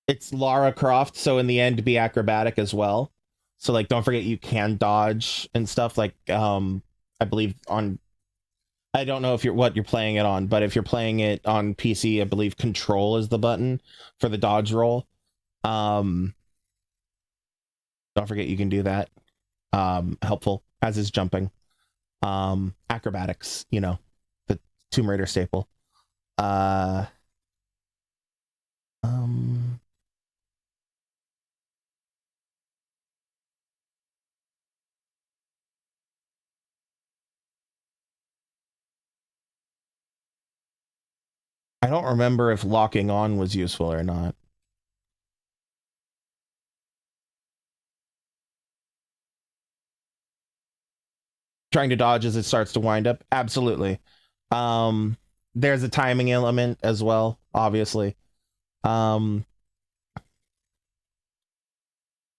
It's Lara Croft, so in the end, be acrobatic as well. So, like, don't forget you can dodge and stuff. Like, I believe on, I don't know if what you're playing it on, but if you're playing it on PC, I believe Control is the button for the dodge roll. Don't forget you can do that. Helpful, as is jumping. Acrobatics, the Tomb Raider staple. I don't remember if locking on was useful or not. Trying to dodge as it starts to wind up? Absolutely. There's a timing element as well, obviously. I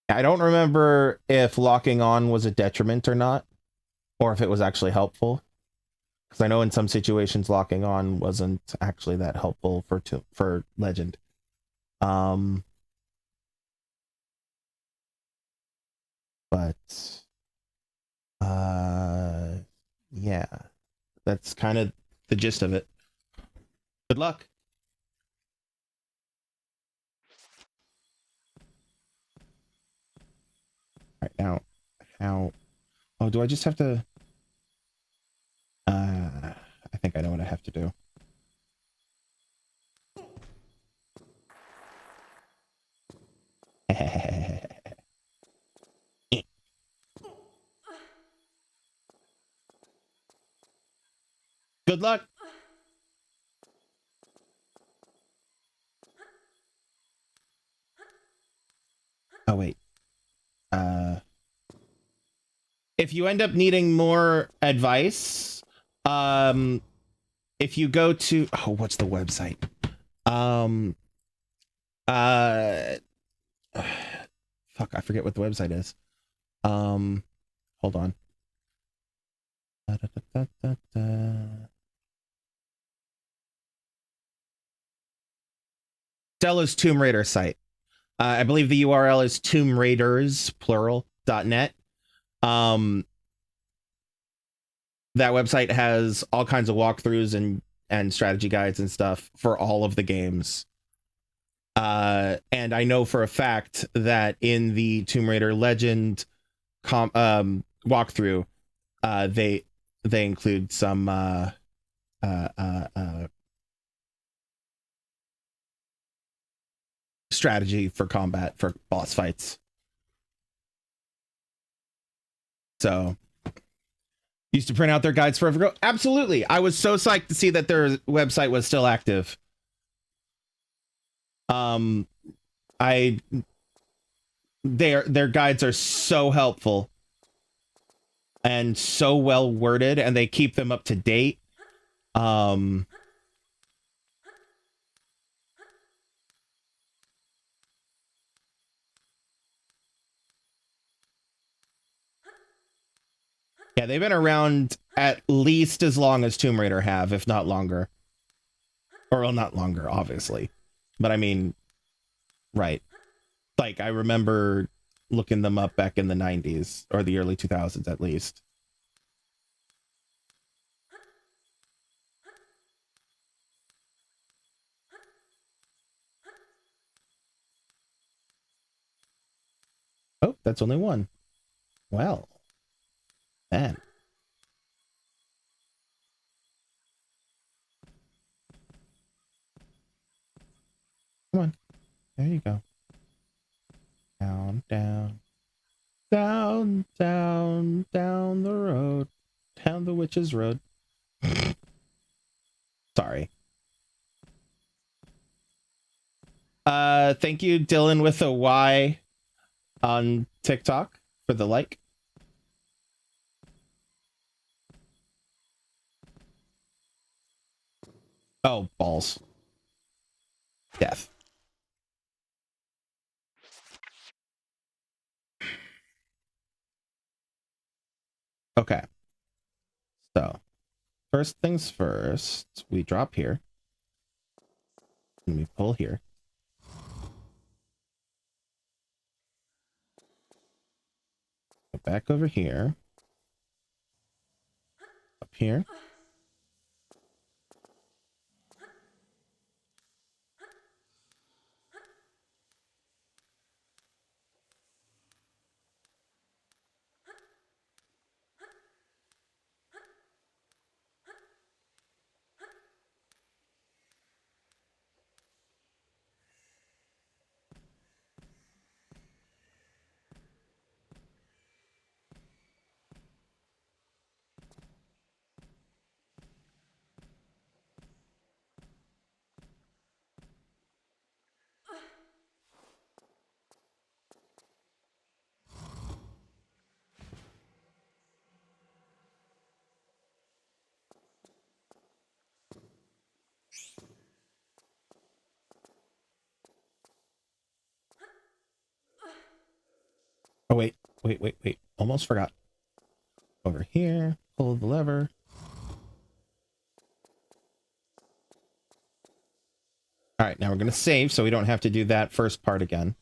don't remember if locking on was a detriment or not, or if it was actually helpful. Because I know in some situations locking on wasn't actually that helpful for Legend. But yeah, that's kind of the gist of it. Good luck. All right, now, how? Oh, do I just have to? I think I know what I have to do. Good luck. Oh, wait. If you end up needing more advice, if you go to, oh, what's the website? Uh, fuck, I forget what the website is. Hold on. Stella's Tomb Raider site. I believe the URL is Tomb Raiders, plural, .net. That website has all kinds of walkthroughs and strategy guides and stuff for all of the games. And I know for a fact that in the Tomb Raider Legend walkthrough, they include some strategy for combat for boss fights. So used to print out their guides forever ago. Absolutely. I was so psyched to see that their website was still active. Their guides are so helpful and so well worded, and they keep them up to date. Yeah, they've been around at least as long as Tomb Raider have, if not longer. Or, well, not longer, obviously. But I mean, right. Like, I remember looking them up back in the 90s, or the early 2000s at least. Oh, that's only one. Well, man. Come on. There you go. Down, down. Down, down, down the road. Down the witch's road. Sorry. Thank you, Dylan with a Y on TikTok for the like. Oh, balls. Death. Okay. So, first things first, we drop here. And we pull here. Go back over here. Up here. Oh, wait. Almost forgot. Over here. Pull the lever. All right, now we're going to save so we don't have to do that first part again.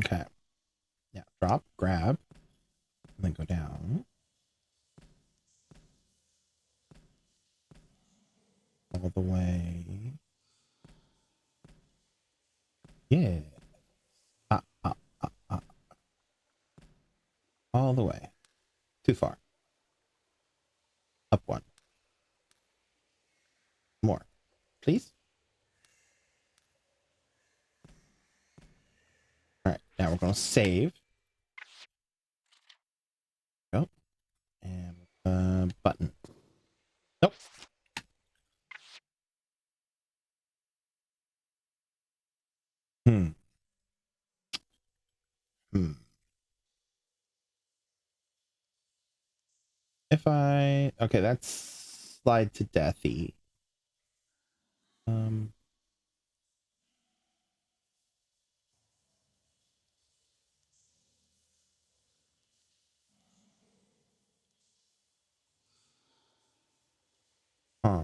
Okay. Yeah, drop, grab, and then go down. All the way. Yeah. Uh, uh, uh. All the way. Too far. Up one. More. Please? Alright, now we're gonna save. Go. And button. Nope. Hmm. If I... Okay, that's slide to deathy. Huh.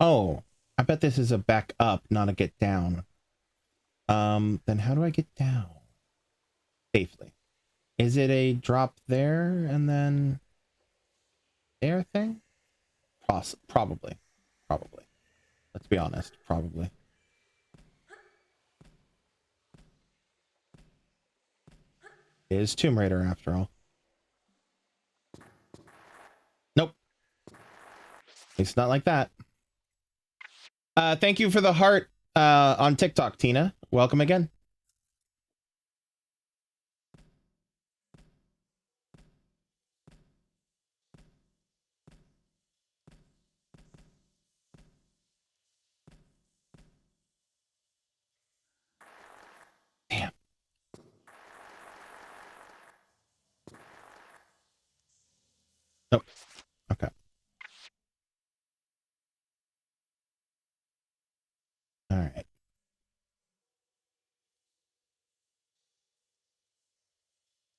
Oh, I bet this is a back up, not a get down. Then how do I get down? Safely. Is it a drop there and then there thing? Probably. Probably. Let's be honest. Probably. It is Tomb Raider after all. Nope. It's not like that. Thank you for the heart on TikTok, Tina. Welcome again. Damn. Nope. Okay. All right.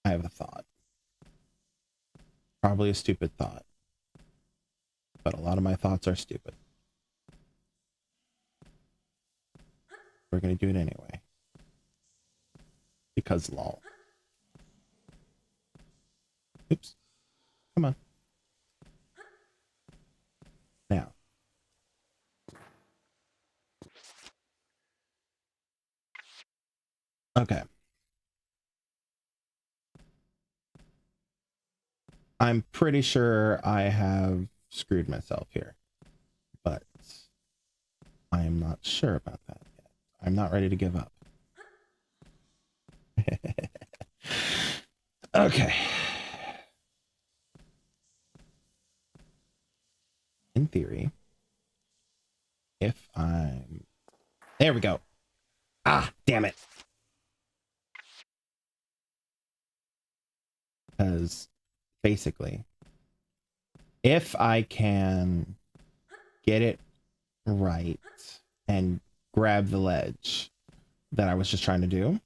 I have a thought. Probably a stupid thought. But a lot of my thoughts are stupid. We're going to do it anyway. Because lol. Oops. Come on. Now. Okay. I'm pretty sure I have screwed myself here. But I am not sure about that yet. I'm not ready to give up. Okay. In theory, if I'm... There we go. Ah, damn it. Because basically, if I can get it right and grab the ledge that I was just trying to do,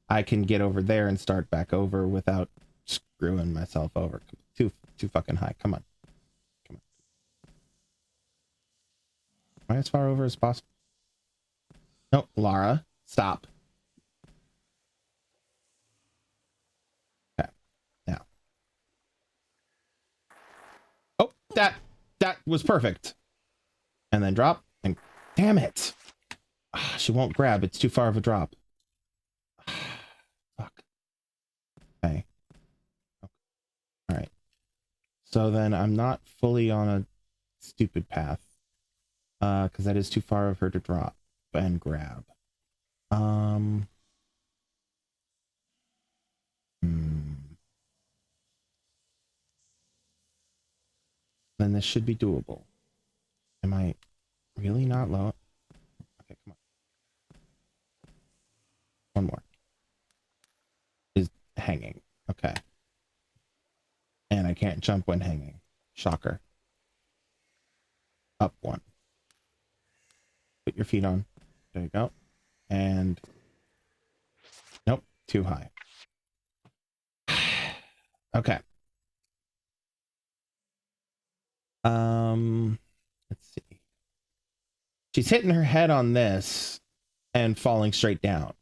I can get over there and start back over without screwing myself over. Too fucking high. Come on. Come on. Am I as far over as possible? No, Lara, stop. Okay. Now. Oh, that was perfect. And then drop and damn it. She won't grab. It's too far of a drop. Fuck. Okay. All right. So then I'm not fully on a stupid path. Because that is too far of her to drop and grab. Then this should be doable. Am I really not low? Okay, come on. One more. Is hanging. Okay. And I can't jump when hanging. Shocker. Up one. Put your feet on. There you go. And nope, too high. Okay. Let's see. She's hitting her head on this and falling straight down.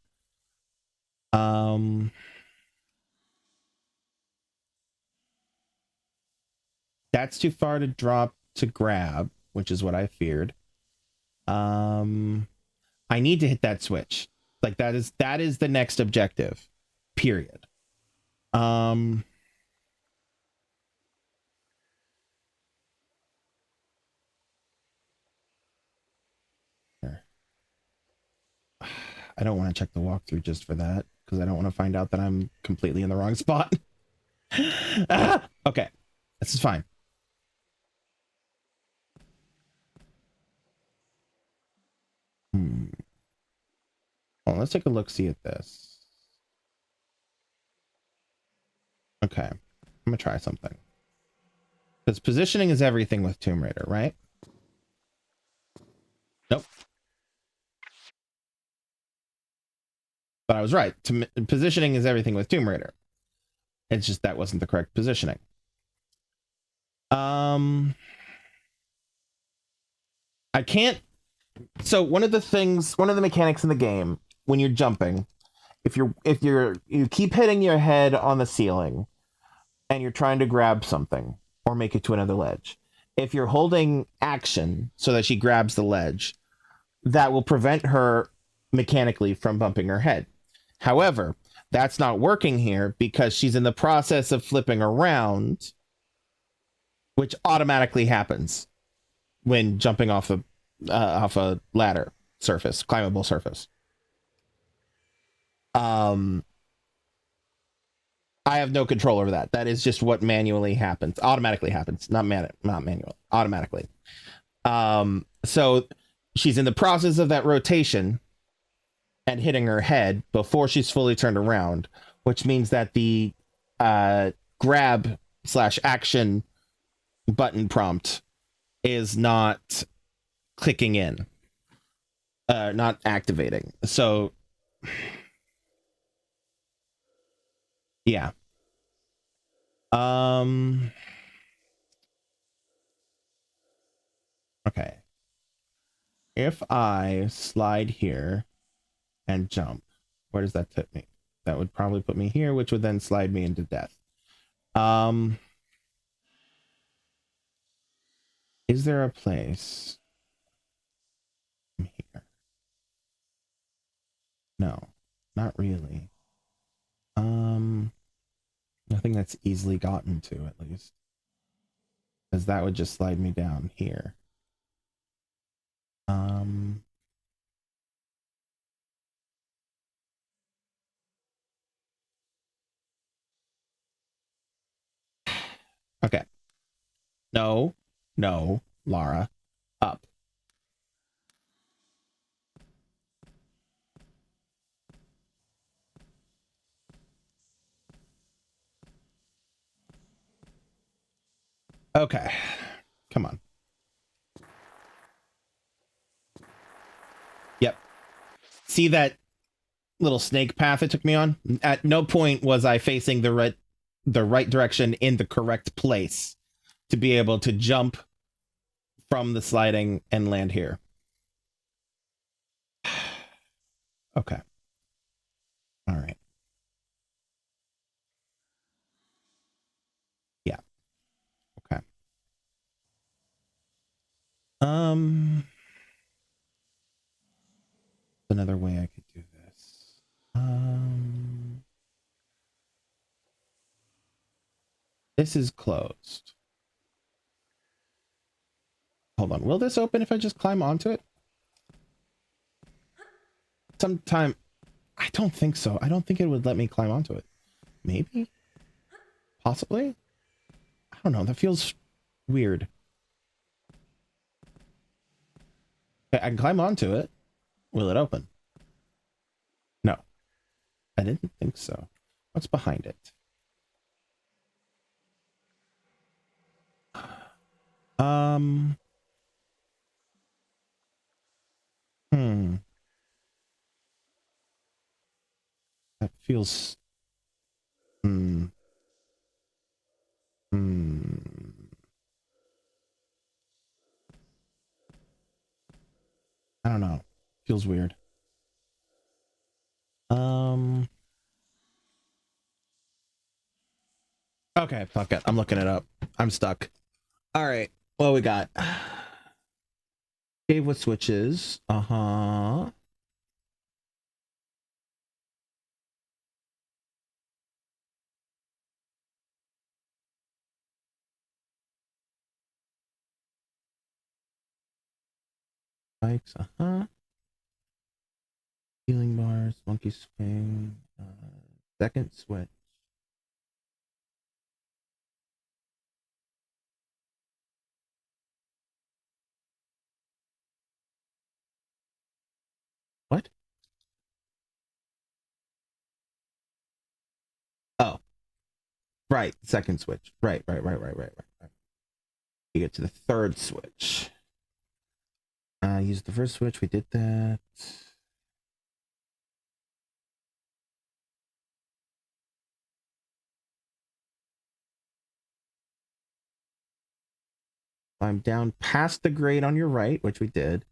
That's too far to drop to grab, which is what I feared. I need to hit that switch. Like that is the next objective. Period. I don't want to check the walkthrough just for that because I don't want to find out that I'm completely in the wrong spot. Okay, this is fine. Well, let's take a look, see at this. Okay, I'm gonna try something. Because positioning is everything with Tomb Raider, right? Nope. But I was right. Positioning is everything with Tomb Raider. It's just that wasn't the correct positioning. I can't. So one of the mechanics in the game when you're jumping, if you keep hitting your head on the ceiling and you're trying to grab something or make it to another ledge, if you're holding action so that she grabs the ledge, that will prevent her mechanically from bumping her head. However, that's not working here because she's in the process of flipping around, which automatically happens when jumping off a ladder surface, climbable surface. I have no control over that. That is just what manually happens, automatically happens, not manual, automatically. So she's in the process of that rotation and hitting her head before she's fully turned around, which means that the grab / action button prompt is not clicking in, not activating. So yeah. Okay. If I slide here and jump, where does that tip me? That would probably put me here, which would then slide me into death. Is there a place here? No, not really. Nothing that's easily gotten to, at least. Because that would just slide me down here. Okay. No, Lara. Up. Okay. Come on. Yep. See that little snake path it took me on? At no point was I facing the right direction in the correct place to be able to jump from the sliding and land here. Okay. All right. Yeah. Okay. Another way I could do this. This is closed. Hold on. Will this open if I just climb onto it? Sometime. I don't think so. I don't think it would let me climb onto it. Maybe? Possibly? I don't know. That feels weird. Okay, I can climb onto it. Will it open? No. I didn't think so. What's behind it? That feels... I don't know. Feels weird. Okay, fuck it. I'm looking it up. I'm stuck. All right. What we got? Cave with switches. spikes. Healing bars, monkey swing, second switch. What? Oh, right. Second switch. Right. You get to the third switch. Use the first switch. We did that. Climb down past the grate on your right, which we did.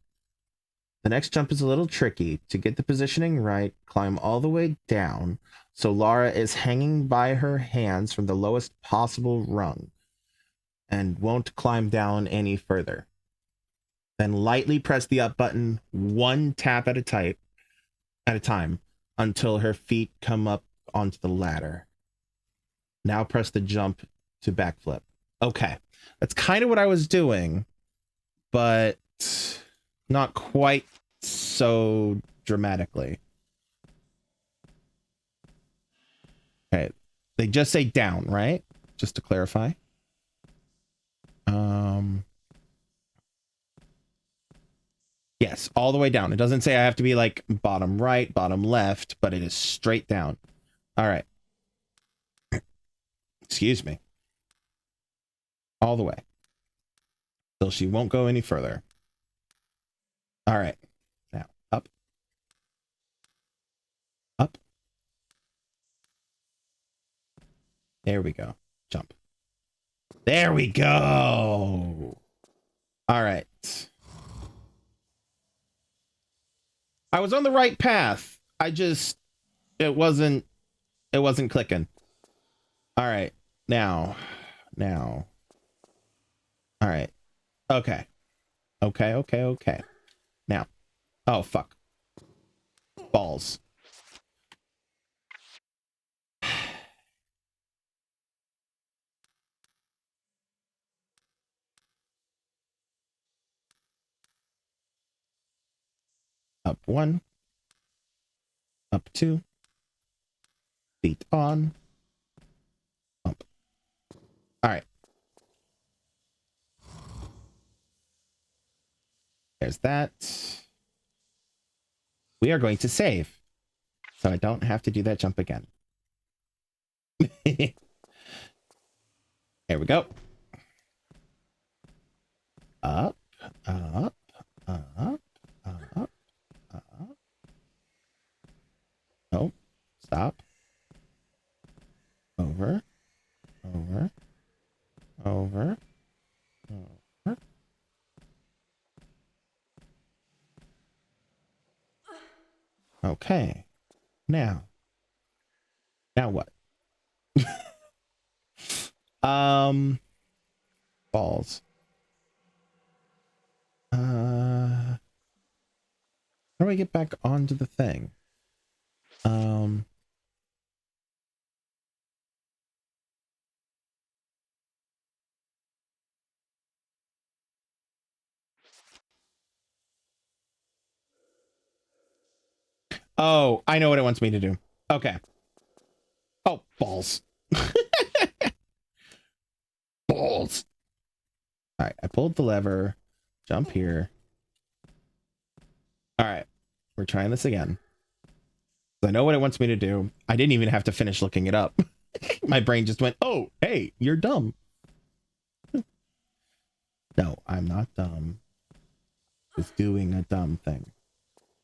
The next jump is a little tricky. To get the positioning right, climb all the way down so Lara is hanging by her hands from the lowest possible rung and won't climb down any further. Then lightly press the up button one tap at a time until her feet come up onto the ladder. Now press the jump to backflip. Okay, that's kind of what I was doing, but not quite so dramatically. Okay, they just say down, right? Just to clarify. Yes, all the way down. It doesn't say I have to be like bottom right, bottom left, but it is straight down. All right. Excuse me. All the way. Till she won't go any further. All right. Now, up. Up. There we go. Jump. There we go. All right. I was on the right path. It wasn't clicking. All right. Now. All right. Okay. Now. Oh, fuck. Balls. Up one. Up two. Feet on. Up. All right. There's that. We are going to save, so I don't have to do that jump again. Here we go. Up, up, up, up, up. Oh, stop. Over, over, over, over. Okay. Now what? Balls. How do I get back onto the thing? Oh, I know what it wants me to do. Okay. Oh, balls. Balls. All right, I pulled the lever. Jump here. All right, we're trying this again. I know what it wants me to do. I didn't even have to finish looking it up. My brain just went, oh, hey, you're dumb. No, I'm not dumb. It's doing a dumb thing.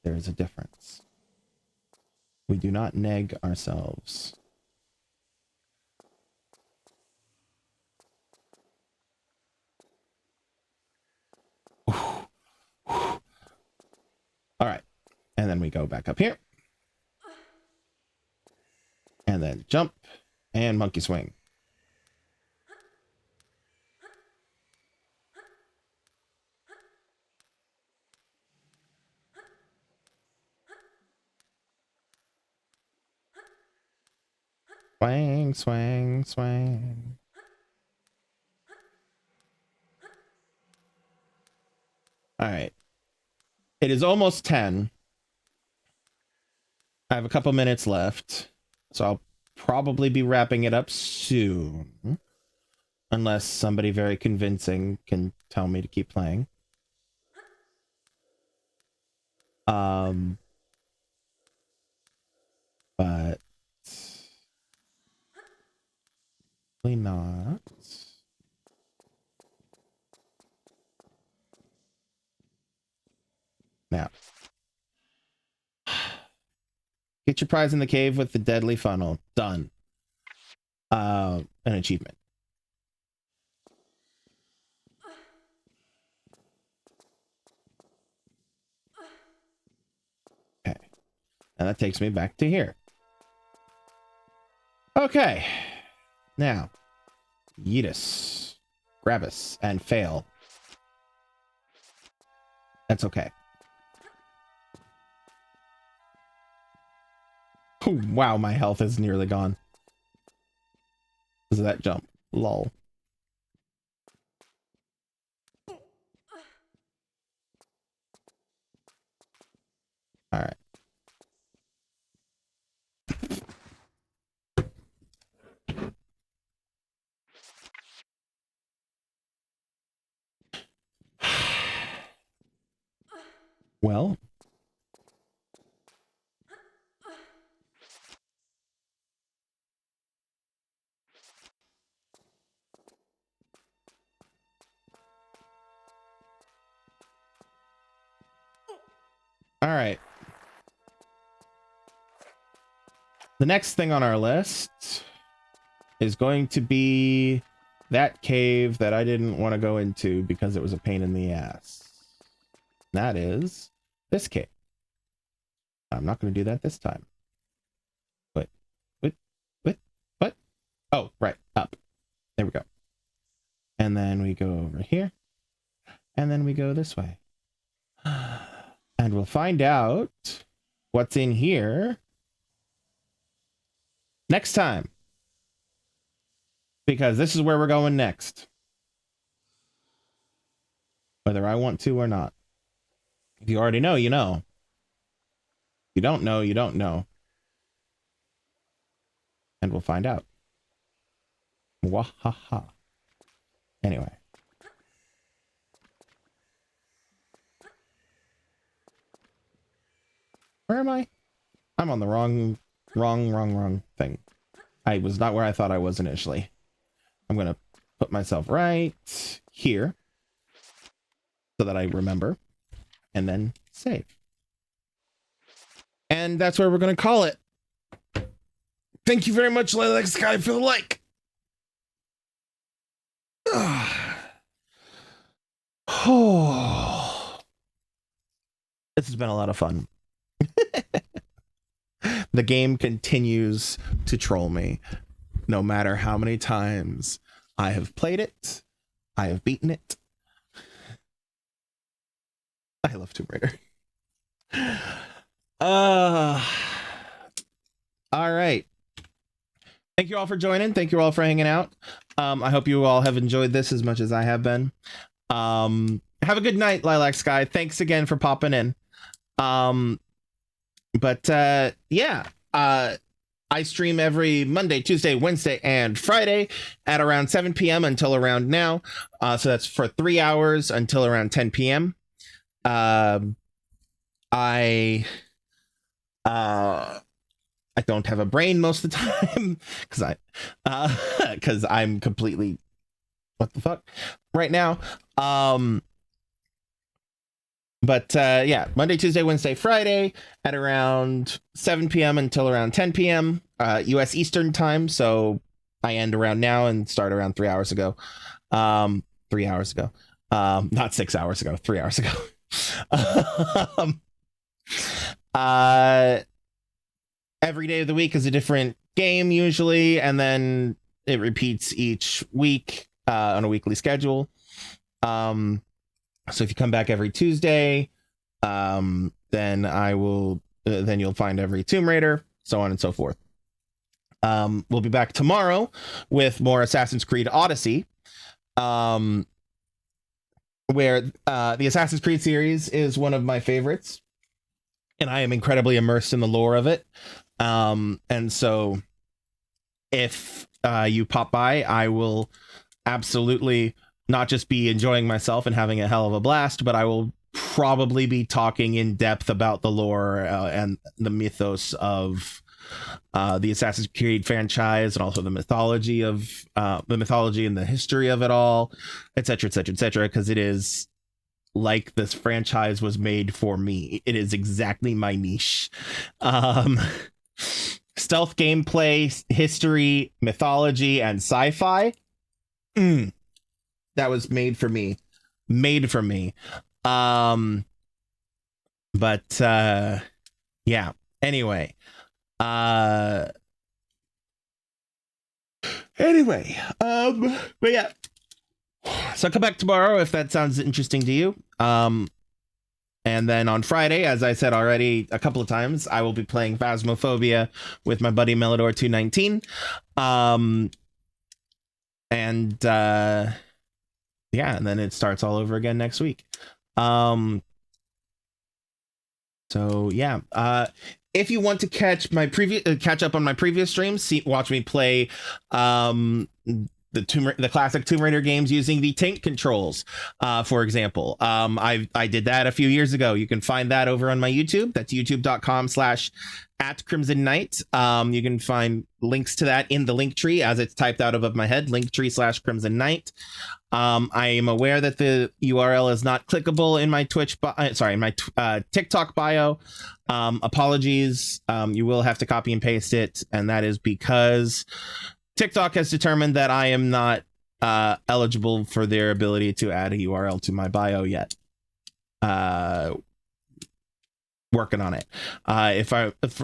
There is a difference. We do not neg ourselves. All right. And then we go back up here. And then jump and monkey swing. Swing, swing, swing. All right. It is almost 10. I have a couple minutes left, so I'll probably be wrapping it up soon. Unless somebody very convincing can tell me to keep playing. But probably not. Now, get your prize in the cave with the deadly funnel. Done. An achievement. Okay. And that takes me back to here. Okay. Now, Yeetus, Gravis, and fail. That's okay. Oh, wow, my health is nearly gone. Because of that jump. Lol. Alright. Well. All right. The next thing on our list is going to be that cave that I didn't want to go into because it was a pain in the ass. That is this cave. I'm not going to do that this time. What? What? Oh, right. Up. There we go. And then we go over here. And then we go this way. And we'll find out what's in here next time. Because this is where we're going next. Whether I want to or not. If you already know, you know. If you don't know, you don't know. And we'll find out. Wahaha. Anyway. Where am I? I'm on the wrong thing. I was not where I thought I was initially. I'm going to put myself right here so that I remember and then save. And that's where we're going to call it. Thank you very much, Lilac Sky, for the like. Oh, this has been a lot of fun. The game continues to troll me. No matter how many times I have played it, I have beaten it. I love Tomb Raider. All right. Thank you all for joining. Thank you all for hanging out. I hope you all have enjoyed this as much as I have been. Have a good night, Lilac Sky. Thanks again for popping in. Yeah, I stream every Monday, Tuesday, Wednesday, and Friday at around 7 p.m. until around now. So that's for 3 hours until around 10 p.m. I don't have a brain most of the time because I'm completely what the fuck right now. Yeah, Monday, Tuesday, Wednesday, Friday at around 7 p.m. until around 10 p.m. US Eastern time. So I end around now and start around 3 hours ago. 3 hours ago. Not 6 hours ago, 3 hours ago. Every day of the week is a different game usually, and then it repeats each week on a weekly schedule. So if you come back every Tuesday, then I will, then you'll find every Tomb Raider, so on and so forth. We'll be back tomorrow with more Assassin's Creed Odyssey. where the Assassin's Creed series is one of my favorites, and I am incredibly immersed in the lore of it. And so if you pop by, I will absolutely not just be enjoying myself and having a hell of a blast, but I will probably be talking in depth about the lore and the mythos of the Assassin's Creed franchise, and also the mythology and the history of it all, etc., etc., etc., because it is like this franchise was made for me. It is exactly my niche. Stealth gameplay, history, mythology, and sci-fi. That was made for me. But yeah. Anyway. But yeah. So I'll come back tomorrow if that sounds interesting to you. And then on Friday, as I said already a couple of times, I will be playing Phasmophobia with my buddy Melodor 219. Yeah, and then it starts all over again next week. So yeah, if you want to catch up on my previous streams, watch me play the classic Tomb Raider games using the tank controls, for example. I did that a few years ago. You can find that over on my YouTube. That's youtube.com/@CrimsonKnight. You can find links to that in the link tree as it's typed out above my head, linktree/CrimsonKnight. I am aware that the URL is not clickable in my TikTok bio. Apologies. You will have to copy and paste it, and that is because TikTok has determined that I am not eligible for their ability to add a URL to my bio yet. Working on it. If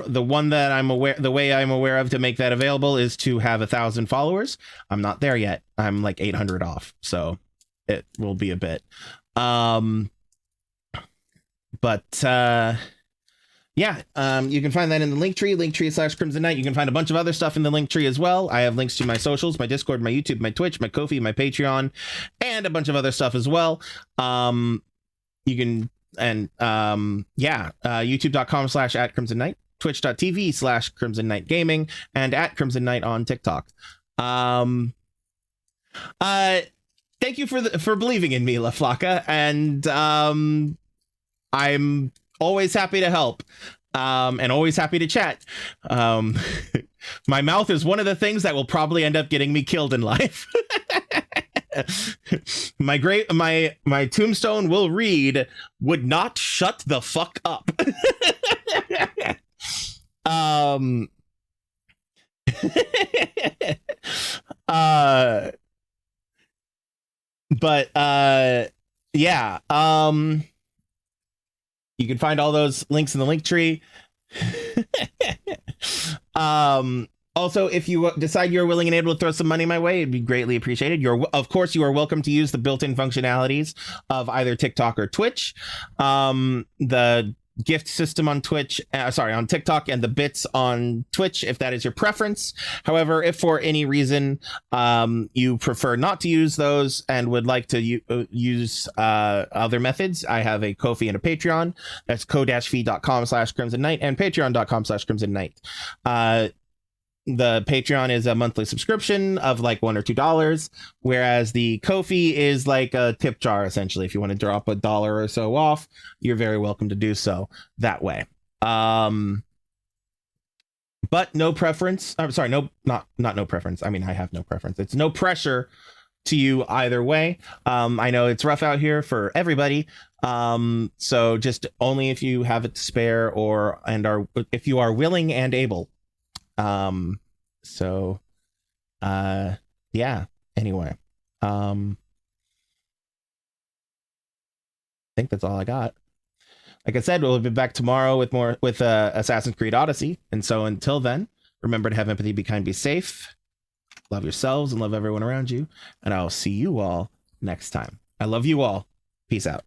the one that the way I'm aware of to make that available is to have 1,000 followers. I'm not there yet. I'm like 800 off, so it will be a bit. Yeah, you can find that in the linktree/CrimsonKnight. You can find a bunch of other stuff in the link tree as well. I have links to my socials, my Discord, my YouTube, my Twitch, my Ko-fi, my Patreon, and a bunch of other stuff as well. You can, youtube.com/@CrimsonKnight, twitch.tv/CrimsonKnightGaming, and @CrimsonKnight on TikTok. Thank you for believing in me, La Flaca, and I'm always happy to help, and always happy to chat. My mouth is one of the things that will probably end up getting me killed in life. My tombstone will read, "Would not shut the fuck up." Yeah. You can find all those links in the link tree. Also, if you decide you're willing and able to throw some money my way, it'd be greatly appreciated. Of course, you are welcome to use the built-in functionalities of either TikTok or Twitch. The gift system on on TikTok, and the bits on Twitch, if that is your preference. However, if for any reason you prefer not to use those and would like to use other methods, I have a Ko-fi and a Patreon. That's ko-fi.com/CrimsonKnight and patreon.com/CrimsonKnight. The Patreon is a monthly subscription of like $1 or $2, whereas the Ko-fi is like a tip jar, essentially. If you want to drop $1 or so off, you're very welcome to do so that way. But no preference. I'm sorry, not no preference. I mean, I have no preference. It's no pressure to you either way. I know it's rough out here for everybody. So just only if you have it to spare, if you are willing and able. Yeah, anyway, I think that's all I got. Like I said, we'll be back tomorrow with Assassin's Creed Odyssey. And so until then, remember to have empathy, be kind, be safe, love yourselves, and love everyone around you. And I'll see you all next time. I love you all. Peace out.